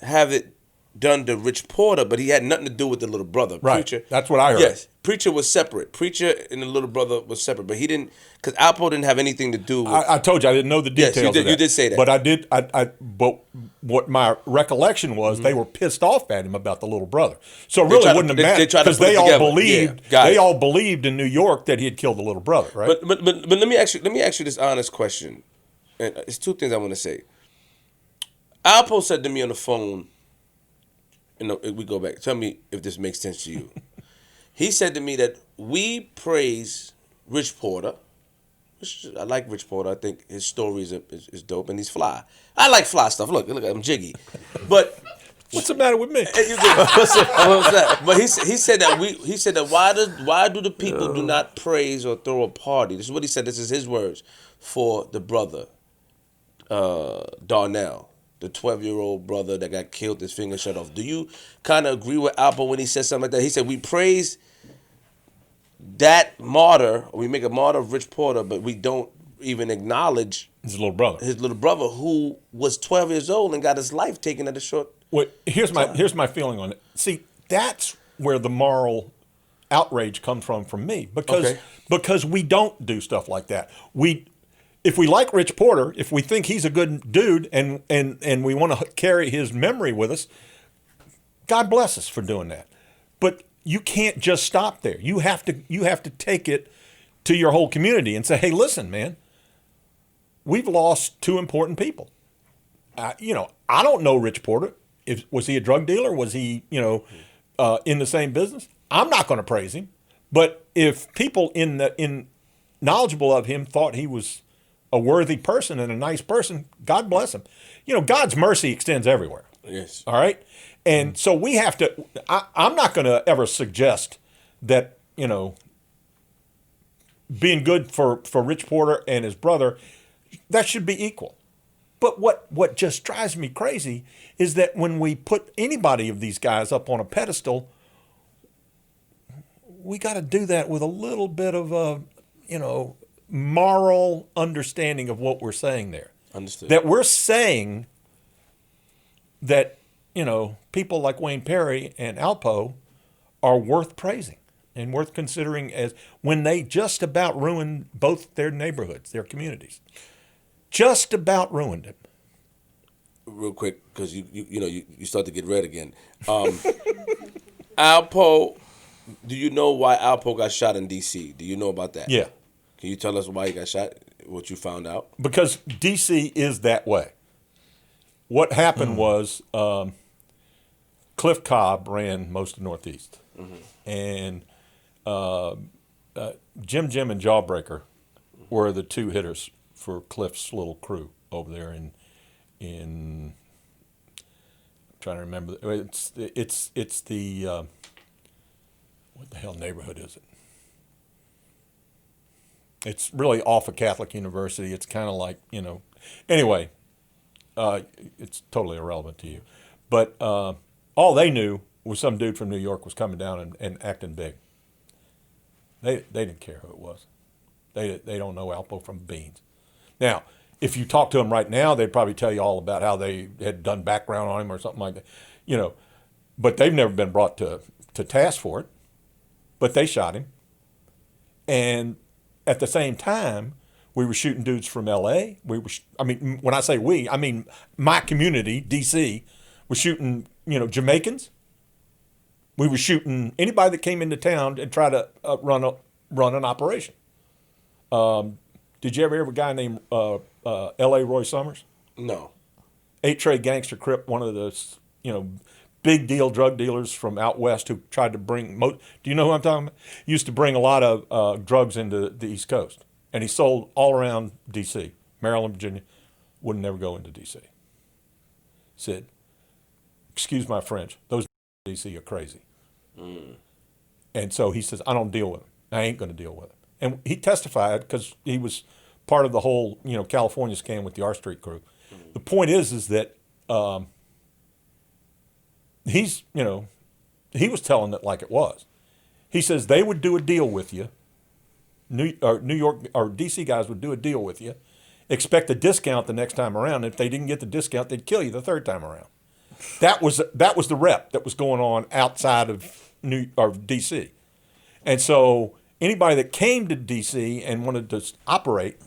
have it done to Rich Porter, but he had nothing to do with the little brother. Right. Preacher. That's what I heard. Yes. Preacher was separate. Preacher and the little brother was separate, but he didn't, because Alpo didn't have anything to do with. I told you I didn't know the details. Yes, of that. You did say that. But I did. But what my recollection was, they were pissed off at him about the little brother. So it really wouldn't have mattered because they all believed in New York that he had killed the little brother, right? But let me ask you this honest question, and it's 2 things I want to say. Alpo said to me on the phone. We go back. Tell me if this makes sense to you. He said to me that we praise Rich Porter. I like Rich Porter. I think his story is dope and he's fly. I like fly stuff. Look, I'm jiggy. But what's the matter with me? But he said that why do the people do not praise or throw a party? This is what he said. This is his words for the brother, Darnell. The 12-year-old brother that got killed, his finger shut off. Do you kind of agree with Alpo when he says something like that? He said, we praise that martyr, we make a martyr of Rich Porter, but we don't even acknowledge his little brother who was 12 years old and got his life taken at a short here's my feeling on it. See, that's where the moral outrage comes from me. Because we don't do stuff like that. If we like Rich Porter, if we think he's a good dude and we want to carry his memory with us, God bless us for doing that. But you can't just stop there. You have to take it to your whole community and say, hey, listen, man, we've lost two important people. I don't know Rich Porter. Was he a drug dealer? Was he, in the same business? I'm not going to praise him. But if people in knowledgeable of him thought he was a worthy person and a nice person, God bless him. God's mercy extends everywhere. Yes. All right. And so we have to. I'm not going to ever suggest that being good for Rich Porter and his brother, that should be equal. But what just drives me crazy is that when we put anybody of these guys up on a pedestal, we got to do that with a little bit of a, moral understanding of what we're saying there. Understood. That we're saying that, people like Wayne Perry and Alpo are worth praising and worth considering as when they just about ruined both their neighborhoods, their communities. Just about ruined it. Real quick, because you start to get red again. Alpo, do you know why Alpo got shot in D.C.? Do you know about that? Yeah. Can you tell us why he got shot? What you found out? Because D.C. is that way. What happened was Cliff Cobb ran most of Northeast, and Jim and Jawbreaker were the two hitters for Cliff's little crew over there in I'm trying to remember. It's the what the hell neighborhood is it? It's really off of Catholic University. It's kind of like, anyway, it's totally irrelevant to you. But all they knew was some dude from New York was coming down and acting big. They didn't care who it was. They don't know Alpo from beans. Now, if you talk to them right now, they'd probably tell you all about how they had done background on him or something like that. But they've never been brought to task for it. But they shot him. And at the same time, we were shooting dudes from L.A. When I say we, I mean my community, D.C., was shooting, Jamaicans. We were shooting anybody that came into town and tried to run an operation. Did you ever hear of a guy named L.A. Roy Summers? No. 8-tray gangster crip, one of the, big deal drug dealers from out west who tried to bring, do you know who I'm talking about? Used to bring a lot of drugs into the East Coast. And he sold all around D.C., Maryland, Virginia, would never go into D.C. Said, excuse my French, those D.C. are crazy. And so he says, I don't deal with them. I ain't going to deal with them. And he testified because he was part of the whole, California scam with the Austria Crew. The point is that he's, he was telling it like it was. He says they would do a deal with you. New York or D.C. guys would do a deal with you, expect a discount the next time around. And if they didn't get the discount, they'd kill you the third time around. That was the rep that was going on outside of D.C. And so anybody that came to D.C. and wanted to operate,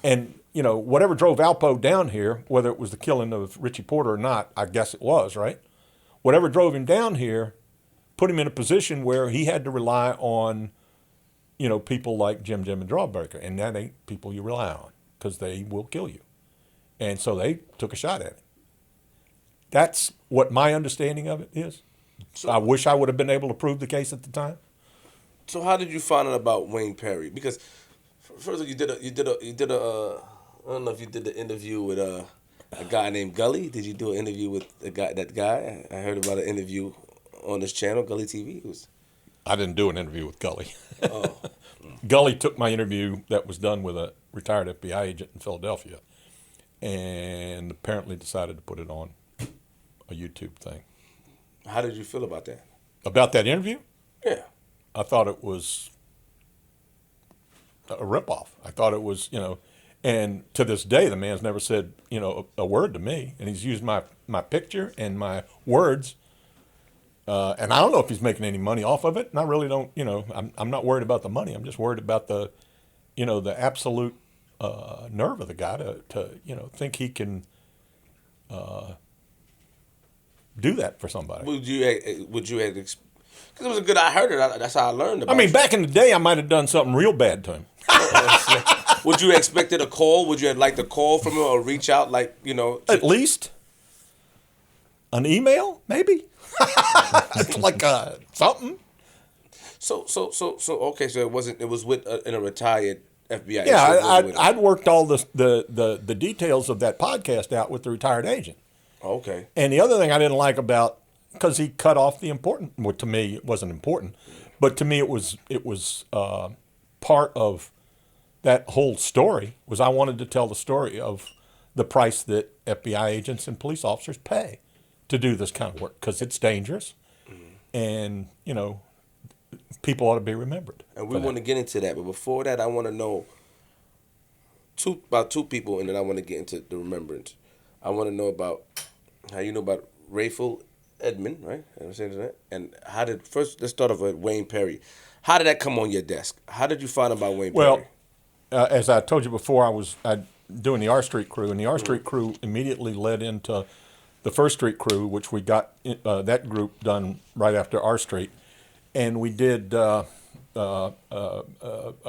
and whatever drove Alpo down here, whether it was the killing of Richie Porter or not, I guess it was, right? Whatever drove him down here put him in a position where he had to rely on, people like Jim and Jawbreaker, and that ain't people you rely on because they will kill you. And so they took a shot at it. That's what my understanding of it is. So, I wish I would have been able to prove the case at the time. So how did you find out about Wayne Perry? Because first of all, you did a I don't know if you did the interview with a guy named Gully. Did you do an interview with that guy? I heard about an interview on this channel, Gully TV. I didn't do an interview with Gully. Oh. Gully took my interview that was done with a retired FBI agent in Philadelphia and apparently decided to put it on a YouTube thing. How did you feel about that? About that interview? Yeah. I thought it was a ripoff. I thought it was, and to this day, the man's never said, a word to me. And he's used my picture and my words. And I don't know if he's making any money off of it. And I really don't, I'm not worried about the money. I'm just worried about the absolute nerve of the guy to think he can do that for somebody. Would you Because it was a good. I heard it. That's how I learned about I mean, you. back in the day, I might have done something real bad to him. Would you have expected a call? Would you have liked a call from him or reach out like, At least an email, maybe. Like something. So okay, so it was with in a retired FBI. Yeah, agent. I'd worked all the details of that podcast out with the retired agent. Okay. And the other thing I didn't like about, because he cut off the important, well, to me it wasn't important, but to me it was part of that whole story was I wanted to tell the story of the price that FBI agents and police officers pay to do this kind of work, because it's dangerous, and people ought to be remembered. And we want to get into that, but before that, I want to know about two people, and then I want to get into the remembrance. I want to know about how you know about Rayful Edmund, right? I'm saying that. And let's start off with Wayne Perry. How did that come on your desk? How did you find out about Wayne Perry? As I told you before, I was doing the R Street Crew, and the R Street Crew immediately led into the First Street Crew, which we got that group done right after R Street. And we did, a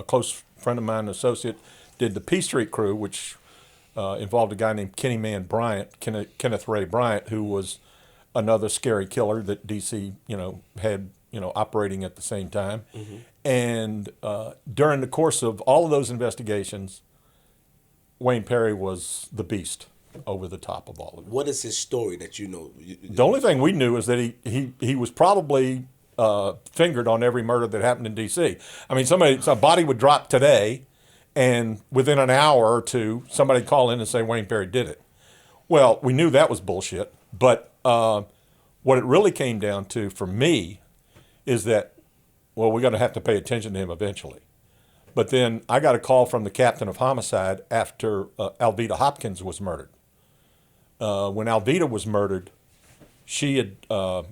close friend of mine, an associate, did the P Street Crew, which involved a guy named Kenneth Ray Bryant, who was another scary killer that DC, had, operating at the same time. Mm-hmm. And during the course of all of those investigations, Wayne Perry was the beast over the top of all of it. What is his story that you know? The only thing we knew is that he was probably fingered on every murder that happened in D.C. I mean, a body would drop today, and within an hour or two, somebody would call in and say Wayne Perry did it. Well, we knew that was bullshit, but what it really came down to for me is that, well, we're going to have to pay attention to him eventually. But then I got a call from the captain of Homicide after Alveda Hopkins was murdered. When Alveda was murdered, she had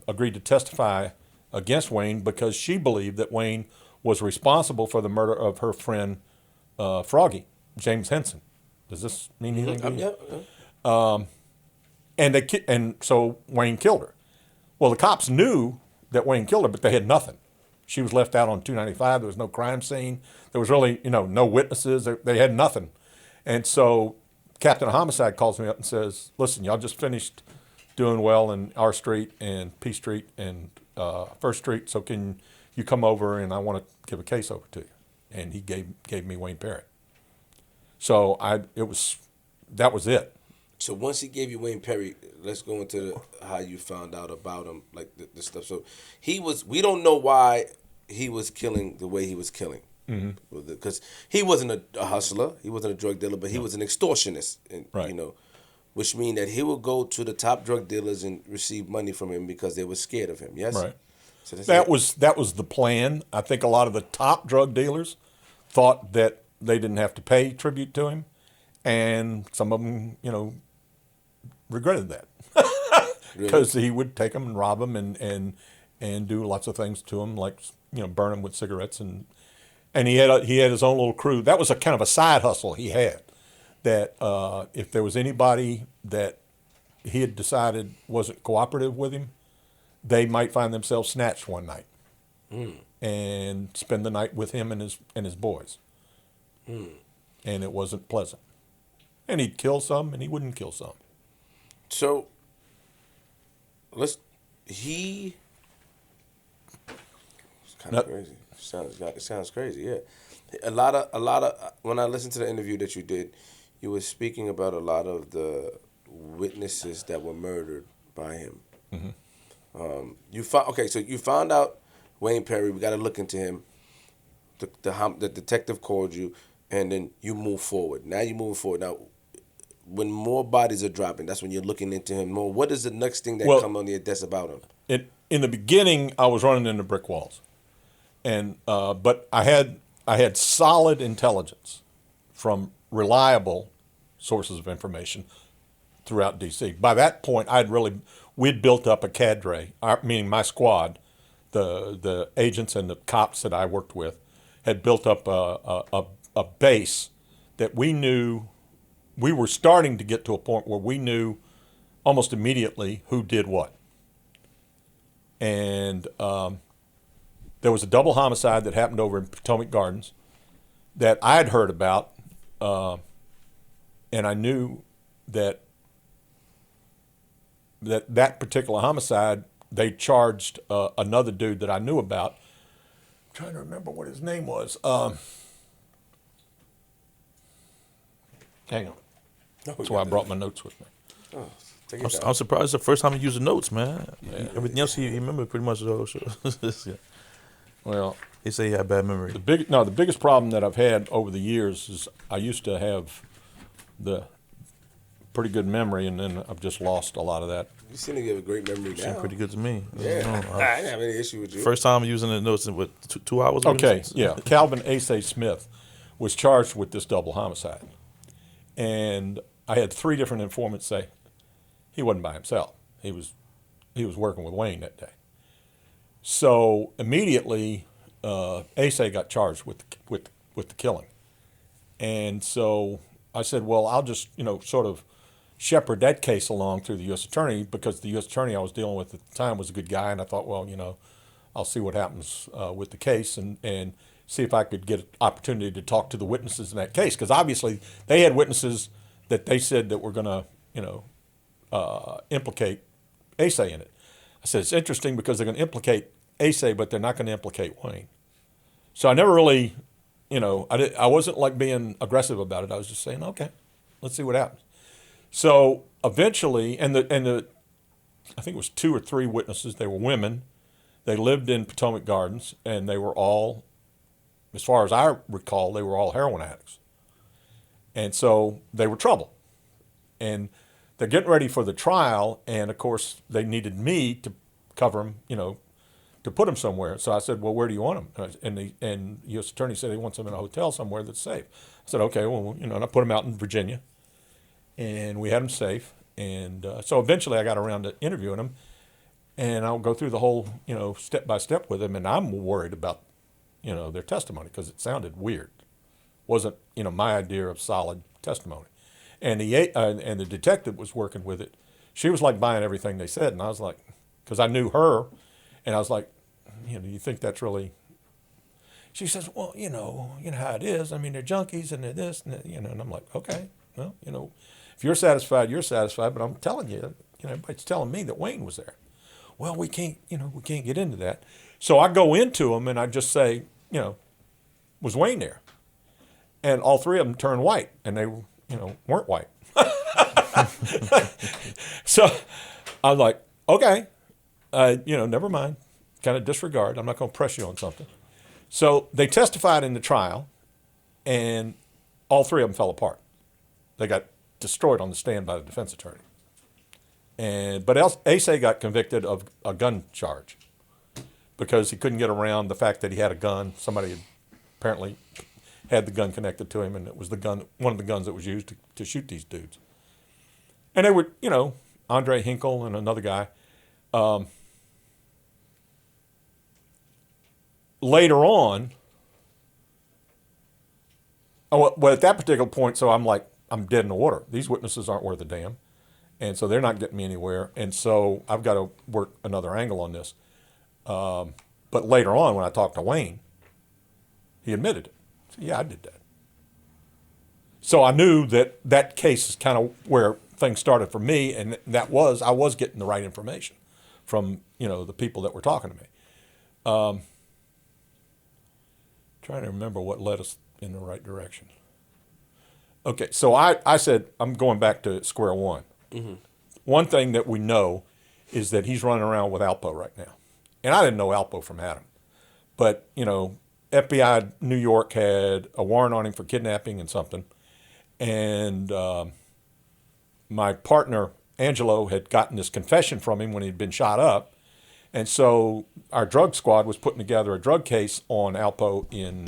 agreed to testify against Wayne because she believed that Wayne was responsible for the murder of her friend Froggy, James Henson. Does this mean anything to you? Yeah. And so Wayne killed her. Well, the cops knew that Wayne killed her, but they had nothing. She was left out on 295. There was no crime scene. There was really, no witnesses. They had nothing. And so Captain of Homicide calls me up and says, listen, y'all just finished doing well in R Street and P Street and First Street, so can you come over and I want to give a case over to you. And he gave me Wayne Perry. So that was it. So once he gave you Wayne Perry, let's go into how you found out about him, like the stuff. So we don't know why he was killing the way he was killing. Because he wasn't a hustler, he wasn't a drug dealer, but he was an extortionist, and, right. Which means that he would go to the top drug dealers and receive money from him because they were scared of him. Yes, right. So that was the plan. I think a lot of the top drug dealers thought that they didn't have to pay tribute to him, and some of them, regretted that because he would take them and rob them and do lots of things to them, like burn them with cigarettes and he had his own little crew. That was a kind of a side hustle he had. That if there was anybody that he had decided wasn't cooperative with him, they might find themselves snatched one night and spend the night with him and his boys. And it wasn't pleasant. And he'd kill some and he wouldn't kill some. So it's kind of crazy. It sounds crazy, yeah. A lot of when I listened to the interview that you did, you were speaking about a lot of the witnesses that were murdered by him. Mm-hmm. You found out Wayne Perry. We got to look into him. The detective called you, and then you move forward. Now you're moving forward. Now, when more bodies are dropping, that's when you're looking into him more. What is the next thing that comes on your desk about him? In the beginning, I was running into brick walls, and but I had solid intelligence from reliable sources of information throughout D.C. By that point, we'd built up a cadre, meaning my squad, the agents and the cops that I worked with, had built up a base that we knew. We were starting to get to a point where we knew almost immediately who did what. And there was a double homicide that happened over in Potomac Gardens that I had heard about, and I knew that that particular homicide, they charged another dude that I knew about. I'm trying to remember what his name was. Hang on. That's why I brought my notes with me. Oh, take it down. I'm surprised the first time he used the notes, man. Everything else he remembered pretty much. Yeah. Well, He said he had bad memory. the biggest problem that I've had over the years is I used to have the pretty good memory, and then I've just lost a lot of that. You seem to give a great memory now. Seemed pretty good to me. Yeah, I don't know. I didn't have any issue with you. First time using the notes in what 2 hours. Okay, yeah. Calvin Ace Smith was charged with this double homicide. And I had 3 different informants say he wasn't by himself. He was working with Wayne that day. So immediately, Ace got charged with the killing. And so I said, well, I'll just, sort of shepherd that case along through the U.S. Attorney, because the U.S. Attorney I was dealing with at the time was a good guy, and I thought, well, I'll see what happens with the case and see if I could get an opportunity to talk to the witnesses in that case, because obviously they had witnesses that they said that were going to, implicate Ace in it. I said, it's interesting because they're going to implicate Ace, but they're not going to implicate Wayne. So I never really, I wasn't like being aggressive about it. I was just saying, okay, let's see what happens. So eventually, and the I think it was 2 or 3 witnesses. They were women. They lived in Potomac Gardens, and they were all, as far as I recall, they were all heroin addicts. And so they were trouble. And they're getting ready for the trial, and of course they needed me to cover them, to put them somewhere. So I said, well, where do you want them? And the U.S. Attorney said he wants them in a hotel somewhere that's safe. I said, okay, well, and I put them out in Virginia, and we had them safe. And so eventually I got around to interviewing them, and I'll go through the whole, step by step with them, and I'm worried about, their testimony, because it sounded weird. Wasn't, my idea of solid testimony. And the detective was working with it. She was like buying everything they said, and I was like, because I knew her, and I was like, do you think that's really? She says, well, you know how it is. I mean, they're junkies and they're this and that, and I'm like, okay, well, if you're satisfied, you're satisfied. But I'm telling you, everybody's telling me that Wayne was there. Well, we can't get into that. So I go into them and I just say, was Wayne there? And all 3 of them turned white, and they, weren't white. So I was like, okay, never mind. Kind of disregard. I'm not going to press you on something. So they testified in the trial, and all 3 of them fell apart. They got destroyed on the stand by the defense attorney. But Ace got convicted of a gun charge because he couldn't get around the fact that he had a gun. Somebody had apparently had the gun connected to him, and it was one of the guns that was used to shoot these dudes. And they were, Andre Hinkle and another guy. Later on, well, at that particular point, so I'm like, I'm dead in the water. These witnesses aren't worth a damn. And so they're not getting me anywhere. And so I've got to work another angle on this. But later on, when I talked to Wayne, he admitted it. So, yeah, I did that. So I knew that case is kind of where things started for me, and I was getting the right information from, the people that were talking to me. Trying to remember what led us in the right direction. Okay, so I said, I'm going back to square one. Mm-hmm. One thing that we know is that he's running around with Alpo right now. And I didn't know Alpo from Adam. But, FBI New York had a warrant on him for kidnapping and something. And my partner, Angelo, had gotten this confession from him when he'd been shot up. And so our drug squad was putting together a drug case on Alpo in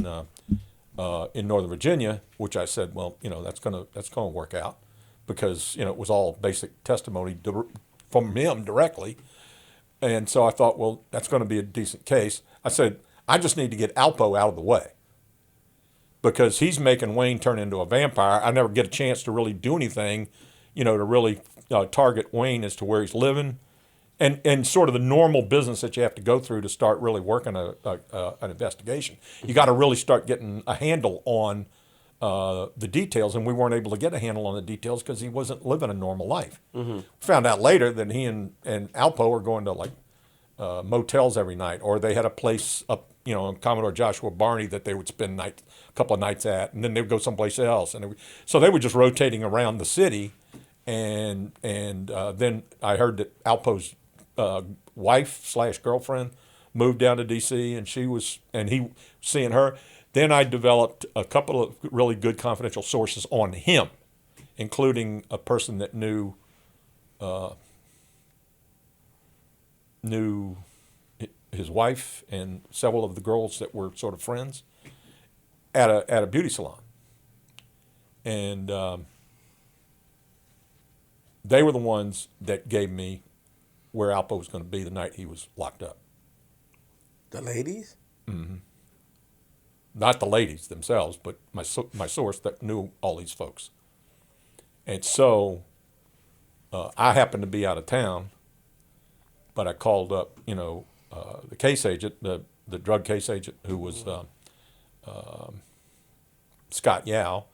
Northern Virginia, which I said, well, that's gonna work out, because it was all basic testimony from him directly. And so I thought, well, that's going to be a decent case. I said, I just need to get Alpo out of the way, because he's making Wayne turn into a vampire. I never get a chance to really do anything, to really target Wayne as to where he's living, and sort of the normal business that you have to go through to start really working an investigation. You got to really start getting a handle on the details, and we weren't able to get a handle on the details because he wasn't living a normal life. Found out later that he and Alpo were going to like motels every night, or they had a place up, in Commodore Joshua Barney that they would spend a couple of nights at, and then they would go someplace else, and so they were just rotating around the city, and then I heard that Alpo's wife/girlfriend moved down to D.C. and he seeing her. Then I developed a couple of really good confidential sources on him, including a person that knew his wife and several of the girls that were sort of friends at a beauty salon, and they were the ones that gave me where Alpo was going to be the night he was locked up. The ladies? Mm-hmm. Not the ladies themselves, but my source that knew all these folks. And so I happened to be out of town, but I called up, the case agent, the drug case agent who was Scott Yao,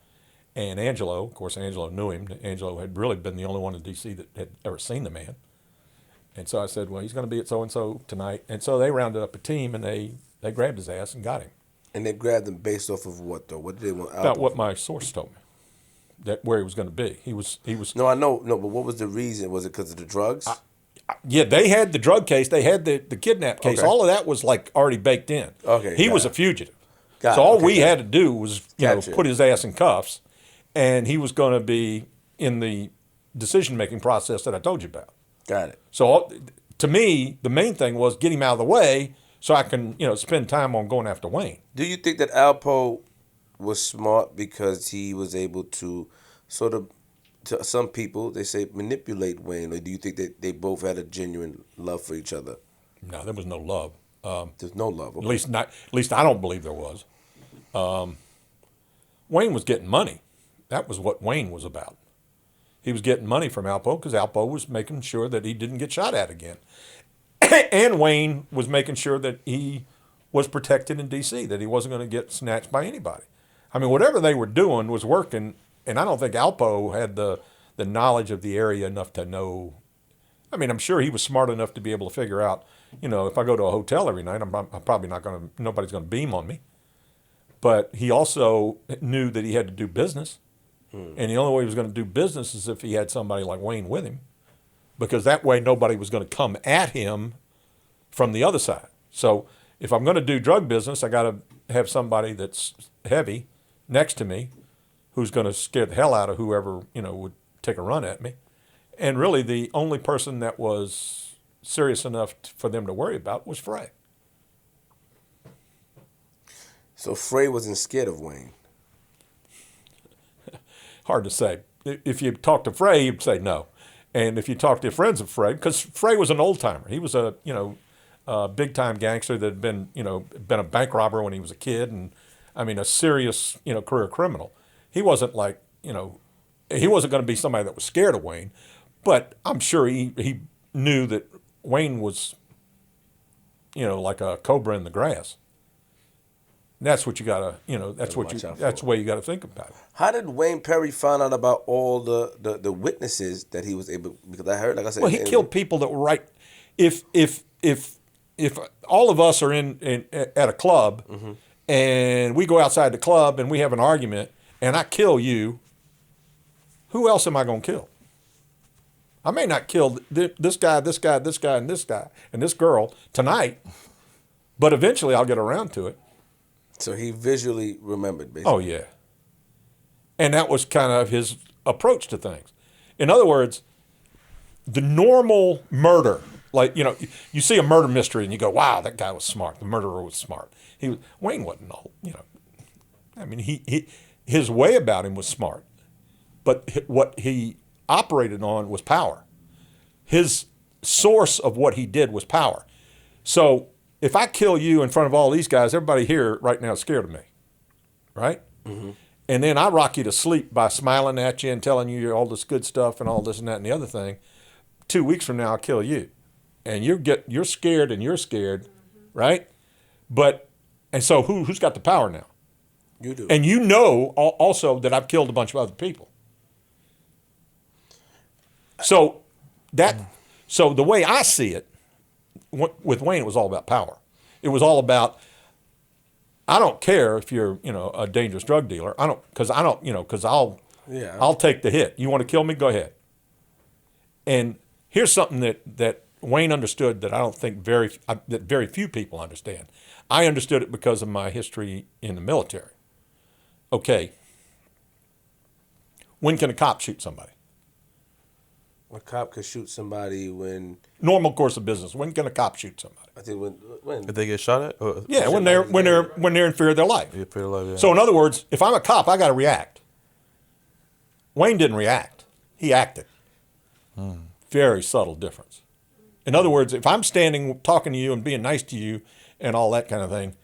and Angelo. Of course, Angelo knew him. Angelo had really been the only one in D.C. that had ever seen the man. And so I said, well, he's going to be at so-and-so tonight. And so they rounded up a team, and they grabbed his ass and got him. And they grabbed him based off of what, though? What did they want? About what my source told me, that where he was going to be. He was. No, I know. No, but what was the reason? Was it because of the drugs? Yeah, they had the drug case. They had the kidnap case. Okay. All of that was like already baked in. Okay, he got was it. a fugitive. Got So it. all Okay, we got had to do was Gotcha. put his ass in cuffs, and he was going to be in the decision-making process that I told you about. Got it. So to me, the main thing was get him out of the way so I can spend time on going after Wayne. Do you think that Alpo was smart because he was able to sort of, to some people, they say manipulate Wayne, or do you think that they both had a genuine love for each other? No, there was no love. There's no love. Okay. At least I don't believe there was. Wayne was getting money. That was what Wayne was about. He was getting money from Alpo because Alpo was making sure that he didn't get shot at again. And Wayne was making sure that he was protected in D.C., that he wasn't going to get snatched by anybody. I mean, whatever they were doing was working, and I don't think Alpo had the knowledge of the area enough to know. I mean, I'm sure he was smart enough to be able to figure out, if I go to a hotel every night, I'm probably not going to, nobody's going to beam on me. But he also knew that he had to do business. And the only way he was going to do business is if he had somebody like Wayne with him, because that way nobody was going to come at him from the other side. So if I'm going to do drug business, I got to have somebody that's heavy next to me who's going to scare the hell out of whoever, would take a run at me. And really the only person that was serious enough for them to worry about was Frey. So Frey wasn't scared of Wayne. Hard to say. If you talk to Frey, he'd say no. And if you talk to friends of Frey, because Frey was an old timer, he was a big time gangster that had been a bank robber when he was a kid, and I mean a serious career criminal. He wasn't like he wasn't going to be somebody that was scared of Wayne, but I'm sure he knew that Wayne was like a cobra in the grass. That's what you gotta, that's the way you gotta think about it. How did Wayne Perry find out about all the witnesses that he was able? Because I heard, like I said, Well, he killed people that were right. If all of us are at a club, mm-hmm. and we go outside the club and we have an argument, and I kill you, who else am I gonna kill? I may not kill this guy, and this guy, and this girl tonight, but eventually I'll get around to it. So he visually remembered, basically. Oh, yeah. And that was kind of his approach to things. In other words, the normal murder, like, you see a murder mystery and you go, wow, that guy was smart. The murderer was smart. Wayne wasn't all, I mean, his way about him was smart. But what he operated on was power. His source of what he did was power. So if I kill you in front of all these guys, everybody here right now is scared of me, right? Mm-hmm. And then I rock you to sleep by smiling at you and telling you all this good stuff and all this and that and the other thing. 2 weeks from now, I'll kill you. and you're scared and you're scared, right? And so who's got the power now? You do. And you know also that I've killed a bunch of other people. So the way I see it, with Wayne, it was all about power. It was all about, I don't care if you're, a dangerous drug dealer. Because I'll take the hit. You want to kill me? Go ahead. And here's something that Wayne understood that I don't think that very few people understand. I understood it because of my history in the military. Okay. When can a cop shoot somebody? A cop could shoot somebody when... Normal course of business. When can a cop shoot somebody? I think when If they get shot at? Yeah, when they're in fear of their life. Yeah, fear of life, yeah. So in other words, if I'm a cop, I got to react. Wayne didn't react. He acted. Very subtle difference. In other words, if I'm standing talking to you and being nice to you and all that kind of thing,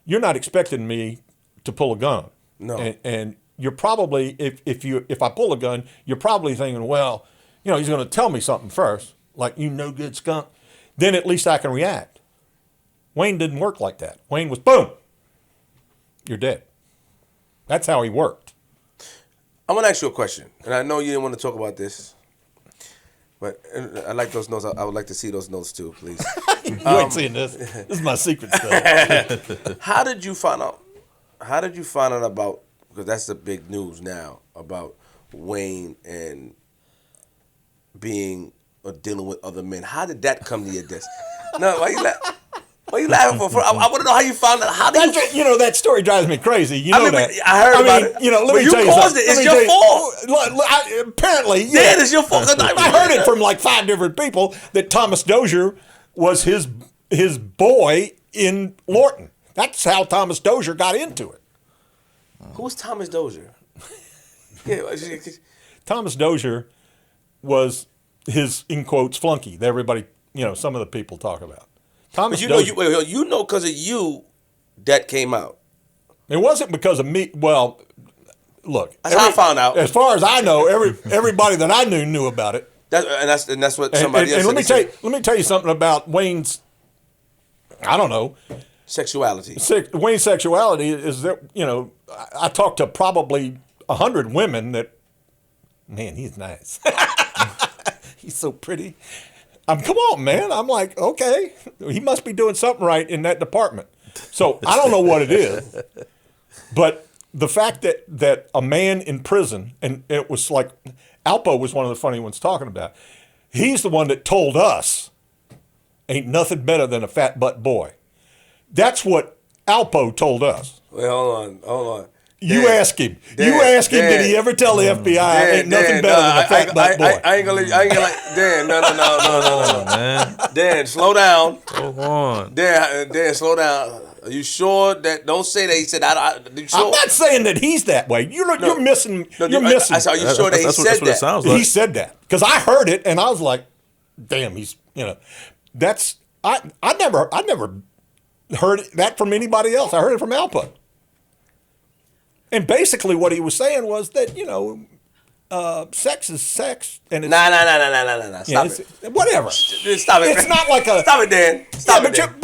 you're not expecting me to pull a gun. No. And you're probably, if I pull a gun, you're probably thinking, well, he's going to tell me something first, like, you no good skunk. Then at least I can react. Wayne didn't work like that. Wayne was, boom, you're dead. That's how he worked. I want to ask you a question, and I know you didn't want to talk about this, but I like those notes. I would like to see those notes too, please. You ain't seeing this. This is my secret stuff. How did you find out about, because that's the big news now, about Wayne and being or dealing with other men? How did that come to your desk? No, why you laughing for? I want to know how you found out. How did you? That story drives me crazy. You know that. I heard about it. Let me tell you caused something. it. It's your fault. Apparently, yeah. Dan, it's your fault. I heard it from like 5 different people that Thomas Dozier was his boy in Lorton. That's how Thomas Dozier got into it. Who's Thomas Dozier? Thomas Dozier was his, in quotes, flunky that everybody, some of the people talk about. Thomas But Dozier, because of you, that came out. It wasn't because of me. Well, look. That's how I found out. As far as I know, everybody that I knew about it. That's what somebody else said. Let me tell you something about Wayne's, I don't know. Sexuality. Wayne's sexuality is that, I talked to probably 100 women that, man, he's nice. He's so pretty. Come on, man. I'm like, okay, he must be doing something right in that department. So I don't know what it is, but the fact that a man in prison, and it was like, Alpo was one of the funny ones talking about. He's the one that told us, ain't nothing better than a fat butt boy. That's what Alpo told us. Wait, hold on. You ask him. Did he ever tell the FBI ain't nothing better than a fat butt boy? I ain't gonna let Dan. No, man. Dan, slow down. Go on. Dan, slow down. Are you sure that? Don't say that he said. You sure? I'm not saying that he's that way. You're missing. You're missing. Are you sure that he said that's what that? it sounds like. He said that because I heard it and I was like, "Damn, he's That's I never heard that from anybody else. I heard it from Alpo. And basically, what he was saying was that sex is sex, and it's No. Stop it. Whatever. Stop it. It's not like a. Stop it, Dan. Stop it, Dan.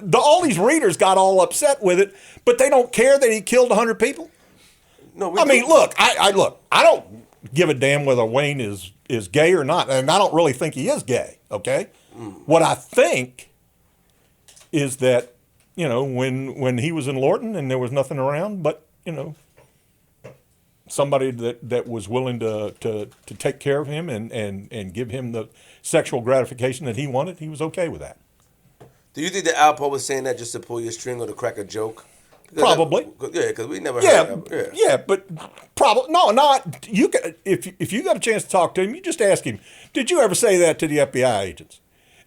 But all these readers got all upset with it, but they don't care that he killed 100 people. No, I mean, look. I don't give a damn whether Wayne is gay or not, and I don't really think he is gay. Okay, what I think is that when he was in Lorton and there was nothing around but somebody that was willing to take care of him and give him the sexual gratification that he wanted, he was okay with that. Do you think that Alpo was saying that just to pull your string or to crack a joke? Probably. Because we never heard that. Yeah, but probably not. You can, if you got a chance to talk to him, you just ask him, did you ever say that to the FBI agents?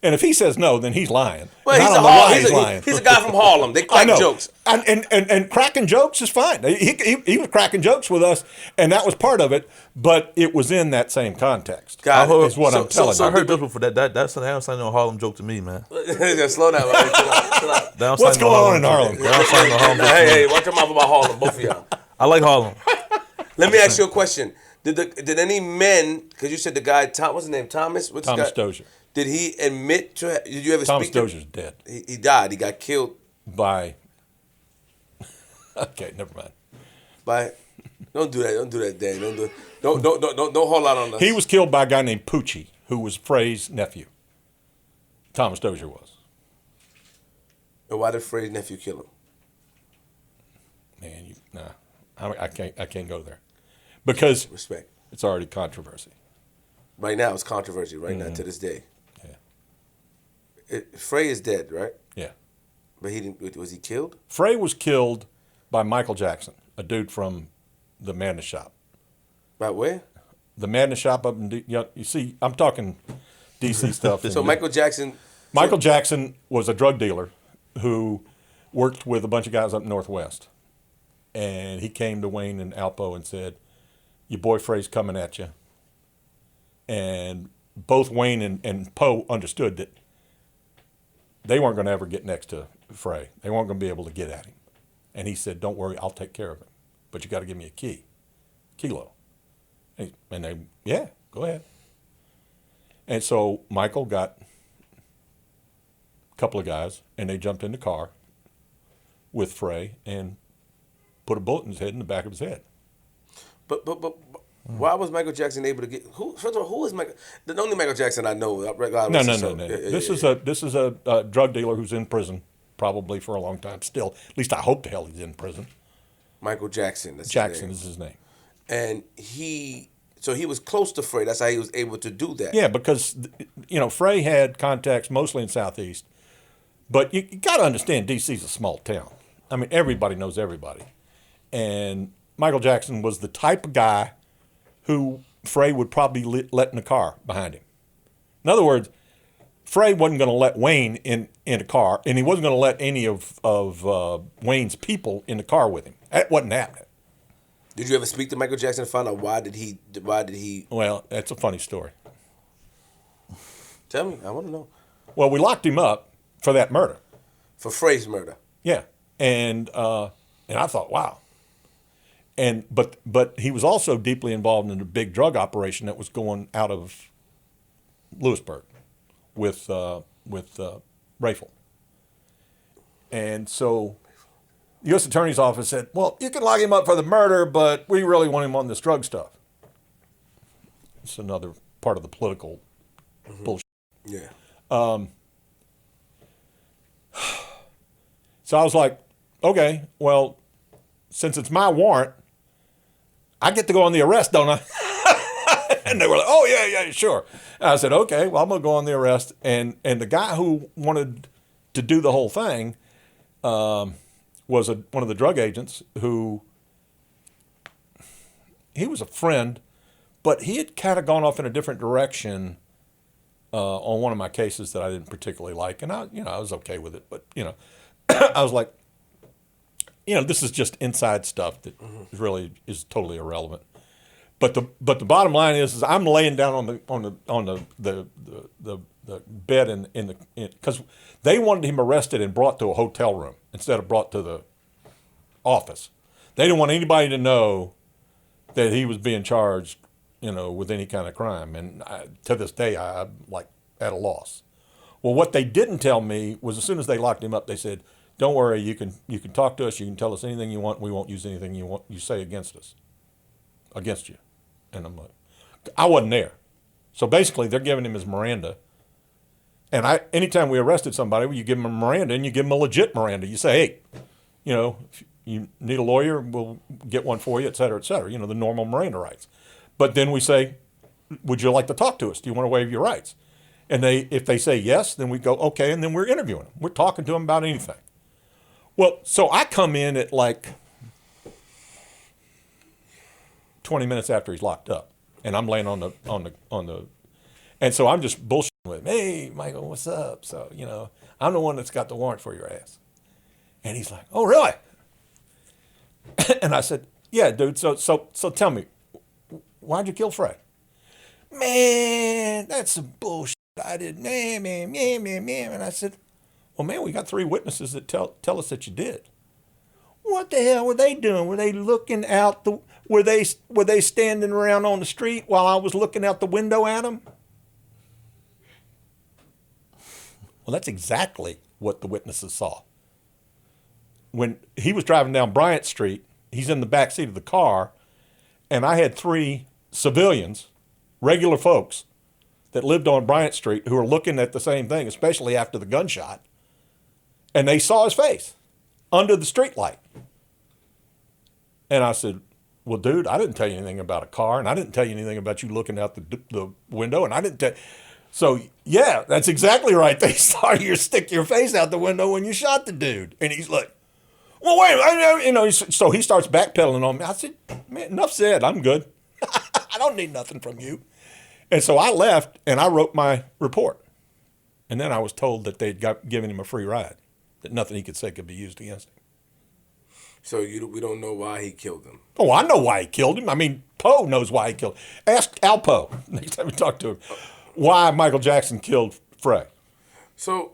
And if he says no, then he's lying. Well, he's lying. He's a guy from Harlem. They crack jokes. And cracking jokes is fine. He was cracking jokes with us, and that was part of it, but it was in that same context. God, is what I'm telling you. I heard this before. That sounds like no Harlem joke to me, man. Slow down. Chill out. What's going on in Harlem? Hey, watch your mouth about Harlem, both of y'all. I like Harlem. Let me ask you a question. Did any men, because you said the guy, what's his name, Thomas? Thomas Dozier. Did he admit to? Did you ever Thomas speak to? Dozier's dead He died. He got killed by. Okay, never mind. by. Don't do that. Don't do that, Dan. Don't do. Don't hold out on us. He was killed by a guy named Poochie, who was Frey's nephew. Thomas Dozier was. And why did Frey's nephew kill him? Man, I can't go there because Respect. it's already controversy. Right now, it's controversy. Right now, to this day. Yeah. Frey is dead, right? Yeah. But he didn't. Was he killed? Frey was killed by Michael Jackson, a dude from the Madness Shop. By where? The Madness Shop up in you see, I'm talking DC stuff. So Michael Jackson. Michael Jackson was a drug dealer who worked with a bunch of guys up northwest. And he came to Wayne and Alpo and said, your boy Frey's coming at you. And both Wayne and Poe understood that they weren't going to ever get next to Frey. They weren't going to be able to get at him. And he said, don't worry, I'll take care of him. But you got to give me a kilo. And they, yeah, go ahead. And so Michael got a couple of guys, and they jumped in the car with Frey and put a bullet in his head, in the back of his head. But why was Michael Jackson able to get? First of all, who is Michael? The only Michael Jackson I know. No. This is a drug dealer who's in prison probably for a long time still. At least I hope the hell he's in prison. Michael Jackson. Jackson is his name. And so he was close to Frey. That's how he was able to do that. Yeah, because Frey had contacts mostly in Southeast, but you got to understand DC's a small town. I mean, everybody knows everybody. And Michael Jackson was the type of guy who Frey would probably let in a car behind him. In other words, Frey wasn't going to let Wayne in a car, and he wasn't going to let any of Wayne's people in the car with him. That wasn't happening. Did you ever speak to Michael Jackson and find out why did he? Well, that's a funny story. Tell me, I want to know. Well, we locked him up for that murder. For Frey's murder. Yeah, and I thought, wow. But he was also deeply involved in a big drug operation that was going out of Lewisburg with Rayful. And so the U.S. Attorney's Office said, well, you can lock him up for the murder, but we really want him on this drug stuff. It's another part of the political bullshit. Yeah. So I was like, okay, well, since it's my warrant, I get to go on the arrest, don't I? And they were like, oh, yeah, sure. And I said, okay, well, I'm going to go on the arrest. And the guy who wanted to do the whole thing was one of the drug agents who, he was a friend, but he had kind of gone off in a different direction on one of my cases that I didn't particularly like. And I was okay with it, but, I was like, this is just inside stuff that really is totally irrelevant. But the bottom line is I'm laying down on the bed because they wanted him arrested and brought to a hotel room instead of brought to the office. They didn't want anybody to know that he was being charged, with any kind of crime. And to this day, I'm like at a loss. Well, what they didn't tell me was as soon as they locked him up, they said, don't worry, you can talk to us, you can tell us anything you want, we won't use anything you say against you. And I'm like, I wasn't there. So basically they're giving him his Miranda. And anytime we arrested somebody, you give them a Miranda and you give them a legit Miranda. You say, hey, if you need a lawyer, we'll get one for you, et cetera, the normal Miranda rights. But then we say, would you like to talk to us? Do you want to waive your rights? And if they say yes, then we go, okay, and then we're interviewing them. We're talking to them about anything. Well, so I come in at like 20 minutes after he's locked up, and I'm laying on the, and so I'm just bullshitting with him. Hey, Michael, what's up? So I'm the one that's got the warrant for your ass. And he's like, oh, really? And I said, yeah, dude. So tell me, why'd you kill Frey? Man, that's some bullshit. I did, man. And I said, well, man, we got 3 witnesses that tell us that you did. What the hell were they doing? Were they looking out were they standing around on the street while I was looking out the window at them? Well, that's exactly what the witnesses saw. When he was driving down Bryant Street, he's in the back seat of the car, and I had 3 civilians, regular folks, that lived on Bryant Street who were looking at the same thing, especially after the gunshot, and they saw his face under the street light. And I said, well, dude, I didn't tell you anything about a car, and I didn't tell you anything about you looking out the window, and I didn't tell. So, yeah, that's exactly right. They saw you stick your face out the window when you shot the dude. And he's like, well, wait, so he starts backpedaling on me. I said, man, enough said. I'm good. I don't need nothing from you. And so I left, and I wrote my report. And then I was told that they'd given him a free ride, that nothing he could say could be used against him. So we don't know why he killed him. Oh, I know why he killed him. I mean, Poe knows why he killed him. Ask Alpo, next time we talk to him, why Michael Jackson killed Frey. So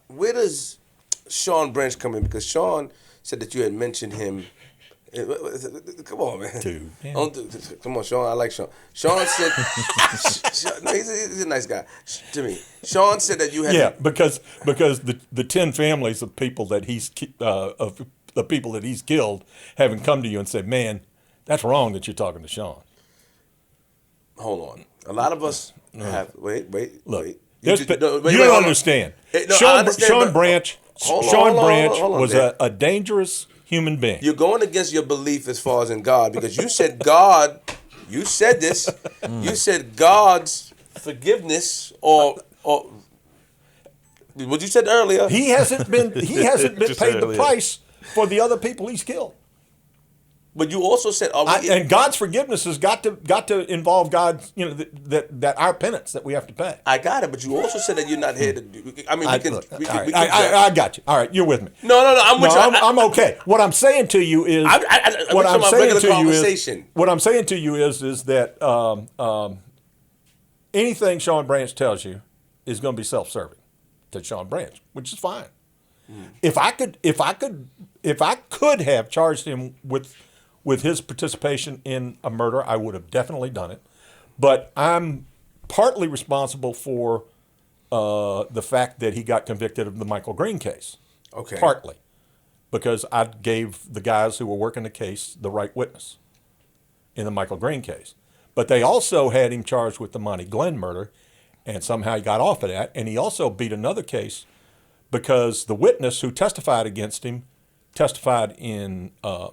where does Sean Branch come in? Because Sean said that you had mentioned him. Come on, man. Dude. Yeah. Come on, Sean. I like Sean. Sean said, no, he's a nice guy to me. Sean said that you had. Yeah, because the 10 families of people that he's of the people that he's killed haven't come to you and said, man, that's wrong that you're talking to Sean. Hold on. A lot of us have. Wait. Look, You don't understand. Sean Branch was a dangerous human being. You're going against your belief as far as in God, because you said God. You said this. You said God's forgiveness, or what you said earlier. He hasn't been paid the price for the other people he's killed. But you also said, and God's forgiveness has got to involve God's, that our penance that we have to pay. I got it, but you also said that you're not here to do. I mean, I got you. All right, you're with me. No, I'm with you. I'm okay. What I'm saying to you is what I'm saying to you is that anything Sean Branch tells you is going to be self-serving to Sean Branch, which is fine. If I could have charged him with his participation in a murder, I would have definitely done it. But I'm partly responsible for the fact that he got convicted of the Michael Green case. Okay. Partly. Because I gave the guys who were working the case the right witness in the Michael Green case. But they also had him charged with the Monty Glenn murder, and somehow he got off of that. And he also beat another case because the witness who testified against him testified in a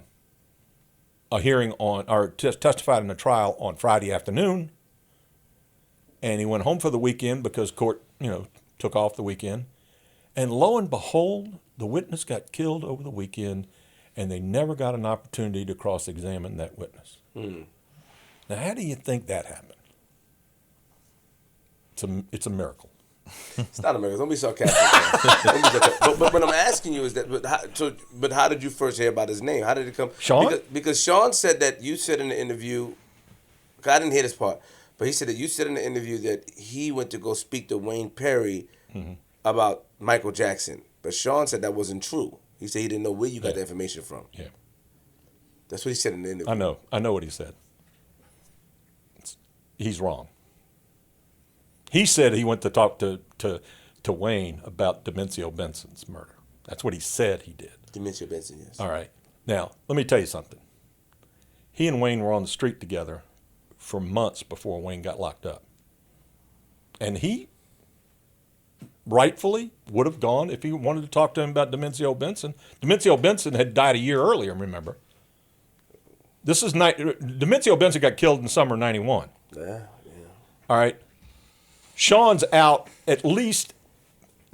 hearing testified in a trial on Friday afternoon, and he went home for the weekend because court, took off the weekend, and lo and behold, the witness got killed over the weekend, and they never got an opportunity to cross-examine that witness. Now, how do you think that happened? It's a miracle. It's not a miracle. Don't be sarcastic. But what I'm asking you is that. But how did you first hear about his name? How did it come? Sean? Because Sean said that you said in the interview. I didn't hear this part, but he said that you said in the interview that he went to go speak to Wayne Perry about Michael Jackson. But Sean said that wasn't true. He said he didn't know where you got the information from. Yeah. That's what he said in the interview. I know what he said. He's wrong. He said he went to talk to Wayne about Demencio Benson's murder. That's what he said he did. Demencio Benson, yes. All right. Now, let me tell you something. He and Wayne were on the street together for months before Wayne got locked up. And he rightfully would have gone if he wanted to talk to him about Demencio Benson. Demencio Benson had died a year earlier, remember? Demencio Benson got killed in summer of 91. Yeah. All right. Sean's out at least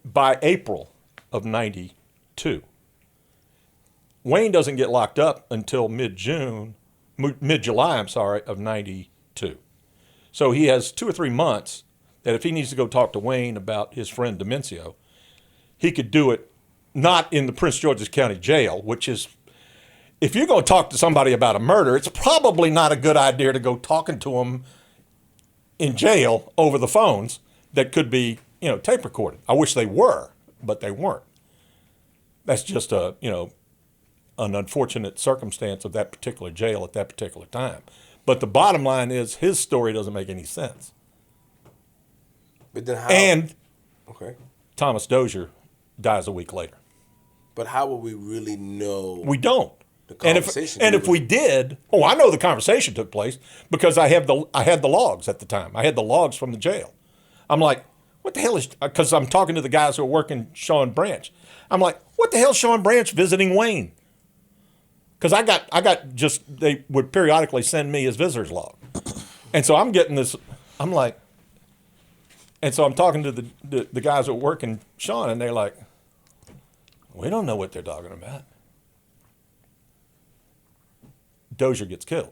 by April of 92. Wayne doesn't get locked up until mid-July, of 92. So he has 2 or 3 months that if he needs to go talk to Wayne about his friend Demencio, he could do it not in the Prince George's County Jail, which is, if you're going to talk to somebody about a murder, it's probably not a good idea to go talking to them in jail over the phones that could be, tape recorded. I wish they were, but they weren't. That's just an unfortunate circumstance of that particular jail at that particular time. But the bottom line is his story doesn't make any sense. But then how? And Okay. Thomas Dozier dies a week later. But how will we really know? We don't. The And conversation if we did, I know the conversation took place because I had the logs at the time. I had the logs from the jail. I'm like, what the hell is? Because I'm talking to the guys who are working Sean Branch. I'm like, what the hell, Sean Branch visiting Wayne? Because I got just, they would periodically send me his visitor's log, and so I'm getting this. I'm like, and so I'm talking to the guys who are working Sean, and they're like, we don't know what they're talking about. Dozier gets killed.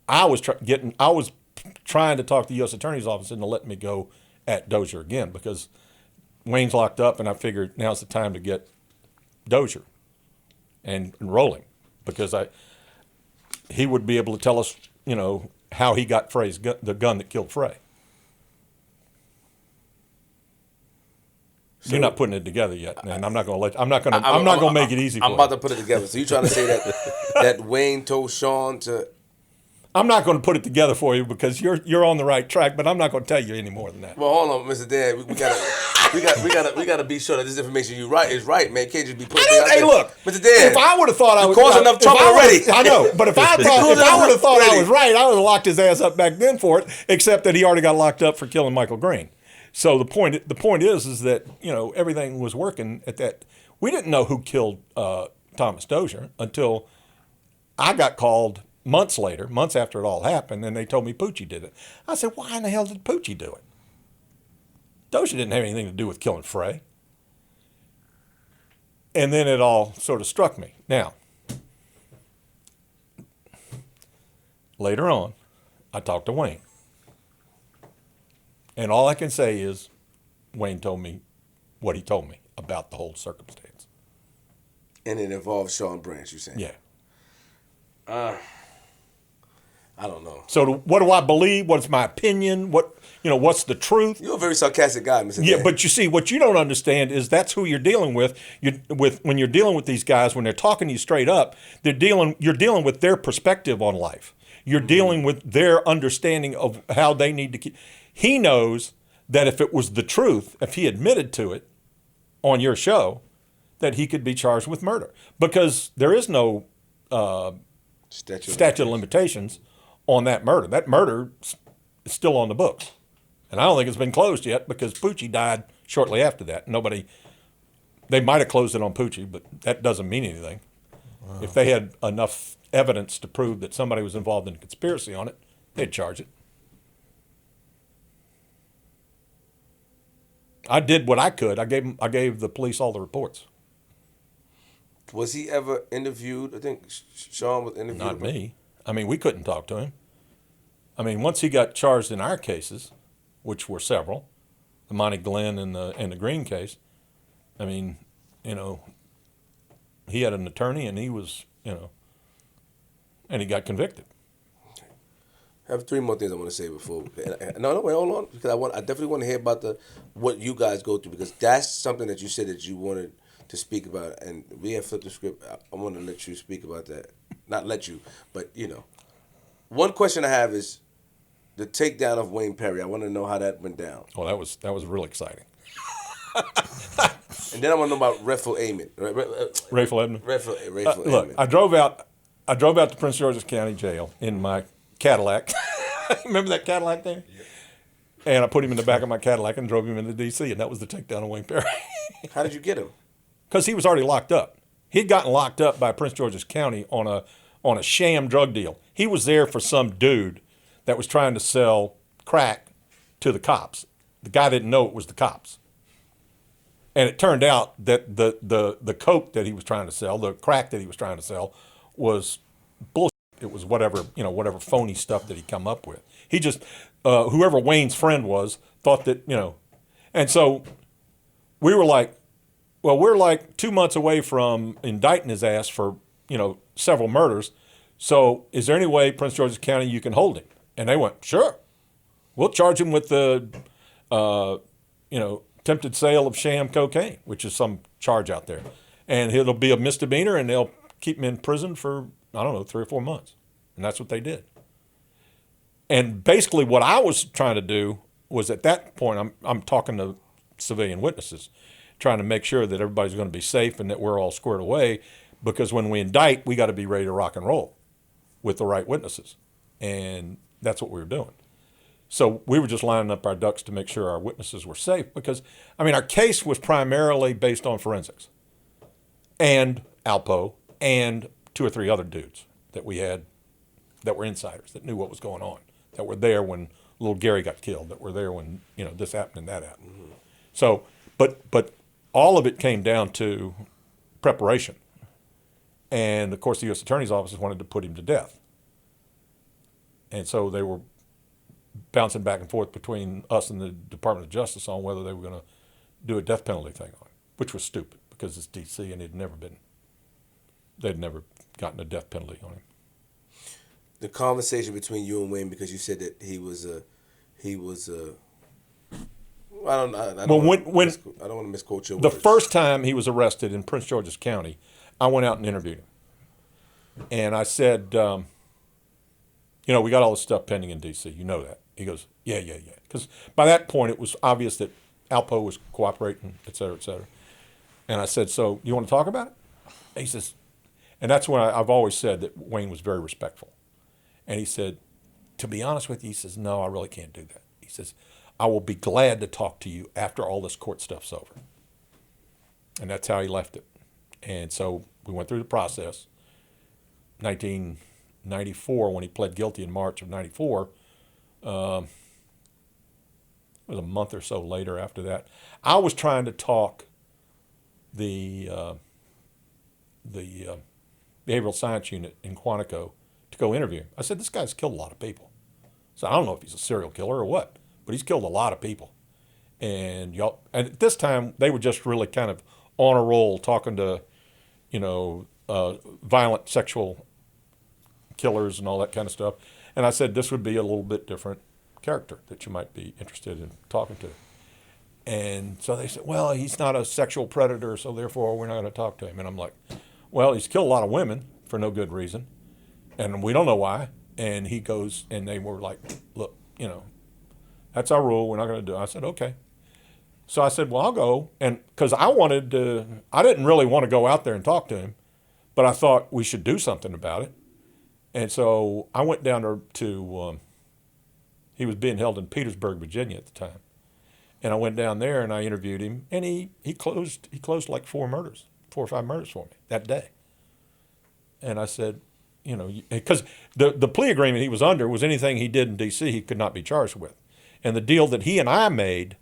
I was trying to talk to the U.S. Attorney's Office into letting me go at Dozier again because Wayne's locked up, and I figured now's the time to get Dozier and roll him because he would be able to tell us, how he got Frey's gun, the gun that killed Frey. You're not putting it together yet, man. I'm not going to make it easy for you. I'm about to put it together. So you trying to say that Wayne told Sean to? I'm not going to put it together for you because you're on the right track, but I'm not going to tell you any more than that. Well, hold on, Mr. Dan. We gotta be sure that this information is right, man. You can't just be putting. Hey, look, Mr. Dan. If I would have thought I was causing enough trouble already. I know, but if I would have thought I was right, I would have locked his ass up back then for it. Except that he already got locked up for killing Michael Green. So the point is that everything was working at that. We didn't know who killed Thomas Dozier until I got called months after it all happened, and they told me Poochie did it. I said, why in the hell did Poochie do it? Dozier didn't have anything to do with killing Frey. And then it all sort of struck me. Now, later on, I talked to Wayne. And all I can say is Wayne told me what he told me about the whole circumstance. And it involves Sean Branch, you saying? Yeah. I don't know. So what do I believe? What's my opinion? What's the truth? You're a very sarcastic guy, Mr. Yeah, Dan. but you see, what you don't understand is that's who you're dealing with. When you're dealing with these guys, when they're talking to you straight up, you're dealing with their perspective on life. You're dealing with their understanding of how they need to keep. He knows that if it was the truth, if he admitted to it on your show, that he could be charged with murder because there is no statute of limitations on that murder. That murder is still on the books. And I don't think it's been closed yet because Poochie died shortly after that. They might have closed it on Poochie, but that doesn't mean anything. Wow. If they had enough evidence to prove that somebody was involved in a conspiracy on it, they'd charge it. I did what I could. I gave the police all the reports. Was he ever interviewed? I think Sean was interviewed. Not me. I mean, we couldn't talk to him. I mean, once he got charged in our cases, which were several, the Monty Glenn and the Green case, I mean, he had an attorney and he was, and he got convicted. I have three more things I want to say before. No, wait, hold on, because I definitely want to hear about what you guys go through, because that's something that you said that you wanted to speak about, and we have flipped the script. I want to let you speak about that. Not let you, but one question I have is the takedown of Wayne Perry. I want to know how that went down. Oh, that was real exciting. And then I want to know about Rayful Edmund. Rayful Edmund. Rayful Look, Edmund. I drove out to Prince George's County Jail in my Cadillac. Remember that Cadillac there? Yeah. And I put him in the back of my Cadillac and drove him into D.C., and that was the takedown of Wayne Perry. How did you get him? Because he was already locked up. He'd gotten locked up by Prince George's County on a sham drug deal. He was there for some dude that was trying to sell crack to the cops. The guy didn't know it was the cops. And it turned out that the coke that he was trying to sell, the crack that he was trying to sell, was bullshit. It was whatever phony stuff that he come up with. He just, whoever Wayne's friend was, thought that, and so we were like, well, we're like 2 months away from indicting his ass for, several murders. So is there any way, Prince George's County, you can hold him? And they went, sure. We'll charge him with the, attempted sale of sham cocaine, which is some charge out there. And it'll be a misdemeanor, and they'll keep him in prison for, 3 or 4 months. And that's what they did. And basically what I was trying to do was at that point, I'm talking to civilian witnesses, trying to make sure that everybody's going to be safe and that we're all squared away, because when we indict, we got to be ready to rock and roll with the right witnesses. And that's what we were doing. So we were just lining up our ducks to make sure our witnesses were safe, because, I mean, our case was primarily based on forensics and Alpo and 2 or 3 other dudes that we had that were insiders, that knew what was going on, that were there when little Gary got killed, that were there when, you know, this happened and that happened. Mm-hmm. So, but all of it came down to preparation. And, of course, the U.S. Attorney's office wanted to put him to death. And so they were bouncing back and forth between us and the Department of Justice on whether they were going to do a death penalty thing on him, which was stupid because it's D.C. and they'd never gotten a death penalty on him. The conversation between you and Wayne, because you said that I don't want to misquote your words. The first time he was arrested in Prince George's County, I went out and interviewed him. And I said, you know, we got all this stuff pending in D.C. You know that. He goes, yeah. Because by that point, it was obvious that Alpo was cooperating, et cetera, et cetera. And I said, so you want to talk about it? And he says, and that's when I've always said that Wayne was very respectful. And he said, to be honest with you, he says, no, I really can't do that. He says, I will be glad to talk to you after all this court stuff's over. And that's how he left it. And so we went through the process. 1994, when he pled guilty in March of 94, it was a month or so later after that. I was trying to talk the behavioral science unit in Quantico to go interview him. I said, this guy's killed a lot of people. So I don't know if he's a serial killer or what, but he's killed a lot of people. And at this time, they were just really kind of on a roll talking to, you know, violent sexual killers and all that kind of stuff. And I said, this would be a little bit different character that you might be interested in talking to. And so they said, well, he's not a sexual predator, so therefore we're not going to talk to him. And I'm like, well, he's killed a lot of women for no good reason, and we don't know why. And he goes, and they were like, look, you know, that's our rule. We're not going to do it. I said, okay. So I said, well, I'll go. And because I didn't really want to go out there and talk to him, but I thought we should do something about it. And so I went down to he was being held in Petersburg, Virginia at the time. And I went down there and I interviewed him, and he closed like 4 or 5 murders for me that day. And I said, you know, because the plea agreement he was under was anything he did in D.C. he could not be charged with. And the deal that he and I made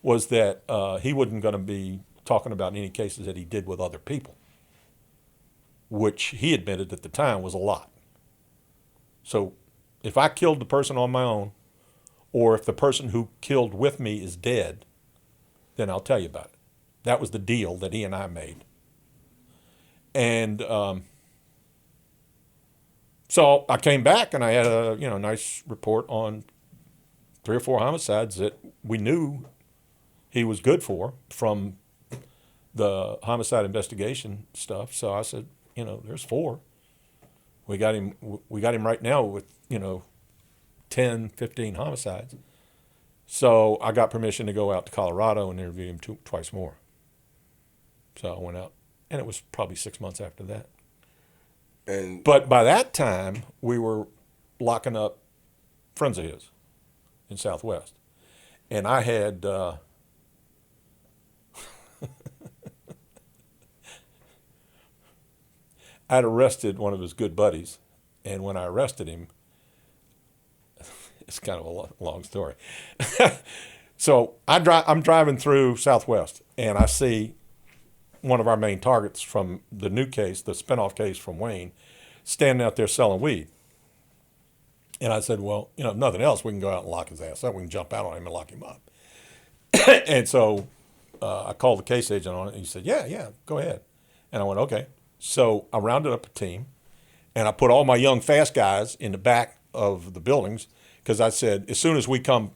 was that he wasn't going to be talking about any cases that he did with other people, which he admitted at the time was a lot. So if I killed the person on my own, or if the person who killed with me is dead, then I'll tell you about it. That was the deal that he and I made. And so I came back and I had a nice report on 3 or 4 homicides that we knew he was good for from the homicide investigation stuff. So I said, there's 4. We got him right now with, 10, 15 homicides. So I got permission to go out to Colorado and interview him twice more. So I went out, and it was probably 6 months after that. But by that time, we were locking up friends of his in Southwest. And I had I'd arrested one of his good buddies, and when I arrested him, it's kind of a long story. So I'm driving through Southwest, and I see one of our main targets from the new case, the spinoff case from Wayne, standing out there selling weed. And I said, well, if nothing else, we can go out and lock his ass up. We can jump out on him and lock him up. And so I called the case agent on it, and he said, yeah, go ahead. And I went, okay. So I rounded up a team, and I put all my young, fast guys in the back of the buildings, because I said, as soon as we come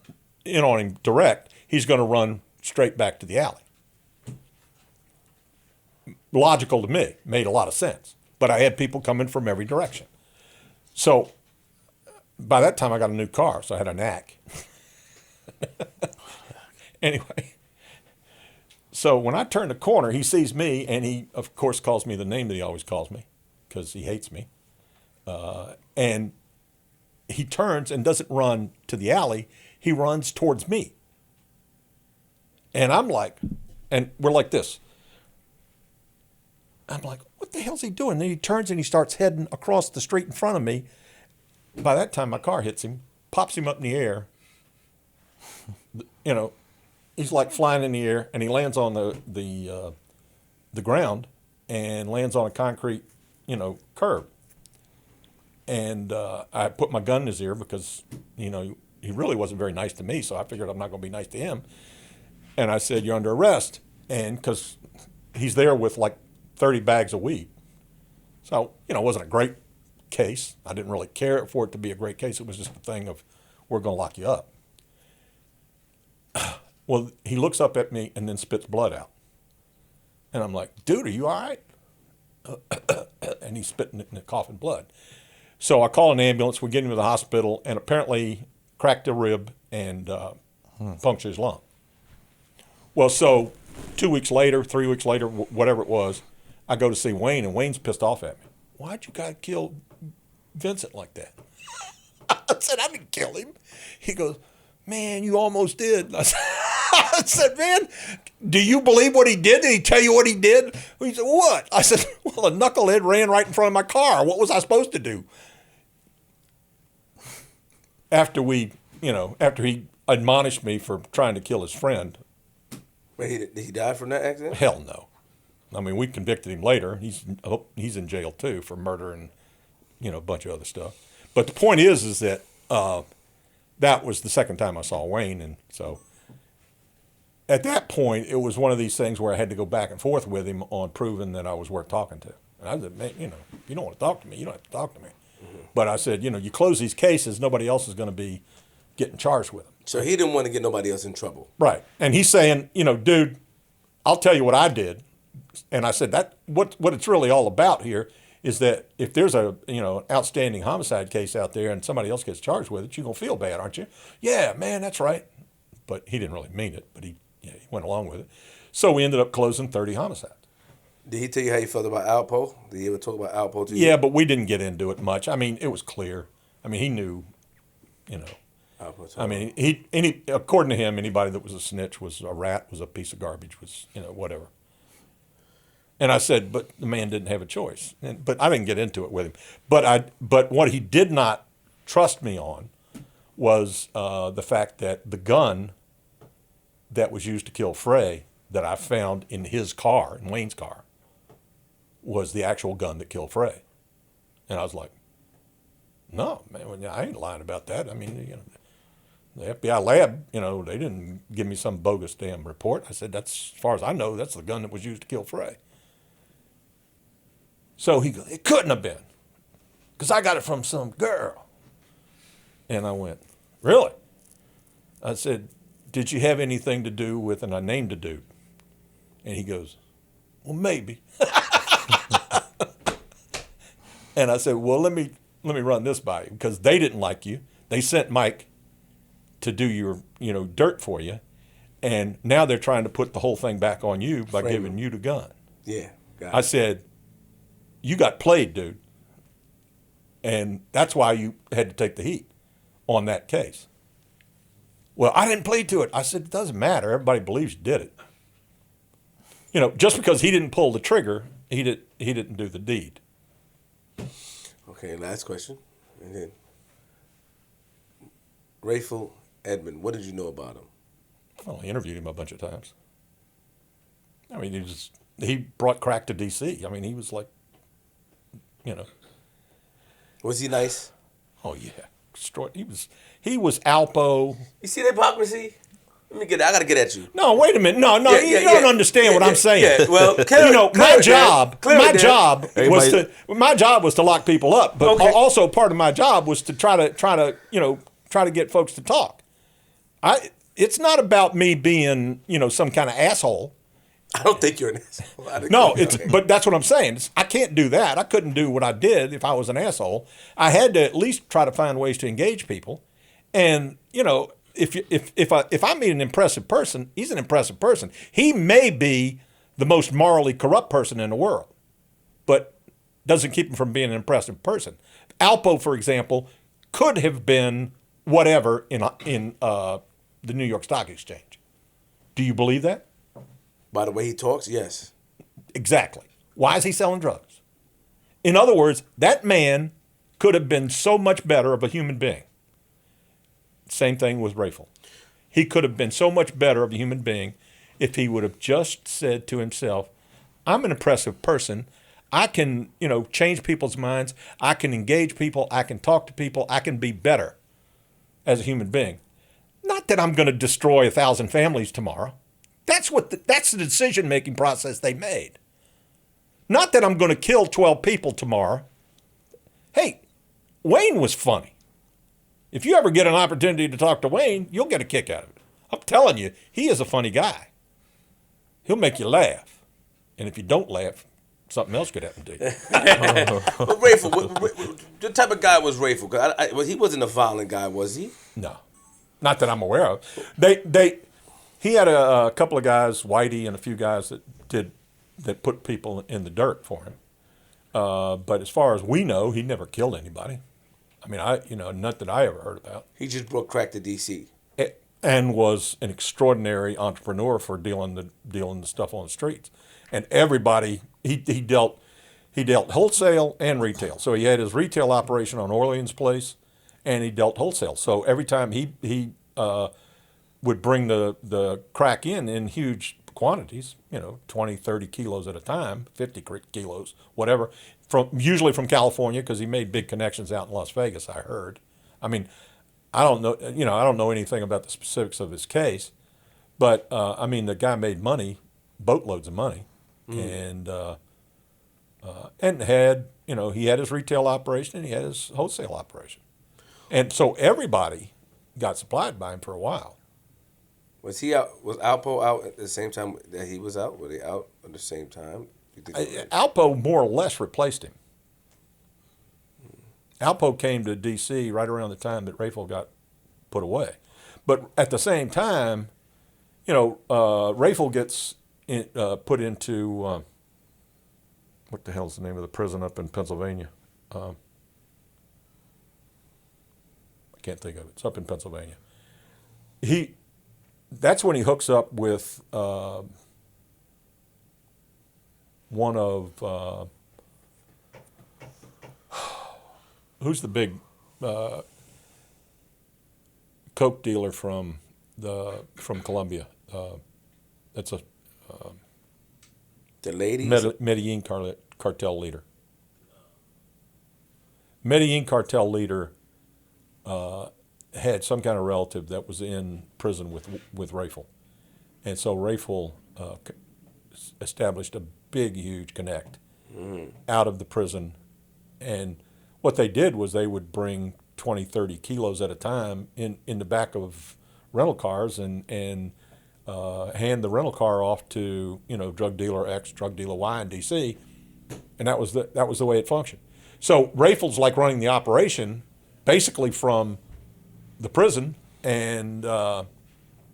in on him direct, he's going to run straight back to the alley. Logical to me, made a lot of sense. But I had people coming from every direction. So by that time, I got a new car, so I had a knack. Anyway, so when I turn the corner, he sees me, and he, of course, calls me the name that he always calls me because he hates me. And he turns and doesn't run to the alley. He runs towards me. And I'm like, and we're like this. I'm like, what the hell's he doing? Then he turns and he starts heading across the street in front of me. By that time, my car hits him, pops him up in the air. You know, he's like flying in the air, and he lands on the ground and lands on a concrete, curb. And I put my gun in his ear because, he really wasn't very nice to me, so I figured I'm not going to be nice to him. And I said, "You're under arrest." And because he's there with like 30 bags of weed. So, it wasn't a great case. I didn't really care for it to be a great case. It was just a thing of, we're going to lock you up. Well, he looks up at me and then spits blood out. And I'm like, "Dude, are you all right?" And he's spitting and coughing blood. So I call an ambulance. We get him to the hospital, and apparently cracked a rib and punctured his lung. Well, so 2 weeks later, 3 weeks later, whatever it was, I go to see Wayne, and Wayne's pissed off at me. "Why'd you guys kill Vincent like that?" I said, "I didn't kill him." He goes, "Man, you almost did." I said, "Man, do you believe what he did? Did he tell you what he did?" He said, "What?" I said, "Well, a knucklehead ran right in front of my car. What was I supposed to do?" After he admonished me for trying to kill his friend. Wait, did he die from that accident? Hell no. I mean, we convicted him later. He's in jail too for murder and, a bunch of other stuff. But the point is that that was the second time I saw Wayne, and so at that point it was one of these things where I had to go back and forth with him on proving that I was worth talking to. And I said, "Man, if you don't want to talk to me, you don't have to talk to me." Mm-hmm. But I said, you close these cases, nobody else is going to be getting charged with them. So he didn't want to get nobody else in trouble. Right. And he's saying, "Dude, I'll tell you what I did." And I said, that what it's really all about here is that if there's an outstanding homicide case out there and somebody else gets charged with it, you're going to feel bad, aren't you? "Yeah, man, that's right." But he didn't really mean it, but he went along with it. So we ended up closing 30 homicides. Did he tell you how you felt about Alpo? Did he ever talk about Alpo to you? Yeah, but we didn't get into it much. I mean, it was clear. I mean, he knew, Alpo I mean, according to him, anybody that was a snitch was a rat, was a piece of garbage, was, whatever. And I said, but the man didn't have a choice. But I didn't get into it with him. But what he did not trust me on was the fact that the gun that was used to kill Frey that I found in his car, in Wayne's car, was the actual gun that killed Frey. And I was like, "No, man, I ain't lying about that. I mean, the FBI lab, they didn't give me some bogus damn report." I said, "That's, as far as I know, that's the gun that was used to kill Frey." So he goes, "It couldn't have been, because I got it from some girl." And I went, "Really?" I said, "Did you have anything to do with," and I named a dude. And he goes, "Well, maybe." And I said, "Well, let me run this by you, because they didn't like you. They sent Mike to do your, dirt for you. And now they're trying to put the whole thing back on you by giving you the gun." Yeah. Got I said, "You got played, dude. And that's why you had to take the heat on that case." "Well, I didn't plead to it." I said, "It doesn't matter. Everybody believes you did it. Just because he didn't pull the trigger, he didn't do the deed." Okay, last question. And then Rayful Edmund, what did you know about him? Well, I interviewed him a bunch of times. I mean, he brought crack to D.C. I mean, he was like, Was he nice? Oh yeah, he was Alpo. You see the hypocrisy? I gotta get at you. No, wait a minute. No, you don't understand what I'm saying. Yeah, well, my job was to lock people up, but also part of my job was to try to get folks to talk. It's not about me being, some kind of asshole. I don't think you're an asshole. No, but that's what I'm saying. I can't do that. I couldn't do what I did if I was an asshole. I had to at least try to find ways to engage people. And, if I meet an impressive person, he's an impressive person. He may be the most morally corrupt person in the world, but doesn't keep him from being an impressive person. Alpo, for example, could have been whatever in the New York Stock Exchange. Do you believe that? By the way he talks, yes. Exactly. Why is he selling drugs? In other words, that man could have been so much better of a human being. Same thing with Rayful. He could have been so much better of a human being if he would have just said to himself, I'm an impressive person. I can, change people's minds. I can engage people. I can talk to people. I can be better as a human being. Not that I'm going to destroy 1,000 families tomorrow. That's the decision-making process they made. Not that I'm going to kill 12 people tomorrow. Hey, Wayne was funny. If you ever get an opportunity to talk to Wayne, you'll get a kick out of it. I'm telling you, he is a funny guy. He'll make you laugh. And if you don't laugh, something else could happen to you. But Rayful, what type of guy was Rayful? 'Cause he wasn't a violent guy, was he? No, not that I'm aware of. He had a couple of guys, Whitey and a few guys that put people in the dirt for him. But as far as we know, he never killed anybody. I mean, not that I ever heard about. He just brought crack to D.C. And was an extraordinary entrepreneur for dealing the stuff on the streets. And everybody he dealt wholesale and retail. So he had his retail operation on Orleans Place, and he dealt wholesale. So every time he would bring the crack in huge quantities, 20, 30 kilos at a time, 50 kilos, whatever, usually from California, because he made big connections out in Las Vegas, I heard. I mean, I don't know anything about the specifics of his case, but the guy made money, boatloads of money, and had, he had his retail operation and he had his wholesale operation. And so everybody got supplied by him for a while. Was he out? Was Alpo out at the same time that he was out? Were they out at the same time? Alpo more or less replaced him. Alpo came to D.C. right around the time that Rayful got put away. But at the same time, Rayful gets put into, what the hell's the name of the prison up in Pennsylvania? I can't think of it. It's up in Pennsylvania. That's when he hooks up with one of who's the big coke dealer from Colombia. That's a the ladies Medellin cartel leader. Medellin cartel leader had some kind of relative that was in prison with Rayful, and so Rayful established a big, huge connect out of the prison. And what they did was they would bring 20, 30 kilos at a time in the back of rental cars and hand the rental car off to drug dealer X, drug dealer Y in D.C. And that was the way it functioned. So Rayful's like running the operation basically from the prison, and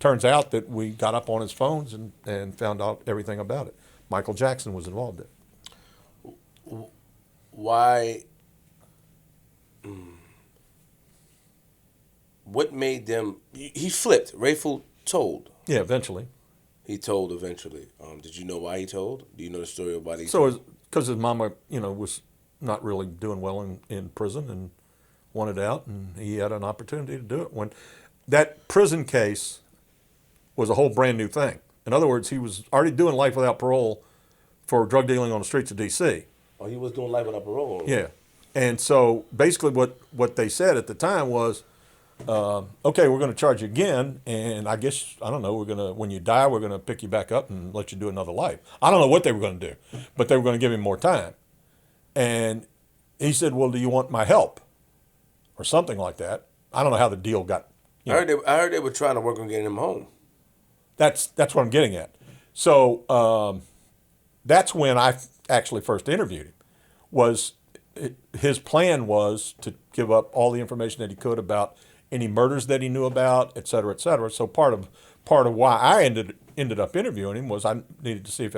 turns out that we got up on his phones and found out everything about it. Michael Jackson was involved in it. Why? What made them? He flipped. Rayful told. Yeah, eventually. He told eventually. Did you know why he told? Do you know the story of why he told? So, because his mama, was not really doing well in prison and wanted out, and he had an opportunity to do it. When that prison case was a whole brand new thing. In other words, he was already doing life without parole for drug dealing on the streets of D.C. Oh, he was doing life without parole. Yeah. And so basically what they said at the time was, okay, we're going to charge you again, and I guess, I don't know, when you die, we're going to pick you back up and let you do another life. I don't know what they were going to do, but they were going to give him more time. And he said, well, do you want my help? Or something like that. I don't know how the deal got. I heard they were trying to work on getting him home. That's what I'm getting at. So that's when I actually first interviewed him. His plan was to give up all the information that he could about any murders that he knew about, et cetera, et cetera. So part of why I ended up interviewing him was I needed to see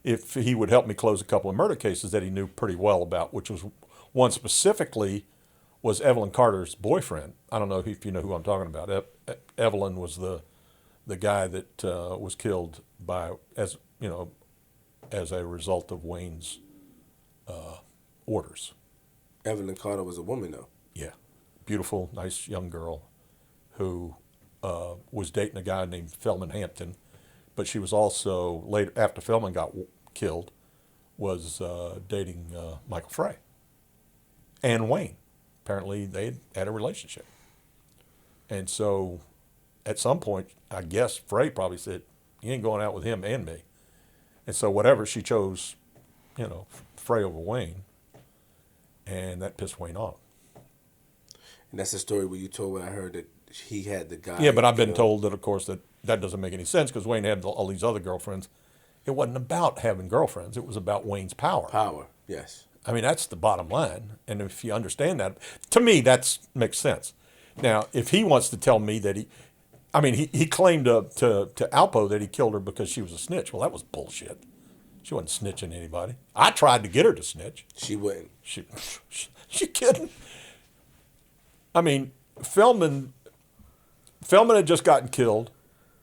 if he would help me close a couple of murder cases that he knew pretty well about, which was one specifically was Evelyn Carter's boyfriend. I don't know if you know who I'm talking about. Evelyn was the guy that was killed as a result of Wayne's orders. Evelyn Carter was a woman, though. Yeah, beautiful, nice young girl who was dating a guy named Feldman Hampton, but she was also later after Feldman got killed was dating Michael Frey and Wayne. Apparently, they had a relationship, and so at some point, I guess Frey probably said, "You ain't going out with him and me," and so whatever she chose, Frey over Wayne. And that pissed Wayne off. And that's the story where you told when I heard that he had the guy. Yeah, but I've been told that, of course, that doesn't make any sense because Wayne had all these other girlfriends. It wasn't about having girlfriends. It was about Wayne's power. Power, yes. I mean, that's the bottom line. And if you understand that, to me, that makes sense. Now, if he wants to tell me that he claimed to Alpo that he killed her because she was a snitch. Well, that was bullshit. She wasn't snitching anybody. I tried to get her to snitch. She wouldn't. She kidding? I mean, Feldman had just gotten killed,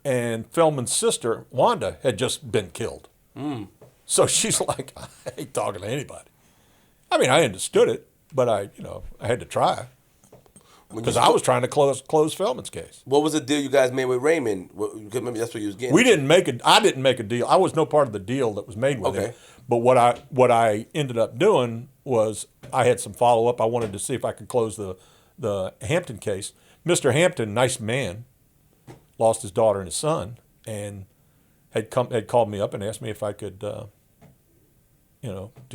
and Feldman's sister, Wanda, had just been killed. So she's like, I ain't talking to anybody. I mean, I understood it, but I had to try. Because I was trying to close Feldman's case. What was the deal you guys made with Raymond? Because maybe that's what you was getting. I didn't make a deal. I was no part of the deal that was made with him. But what I ended up doing was I had some follow up. I wanted to see if I could close the Hampton case. Mr. Hampton, nice man, lost his daughter and his son, and had called me up and asked me if I could, do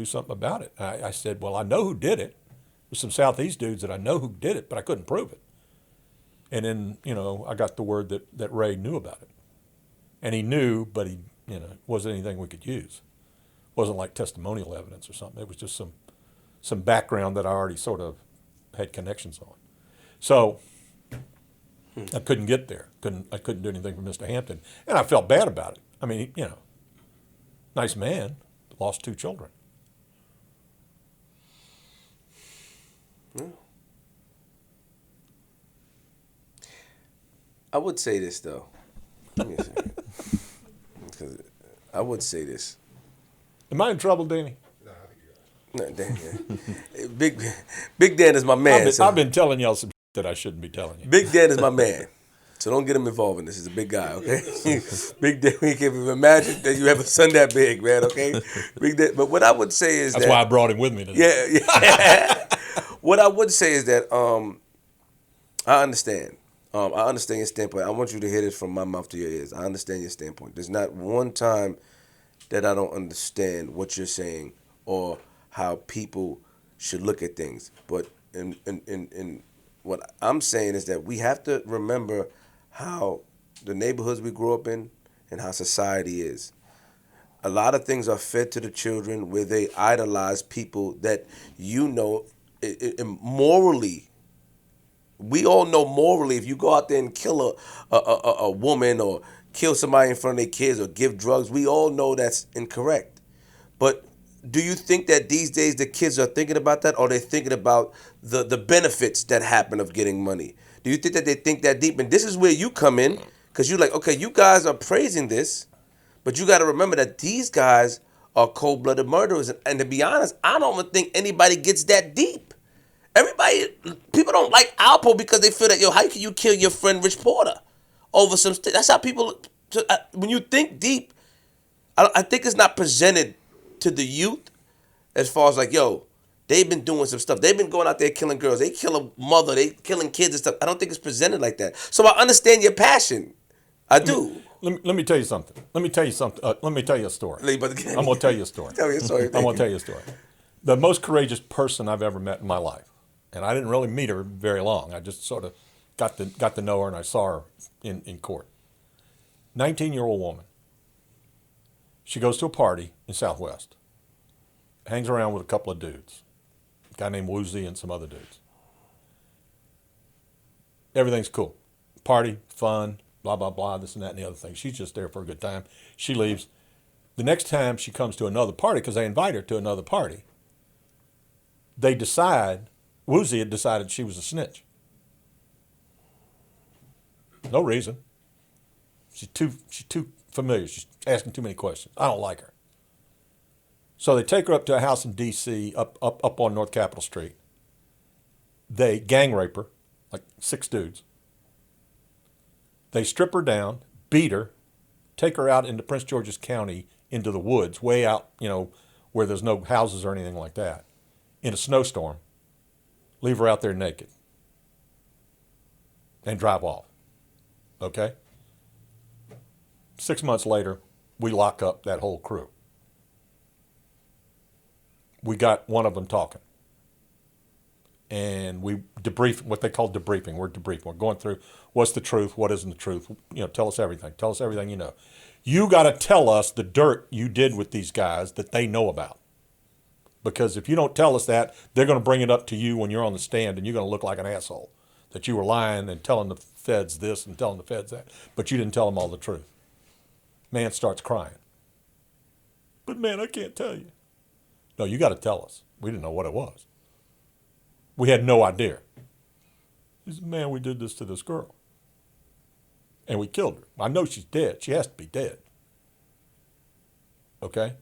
something about it. I said, well, I know who did it. There's some Southeast dudes that I know who did it, but I couldn't prove it. And then, I got the word that Ray knew about it. And he knew, but he, wasn't anything we could use. It wasn't like testimonial evidence or something. It was just some background that I already sort of had connections on. So I couldn't get there. I couldn't do anything for Mr. Hampton. And I felt bad about it. I mean, nice man, lost 2 children. I would say this, though. Give me a second. Because I would say this. Am I in trouble, Danny? No, Dan, yeah. Big Dan is my man. I've been telling y'all some that I shouldn't be telling you. Big Dan is my man. So don't get him involved in this. He's a big guy, okay? Big Dan, we can't even imagine that you have a son that big, man, okay? Big Dan. But what I would say is That's why I brought him with me today. Yeah. What I would say is that I understand. I understand your standpoint. I want you to hear this from my mouth to your ears. I understand your standpoint. There's not one time that I don't understand what you're saying or how people should look at things. But in what I'm saying is that we have to remember how the neighborhoods we grew up in and how society is. A lot of things are fed to the children where they idolize people that morally. We all know morally if you go out there and kill a woman or kill somebody in front of their kids or give drugs, we all know that's incorrect. But do you think that these days the kids are thinking about that, or they're thinking about the benefits that happen of getting money? Do you think that they think that deep? And this is where you come in, because you're like, okay, you guys are praising this, but you got to remember that these guys are cold-blooded murderers. And to be honest, I don't even think anybody gets that deep. People don't like Alpo because they feel that, how can you kill your friend Rich Porter over some that's how people, when you think deep, I think it's not presented to the youth as far as like, they've been doing some stuff. They've been going out there killing girls. They kill a mother. They killing kids and stuff. I don't think it's presented like that. So I understand your passion. I do. Let me tell you something. Let me tell you a story. I'm going to tell you a story. Tell me a story. I'm going to tell you a story. The most courageous person I've ever met in my life, and I didn't really meet her very long. I just sort of got to know her, and I saw her in court. 19-year-old woman. She goes to a party in Southwest. Hangs around with a couple of dudes. A guy named Woozy and some other dudes. Everything's cool. Party, fun, blah, blah, blah, this and that and the other thing. She's just there for a good time. She leaves. The next time she comes to another party, because they invite her to another party, they decide, Woozy had decided she was a snitch. No reason. She's too familiar. She's asking too many questions. I don't like her. So they take her up to a house in D.C. up on North Capitol Street. They gang rape her, like 6 dudes. They strip her down, beat her, take her out into Prince George's County, into the woods, way out, where there's no houses or anything like that, in a snowstorm, leave her out there naked, and drive off. Okay? 6 months later, we lock up that whole crew. We got one of them talking. And we debrief, what they call debriefing. We're debriefing. We're going through what's the truth, what isn't the truth. Tell us everything. Tell us everything you know. You got to tell us the dirt you did with these guys that they know about. Because if you don't tell us that, they're going to bring it up to you when you're on the stand, and you're going to look like an asshole. That you were lying and telling the feds this and telling the feds that, but you didn't tell them all the truth. Man starts crying. But man, I can't tell you. No, you got to tell us. We didn't know what it was. We had no idea. He said, man, we did this to this girl. And we killed her. I know she's dead. She has to be dead. Okay?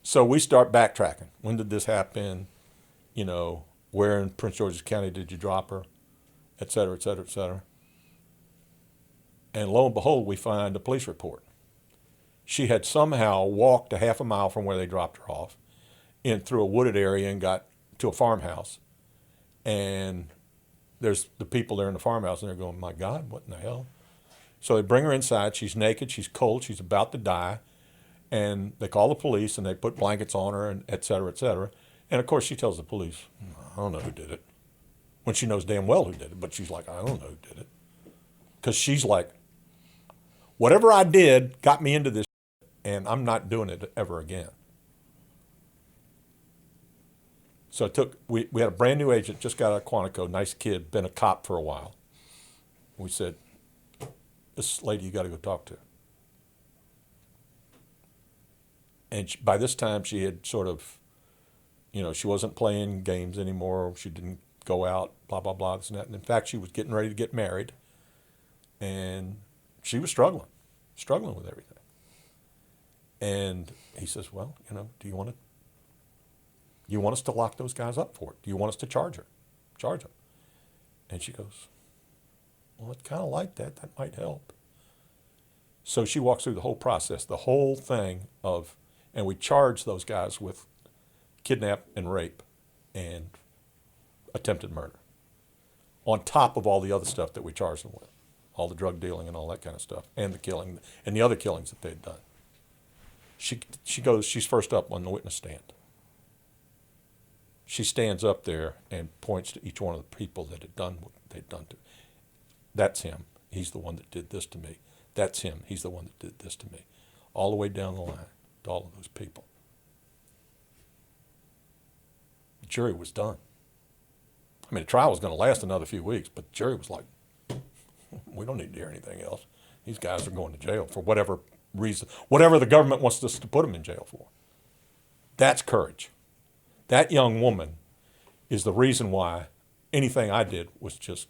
So we start backtracking. When did this happen? Where in Prince George's County did you drop her? Et cetera, et cetera, et cetera. And lo and behold, we find a police report. She had somehow walked a half a mile from where they dropped her off through a wooded area and got to a farmhouse. And there's the people there in the farmhouse, and they're going, my God, what in the hell? So they bring her inside. She's naked. She's cold. She's about to die. And they call the police, and they put blankets on her, and et cetera, et cetera. And, of course, she tells the police, I don't know who did it. When she knows damn well who did it. But she's like, I don't know who did it. Because she's like, whatever I did got me into this, and I'm not doing it ever again. So we had a brand new agent, just got out of Quantico, nice kid, been a cop for a while. We said, this lady you got to go talk to. And by this time she had sort of, she wasn't playing games anymore. She didn't go out, blah, blah, blah, this and that. And in fact, she was getting ready to get married. And she was struggling with everything. And he says, well, do you want us to lock those guys up for it? Do you want us to charge them? And she goes, well, it's kind of like that. That might help. So she walks through the whole process, the whole thing and we charge those guys with kidnap and rape and attempted murder, on top of all the other stuff that we charged them with, all the drug dealing and all that kind of stuff, and the killing and the other killings that they'd done. She's first up on the witness stand. She stands up there and points to each one of the people that had done what they'd done to. That's him. He's the one that did this to me. That's him. He's the one that did this to me. All the way down the line to all of those people. The jury was done. I mean, the trial was going to last another few weeks, but the jury was like, we don't need to hear anything else. These guys are going to jail for whatever reason, whatever the government wants us to put them in jail for. That's courage. That young woman is the reason why anything I did was just,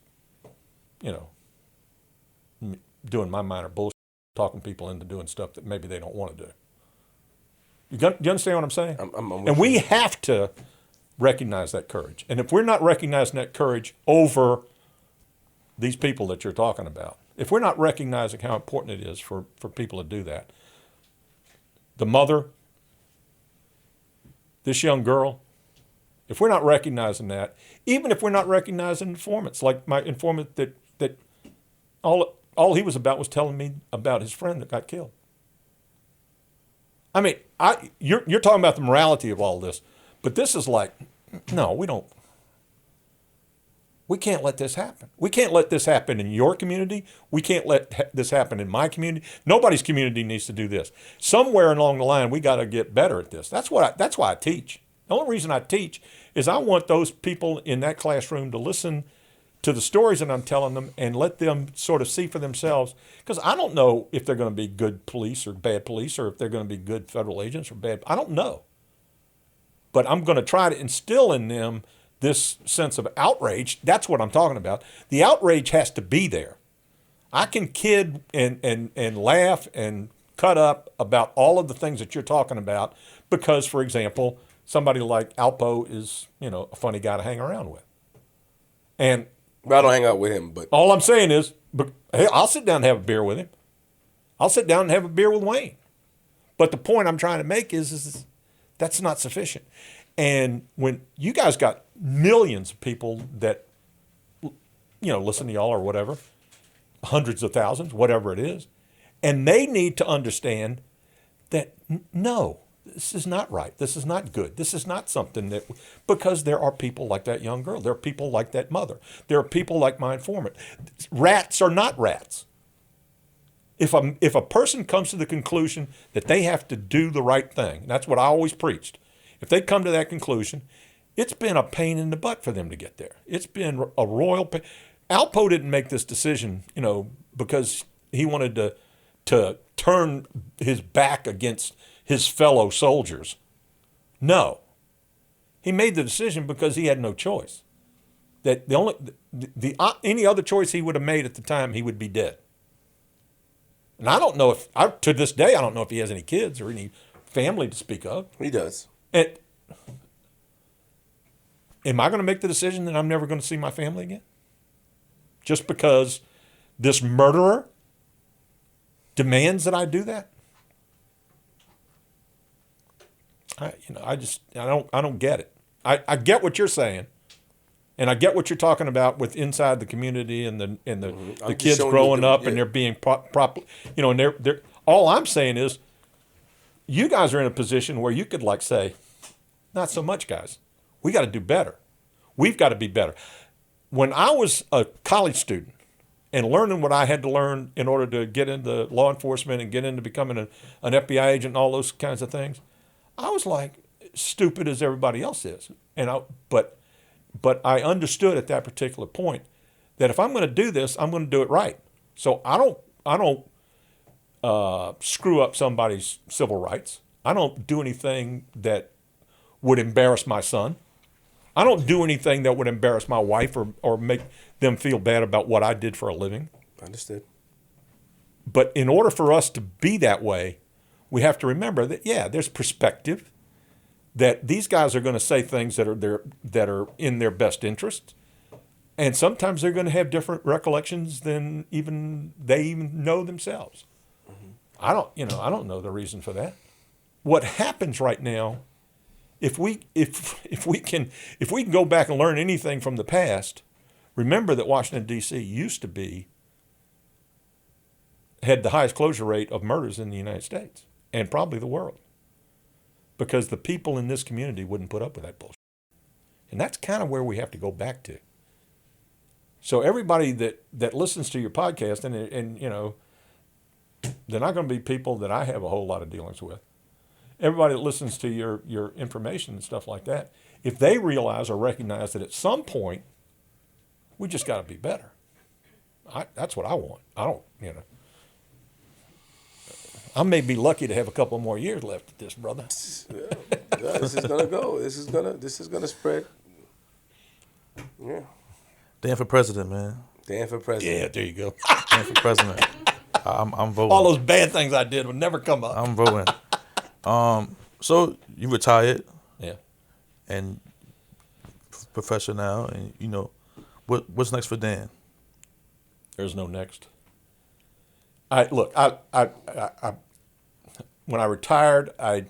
doing my minor bullshit, talking people into doing stuff that maybe they don't want to do. Do you understand what I'm saying? And we have to recognize that courage. And if we're not recognizing that courage over these people that you're talking about, if we're not recognizing how important it is for people to do that, the mother, this young girl, if we're not recognizing that, even if we're not recognizing informants, like my informant that all he was about was telling me about his friend that got killed. I mean, you're talking about the morality of all this, but this is like, no, we can't let this happen. We can't let this happen in your community. We can't let this happen in my community. Nobody's community needs to do this. Somewhere along the line, we got to get better at this. That's why I teach. The only reason I teach is I want those people in that classroom to listen to the stories that I'm telling them and let them sort of see for themselves. Because I don't know if they're going to be good police or bad police, or if they're going to be good federal agents or bad. I don't know. But I'm going to try to instill in them this sense of outrage. That's what I'm talking about. The outrage has to be there. I can kid and laugh and cut up about all of the things that you're talking about because, for example, somebody like Alpo is, a funny guy to hang around with. And I don't hang out with him, but all I'm saying is, hey, I'll sit down and have a beer with him. I'll sit down and have a beer with Wayne. But the point I'm trying to make is that's not sufficient. And when you guys got millions of people that, listen to y'all or whatever, hundreds of thousands, whatever it is, and they need to understand that, no, this is not right. This is not good. This is not something that, because there are people like that young girl. There are people like that mother. There are people like my informant. Rats are not rats. If a person comes to the conclusion that they have to do the right thing, that's what I always preached. If they come to that conclusion, it's been a pain in the butt for them to get there. It's been a royal pain. Alpo didn't make this decision, because he wanted to turn his back against his fellow soldiers. No. He made the decision because he had no choice. That any other choice he would have made at the time, he would be dead. And I don't know to this day, I don't know if he has any kids or any family to speak of. He does. And am I going to make the decision that I'm never going to see my family again? Just because this murderer demands that I do that? I don't get it. I get what you're saying, and I get what you're talking about with inside the community and the kids growing up and they're being proper, and they're all I'm saying is, you guys are in a position where you could say, not so much, guys. We got to do better. We've got to be better. When I was a college student and learning what I had to learn in order to get into law enforcement and get into becoming an FBI agent and all those kinds of things, I was stupid as everybody else is. But I understood at that particular point that if I'm going to do this, I'm going to do it right. So I don't screw up somebody's civil rights. I don't do anything that would embarrass my son. I don't do anything that would embarrass my wife or make them feel bad about what I did for a living. Understood. But in order for us to be that way, we have to remember that, there's perspective, that these guys are going to say things that are in their best interest. And sometimes they're going to have different recollections than they even know themselves. Mm-hmm. I don't know the reason for that. What happens right now, if we can go back and learn anything from the past, remember that Washington, D.C. had the highest closure rate of murders in the United States and probably the world, because the people in this community wouldn't put up with that bullshit. And that's kind of where we have to go back to. So everybody that listens to your podcast, and they're not going to be people that I have a whole lot of dealings with. Everybody that listens to your information and stuff like that, if they realize or recognize that at some point, we just got to be better. That's what I want. I don't, I may be lucky to have a couple more years left at this, brother. Yeah, this is gonna go. This is gonna spread. Yeah. Dan for president, man. Dan for president. Yeah, there you go. Dan for president. I'm voting. All those bad things I did would never come up. I'm voting. So you retired. Yeah. And professor now, and what's next for Dan? There's no next. I when I retired, I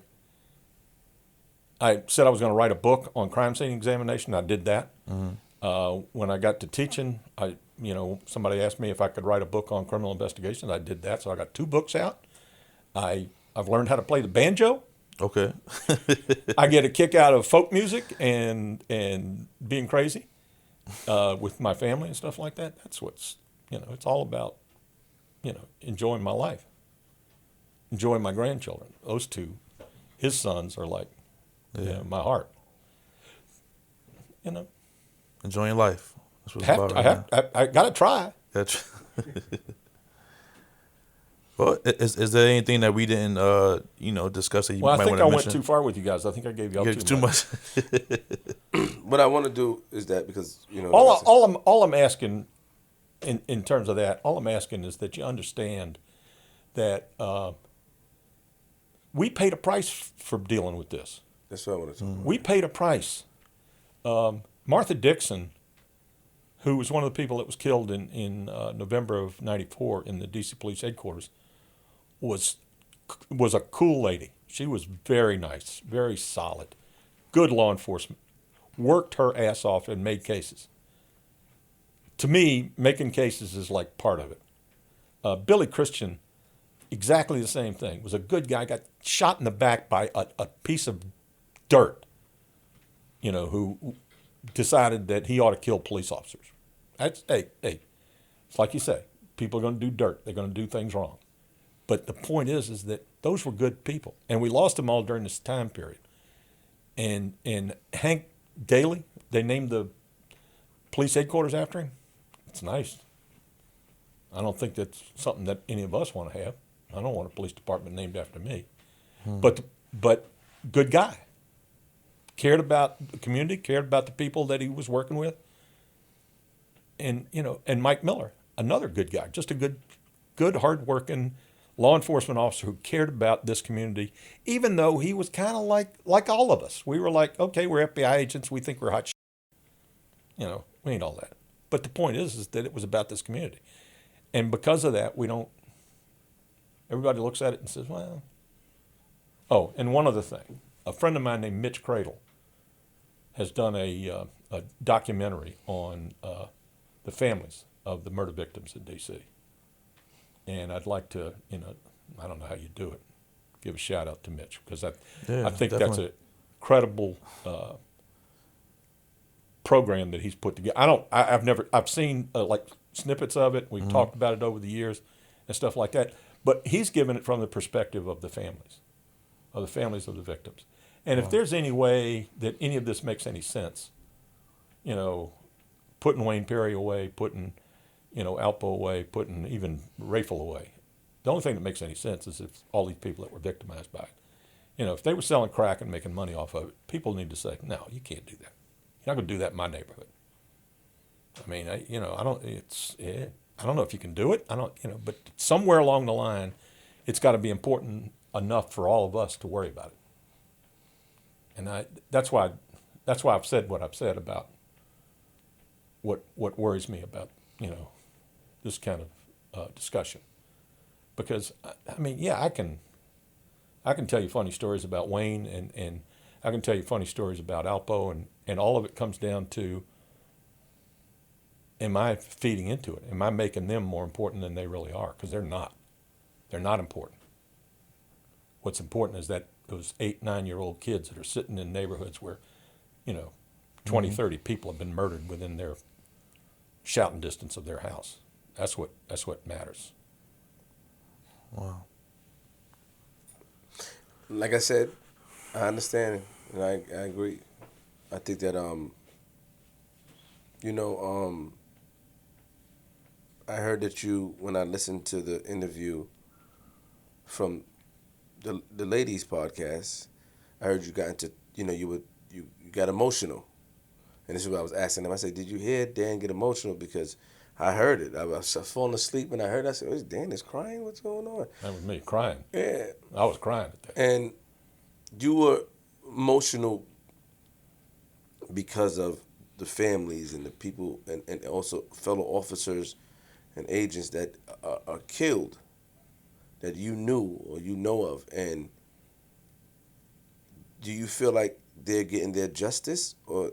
said I was going to write a book on crime scene examination. I did that. Mm-hmm. When I got to teaching, somebody asked me if I could write a book on criminal investigations. I did that, so I got 2 books out. I've learned how to play the banjo. Okay. I get a kick out of folk music and being crazy with my family and stuff like that. That's what's, it's all about, enjoying my life, enjoying my grandchildren. Those 2, his sons are like, my heart. Enjoying life. That's what it's about right now. I got to try. That's well, is there anything that we didn't, discuss that you Well, might I think want I to went mention? too far with you guys. I think I gave y'all Too much. What I want to do is that because All I'm asking in terms of that, all I'm asking is that you understand that we paid a price for dealing with this. that's what I want to talk about. We paid a price. Martha Dixon, who was one of the people that was killed in November of '94 in the D.C. Police Headquarters, was a cool lady. She was very nice, very solid, good law enforcement, worked her ass off and made cases. To me, making cases is like part of it. Billy Christian, exactly the same thing. Was a good guy, got shot in the back by a piece of dirt, who decided that he ought to kill police officers. That's, hey, it's like you say, people are going to do dirt. They're going to do things wrong. But the point is that those were good people. And we lost them all during this time period. And Hank Daly, they named the police headquarters after him. It's nice. I don't think that's something that any of us want to have. I don't want a police department named after me. But good guy. Cared about the community, cared about the people that he was working with. And Mike Miller, another good guy, just a good hard-working law enforcement officer who cared about this community, even though he was kind of like all of us. We were like, okay, we're FBI agents, we think we're hot shit. We ain't all that. But the point is that it was about this community. And because of that, everybody looks at it and says, well. Oh, and one other thing. A friend of mine named Mitch Cradle has done a documentary on the families of the murder victims in D.C. And I'd like to, I don't know how you do it, give a shout out to Mitch, because I think definitely. that's a credible program that he's put together. I've seen like snippets of it. We've talked about it over the years and stuff like that. But he's given it from the perspective of the families of the victims. And if there's any way that any of this makes any sense, putting Wayne Perry away, putting, Alpo away, putting even Rayful away. The only thing that makes any sense is if all these people that were victimized by it. If they were selling crack and making money off of it, people need to say, no, you can't do that. You're not going to do that in my neighborhood. I mean, I don't know if you can do it. But somewhere along the line, it's got to be important enough for all of us to worry about it. And that's why I've said what I've said about what worries me about, this kind of discussion. Because I can tell you funny stories about Wayne and I can tell you funny stories about Alpo and all of it comes down to, am I feeding into it? Am I making them more important than they really are? Because they're not. They're not important. What's important is that those 8, 9-year-old kids that are sitting in neighborhoods where, 20, 30 people have been murdered within their shouting distance of their house. That's what matters. Wow. Like I said, I understand and I agree. I think that I heard that when I listened to the interview from the ladies podcast, I heard you got into you got emotional, and this is what I was asking them. I said, "Did you hear Dan get emotional?" Because I heard it. I was falling asleep and I heard. I said, "Oh, Dan is crying. What's going on?" That was me crying. Yeah, I was crying at that. and you were emotional because of the families and the people and also fellow officers and agents that are killed that you knew or you know of. And do you feel like they're getting their justice, or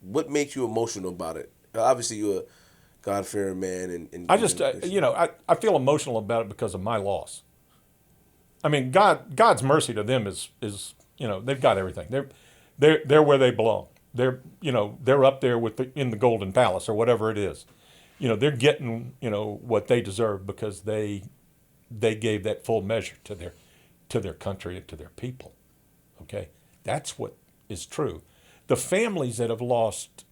what makes you emotional about it? Obviously you're a God-fearing man and I just I feel emotional about it because of my loss. I mean, God's mercy to them is they've got everything. They're where they belong. They're up there in the Golden Palace or whatever it is. They're getting what they deserve because they gave that full measure to their country and to their people. Okay, that's what is true. The families that have lost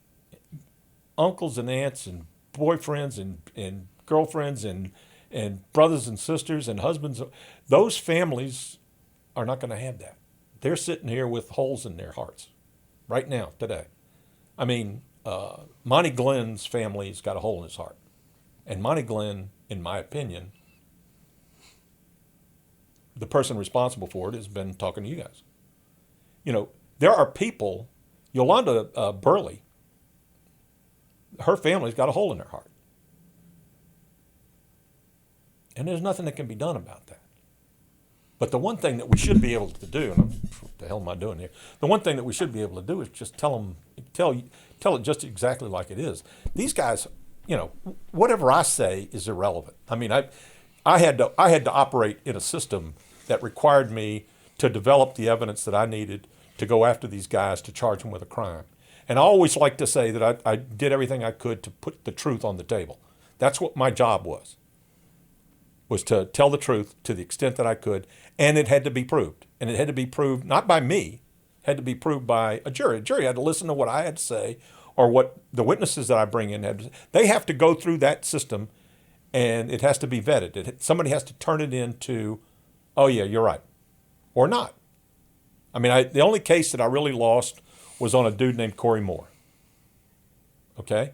uncles and aunts and boyfriends and girlfriends and brothers and sisters and husbands. Those families are not going to have that. They're sitting here with holes in their hearts right now, today. I mean, Monty Glenn's family's got a hole in his heart. And Monty Glenn, in my opinion, the person responsible for it has been talking to you guys. You know, there are people, Yolanda Burley, her family's got a hole in their heart. And there's nothing that can be done about that. But the one thing that we should be able to do, and what the hell am I doing here? The one thing that we should be able to do is just tell it just exactly like it is. These guys, you know, whatever I say is irrelevant. I mean, I had to operate in a system that required me to develop the evidence that I needed to go after these guys to charge them with a crime. And I always like to say that I did everything I could to put the truth on the table. That's what my job was to tell the truth to the extent that I could, and it had to be proved. And it had to be proved not by me, it had to be proved by a jury. A jury had to listen to what I had to say, or what the witnesses that I bring in had to say. They have to go through that system, and it has to be vetted. Somebody has to turn it into, oh yeah, you're right, or not. I mean, the only case that I really lost was on a dude named Corey Moore. Okay?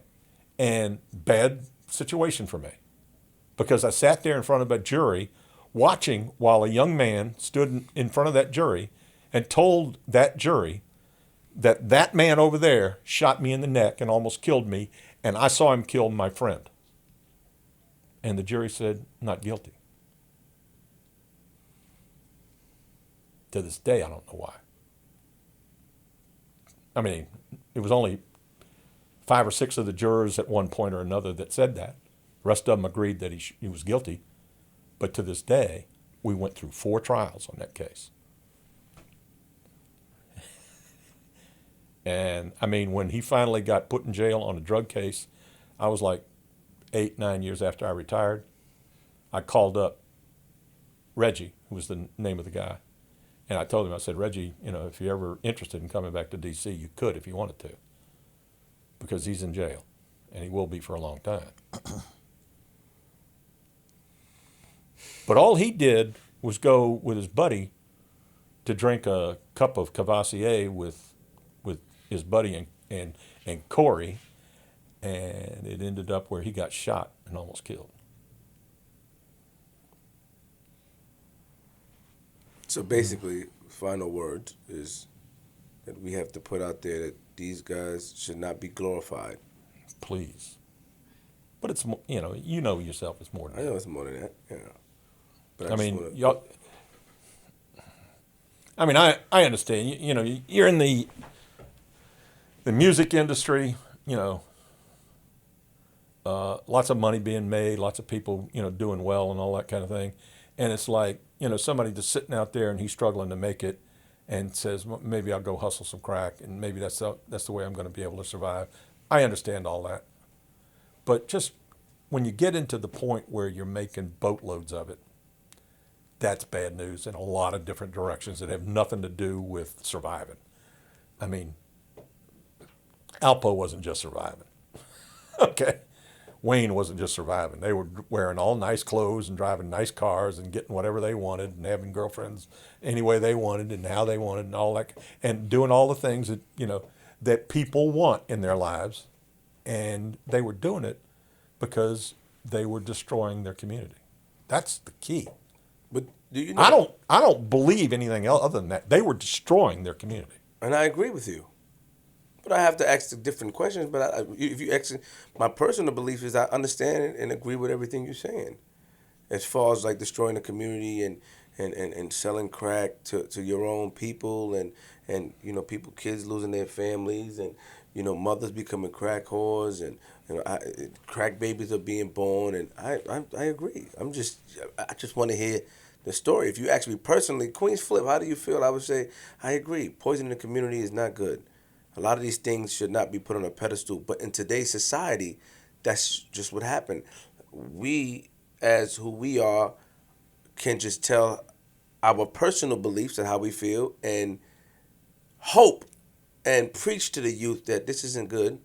And bad situation for me. Because I sat there in front of a jury watching while a young man stood in front of that jury and told that jury that that man over there shot me in the neck and almost killed me, and I saw him kill my friend. And the jury said, not guilty. To this day, I don't know why. I mean, it was only 5 or 6 of the jurors at one point or another that said that. The rest of them agreed that he was guilty. But to this day, we went through 4 trials on that case. And, I mean, when he finally got put in jail on a drug case, I was like 8, 9 years after I retired. I called up Reggie, who was the name of the guy. And I told him, I said, Reggie, you know, if you're ever interested in coming back to D.C., you could if you wanted to. Because he's in jail. And he will be for a long time. But all he did was go with his buddy to drink a cup of Cavassier with his buddy and Corey, and it ended up where he got shot and almost killed. So basically, final word is that we have to put out there that these guys should not be glorified. Please. But it's, you know yourself, it's more than that. I know it's more than that, yeah. But I mean, y'all, I mean, I understand. You know, you're in the music industry. You know, lots of money being made, lots of people, you know, doing well and all that kind of thing. And it's like, you know, somebody just sitting out there and he's struggling to make it, and says, well, maybe I'll go hustle some crack, and maybe that's the way I'm going to be able to survive. I understand all that, but just when you get into the point where you're making boatloads of it, that's bad news in a lot of different directions that have nothing to do with surviving. I mean, Alpo wasn't just surviving. Okay. Wayne wasn't just surviving. They were wearing all nice clothes and driving nice cars and getting whatever they wanted and having girlfriends any way they wanted and how they wanted and all that, and doing all the things that, you know, that people want in their lives. And they were doing it because they were destroying their community. That's the key. But do you know? I don't believe anything else other than that. They were destroying their community. And I agree with you. But I have to ask the different questions. But if you ask, my personal belief is I understand and agree with everything you're saying. As far as like destroying the community and selling crack to your own people and you know, kids losing their families and, you know, mothers becoming crack whores and, you know, crack babies are being born, and I agree. I just want to hear the story. If you ask me personally, Queenzflip, how do you feel? I would say I agree. Poisoning the community is not good. A lot of these things should not be put on a pedestal. But in today's society, that's just what happened. We, as who we are, can just tell our personal beliefs and how we feel and hope and preach to the youth that this isn't good.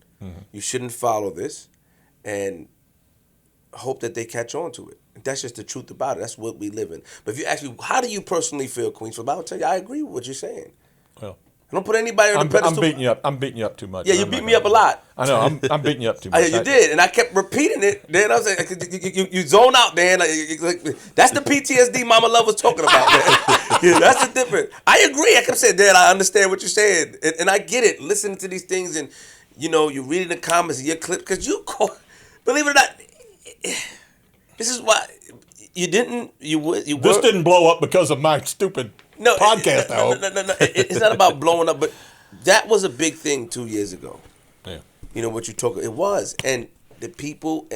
You shouldn't follow this, and hope that they catch on to it. That's just the truth about it. That's what we live in. But if you ask me, how do you personally feel, Queenzflip? I would tell you, I agree with what you're saying. Well, I don't put anybody on the pedestal. I'm beating you up too much. Yeah, you beat me up a lot. I know. I'm beating you up too much. You did, and I kept repeating it. Dan, I was saying, you zone out, Dan. That's the PTSD Mama Love was talking about, man. Yeah, that's the difference. I agree. I kept saying, Dan, I understand what you're saying, and I get it. Listening to these things, and you reading the comments and your clip, because believe it or not, this is why you didn't. This didn't blow up because of my stupid podcast. No. It's not about blowing up, but that was a big thing 2 years ago. Yeah. What you talk. It was, and the people,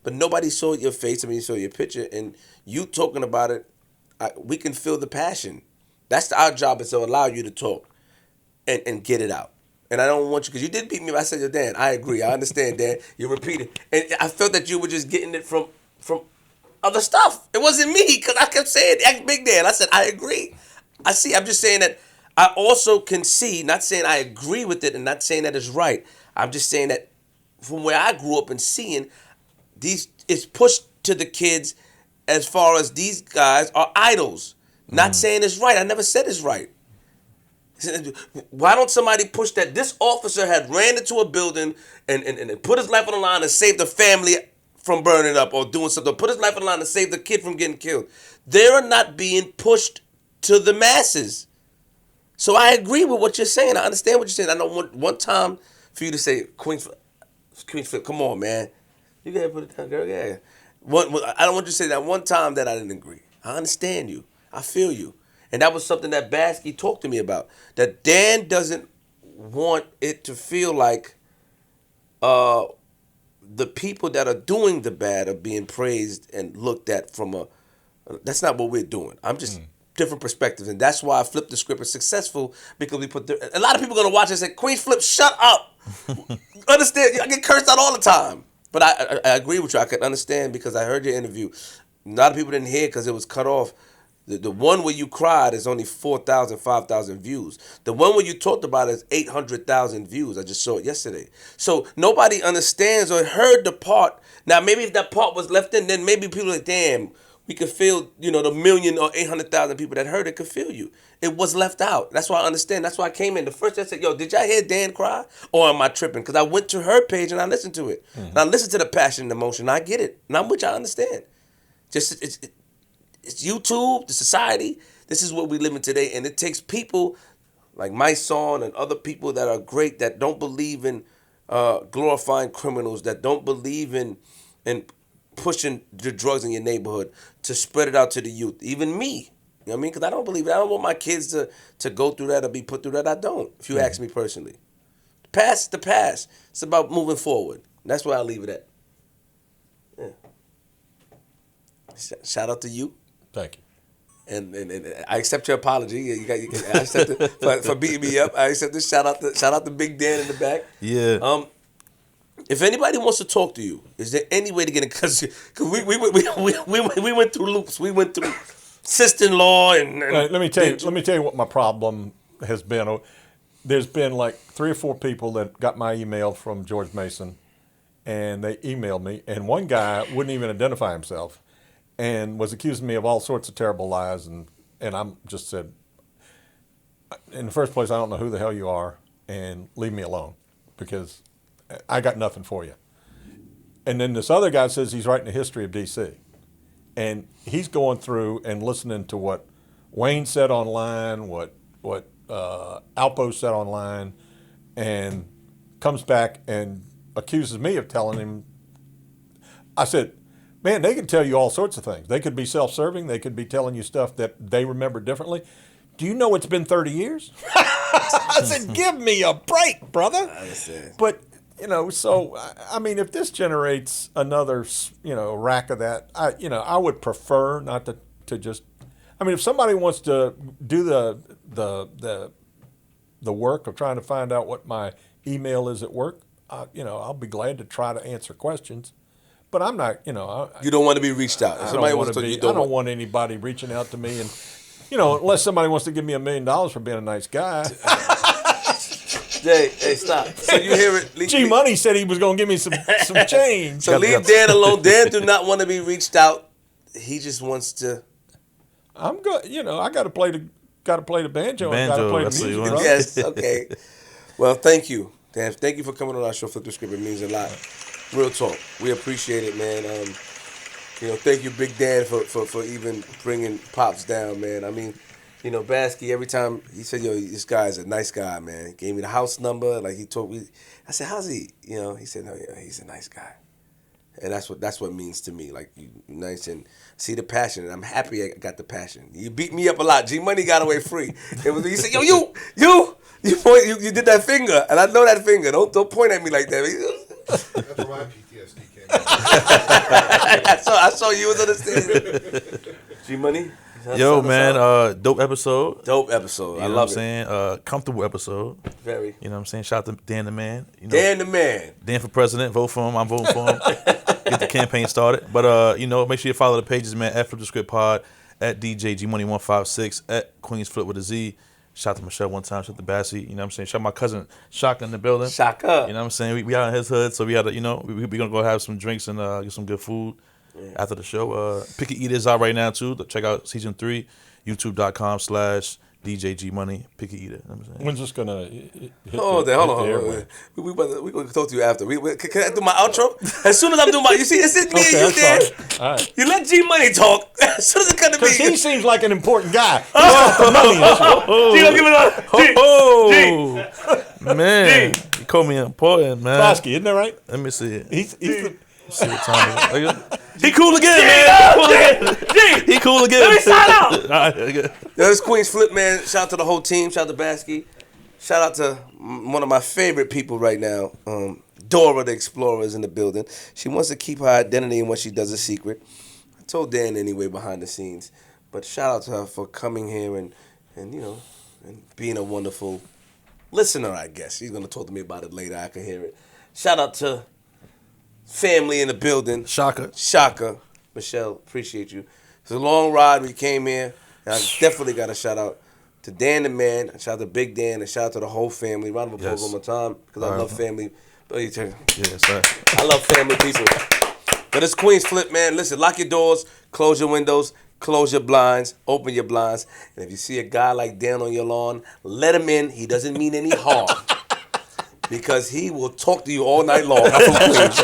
but nobody saw your face. I mean, saw your picture, and you talking about it. We can feel the passion. That's our job, is to allow you to talk and get it out. And I don't want you, because you did beat me. I said, Dan, I agree. I understand, Dan. You're repeating. And I felt that you were just getting it from other stuff. It wasn't me, because I kept saying, act big, Dan. I said, I agree. I see. I'm just saying that I also can see, not saying I agree with it and not saying that it's right. I'm just saying that from where I grew up and seeing, it's pushed to the kids as far as these guys are idols. Not saying it's right. I never said it's right. Why don't somebody push that this officer had ran into a building and put his life on the line and saved the family from burning up or doing something, put his life on the line to save the kid from getting killed? They're not being pushed to the masses. So I agree with what you're saying. I understand what you're saying. I don't want one time for you to say, Queenzflip, come on, man. You gotta put it down, girl. Yeah. I don't want you to say that one time that I didn't agree. I understand you. I feel you. And that was something that Baskey talked to me about. That Dan doesn't want it to feel like the people that are doing the bad are being praised and looked at from that's not what we're doing. I'm just different perspectives. And that's why I flipped the script is successful, because we put a lot of people are going to watch and say, Queenzflip, shut up. Understand? I get cursed out all the time. But I agree with you. I can understand, because I heard your interview. A lot of people didn't hear because it was cut off. The one where you cried is only 4,000, 5,000 views. The one where you talked about is 800,000 views. I just saw it yesterday. So nobody understands or heard the part. Now, maybe if that part was left in, then maybe people are like, damn, we could feel, the 1,000,000 or 800,000 people that heard it could feel you. It was left out. That's why I understand. That's why I came in. The first I said, yo, did y'all hear Dan cry? Or am I tripping? Because I went to her page and I listened to it. And I listened to the passion and emotion. I get it. And I'm with you. I understand. Just, it's YouTube, the society. This is what we live in today. And it takes people like my son and other people that are great, that don't believe in glorifying criminals, that don't believe in pushing the drugs in your neighborhood, to spread it out to the youth. Even me. You know what I mean? Because I don't believe it. I don't want my kids to go through that or be put through that. I don't, if you ask me personally. The past is the past. It's about moving forward. That's where I leave it at. Yeah. Shout out to you. Thank you. And I accept your apology. I accept it for beating me up. I accept it. Shout out to Big Dan in the back. Yeah. If anybody wants to talk to you, is there any way to get in? Because we went through loops. We went through sister-in-law and let me tell you what my problem has been. There's been like 3 or 4 people that got my email from George Mason, and they emailed me, and one guy wouldn't even identify himself, and was accusing me of all sorts of terrible lies, and I'm just said, in the first place, I don't know who the hell you are, and leave me alone, because I got nothing for you. And then this other guy says he's writing a history of D.C., and he's going through and listening to what Wayne said online, what Alpo said online, and comes back and accuses me of telling him. I said, man, they can tell you all sorts of things. They could be self-serving. They could be telling you stuff that they remember differently. Do you know it's been 30 years? I said, give me a break, brother. I understand. But, so, I mean, if this generates another, rack of that, I would prefer not to just, I mean, if somebody wants to do the work of trying to find out what my email is at work, I'll be glad to try to answer questions. But I'm not, you don't want to be reached out. If somebody wants to, I don't want anybody reaching out to me, and unless somebody wants to give me $1 million for being a nice guy. Jay, hey, stop. So you hear it? G Money said he was gonna give me some change. So leave Dan alone. Dan do not want to be reached out. He just wants to. I'm good. You know, I gotta play the banjo. And gotta Banjo, play the that's what you music. want. Bro. Yes. Okay. Well, thank you, Dan. Thank you for coming on our show. Flip the script. It means a lot. Real talk. We appreciate it, man. Thank you, Big Dan, for even bringing Pops down, man. I mean, Baskey, every time he said, yo, this guy's a nice guy, man. He gave me the house number. Like, he told me. I said, how's he? He said, no, yeah, he's a nice guy. And that's what it means to me. Like, you nice and see the passion. And I'm happy I got the passion. You beat me up a lot. G Money got away free. He said, yo, you did that finger. And I know that finger. Don't point at me like that. That's where my PTSD came. I saw you was understanding. G Money. Yo, man, dope episode. Dope episode. You I know love what I'm saying? Comfortable episode. Very. You know what I'm saying? Shout out to Dan the Man. Dan the Man. Dan for president. Vote for him. I'm voting for him. Get the campaign started. But, make sure you follow the pages, man. At Flip the Script Pod, at DJ G-Money156, at Queenzflip with a Z. Shout out to Michelle one time. Shout out to Bassy. You know what I'm saying? Shout out my cousin Shaka in the building. Shaka. You know what I'm saying? We out in his hood, so we got to, we going to go have some drinks and get some good food after the show. Picky Eater is out right now, too. Check out Season 3, youtube.com/DJGmoney, Picky Eater. You know what I'm saying? When's this gonna? Hold on. We gonna talk to you after. Can I do my outro? As soon as I'm doing my, you see, it's me and you, Dan. All right. You let G Money talk. As soon as it comes to me, He seems like an important guy. G, don't give it up. Man, you called me important, man. Bosky, isn't that right? Let me see it. He's the, See what time it is. He cool again, man. He cool again. Let me sign out. All right, okay. This Queenzflip, man. Shout out to the whole team. Shout out to Baskey. Shout out to one of my favorite people right now, Dora the Explorer is in the building. She wants to keep her identity and what she does a secret. I told Dan anyway behind the scenes. But shout out to her for coming here and being a wonderful listener, I guess. She's going to talk to me about it later. I can hear it. Shout out to family in the building. Shaka. Michelle, appreciate you. It's a long ride. We came here. And I definitely got a shout out to Dan the Man. Shout out to Big Dan. And shout out to the whole family. Round of applause one more time because I love family. Yes, sir. I love family people. But it's Queenzflip, man. Listen, lock your doors, close your windows, close your blinds, open your blinds. And if you see a guy like Dan on your lawn, let him in. He doesn't mean any harm. Because he will talk to you all night long. I'm from Queens.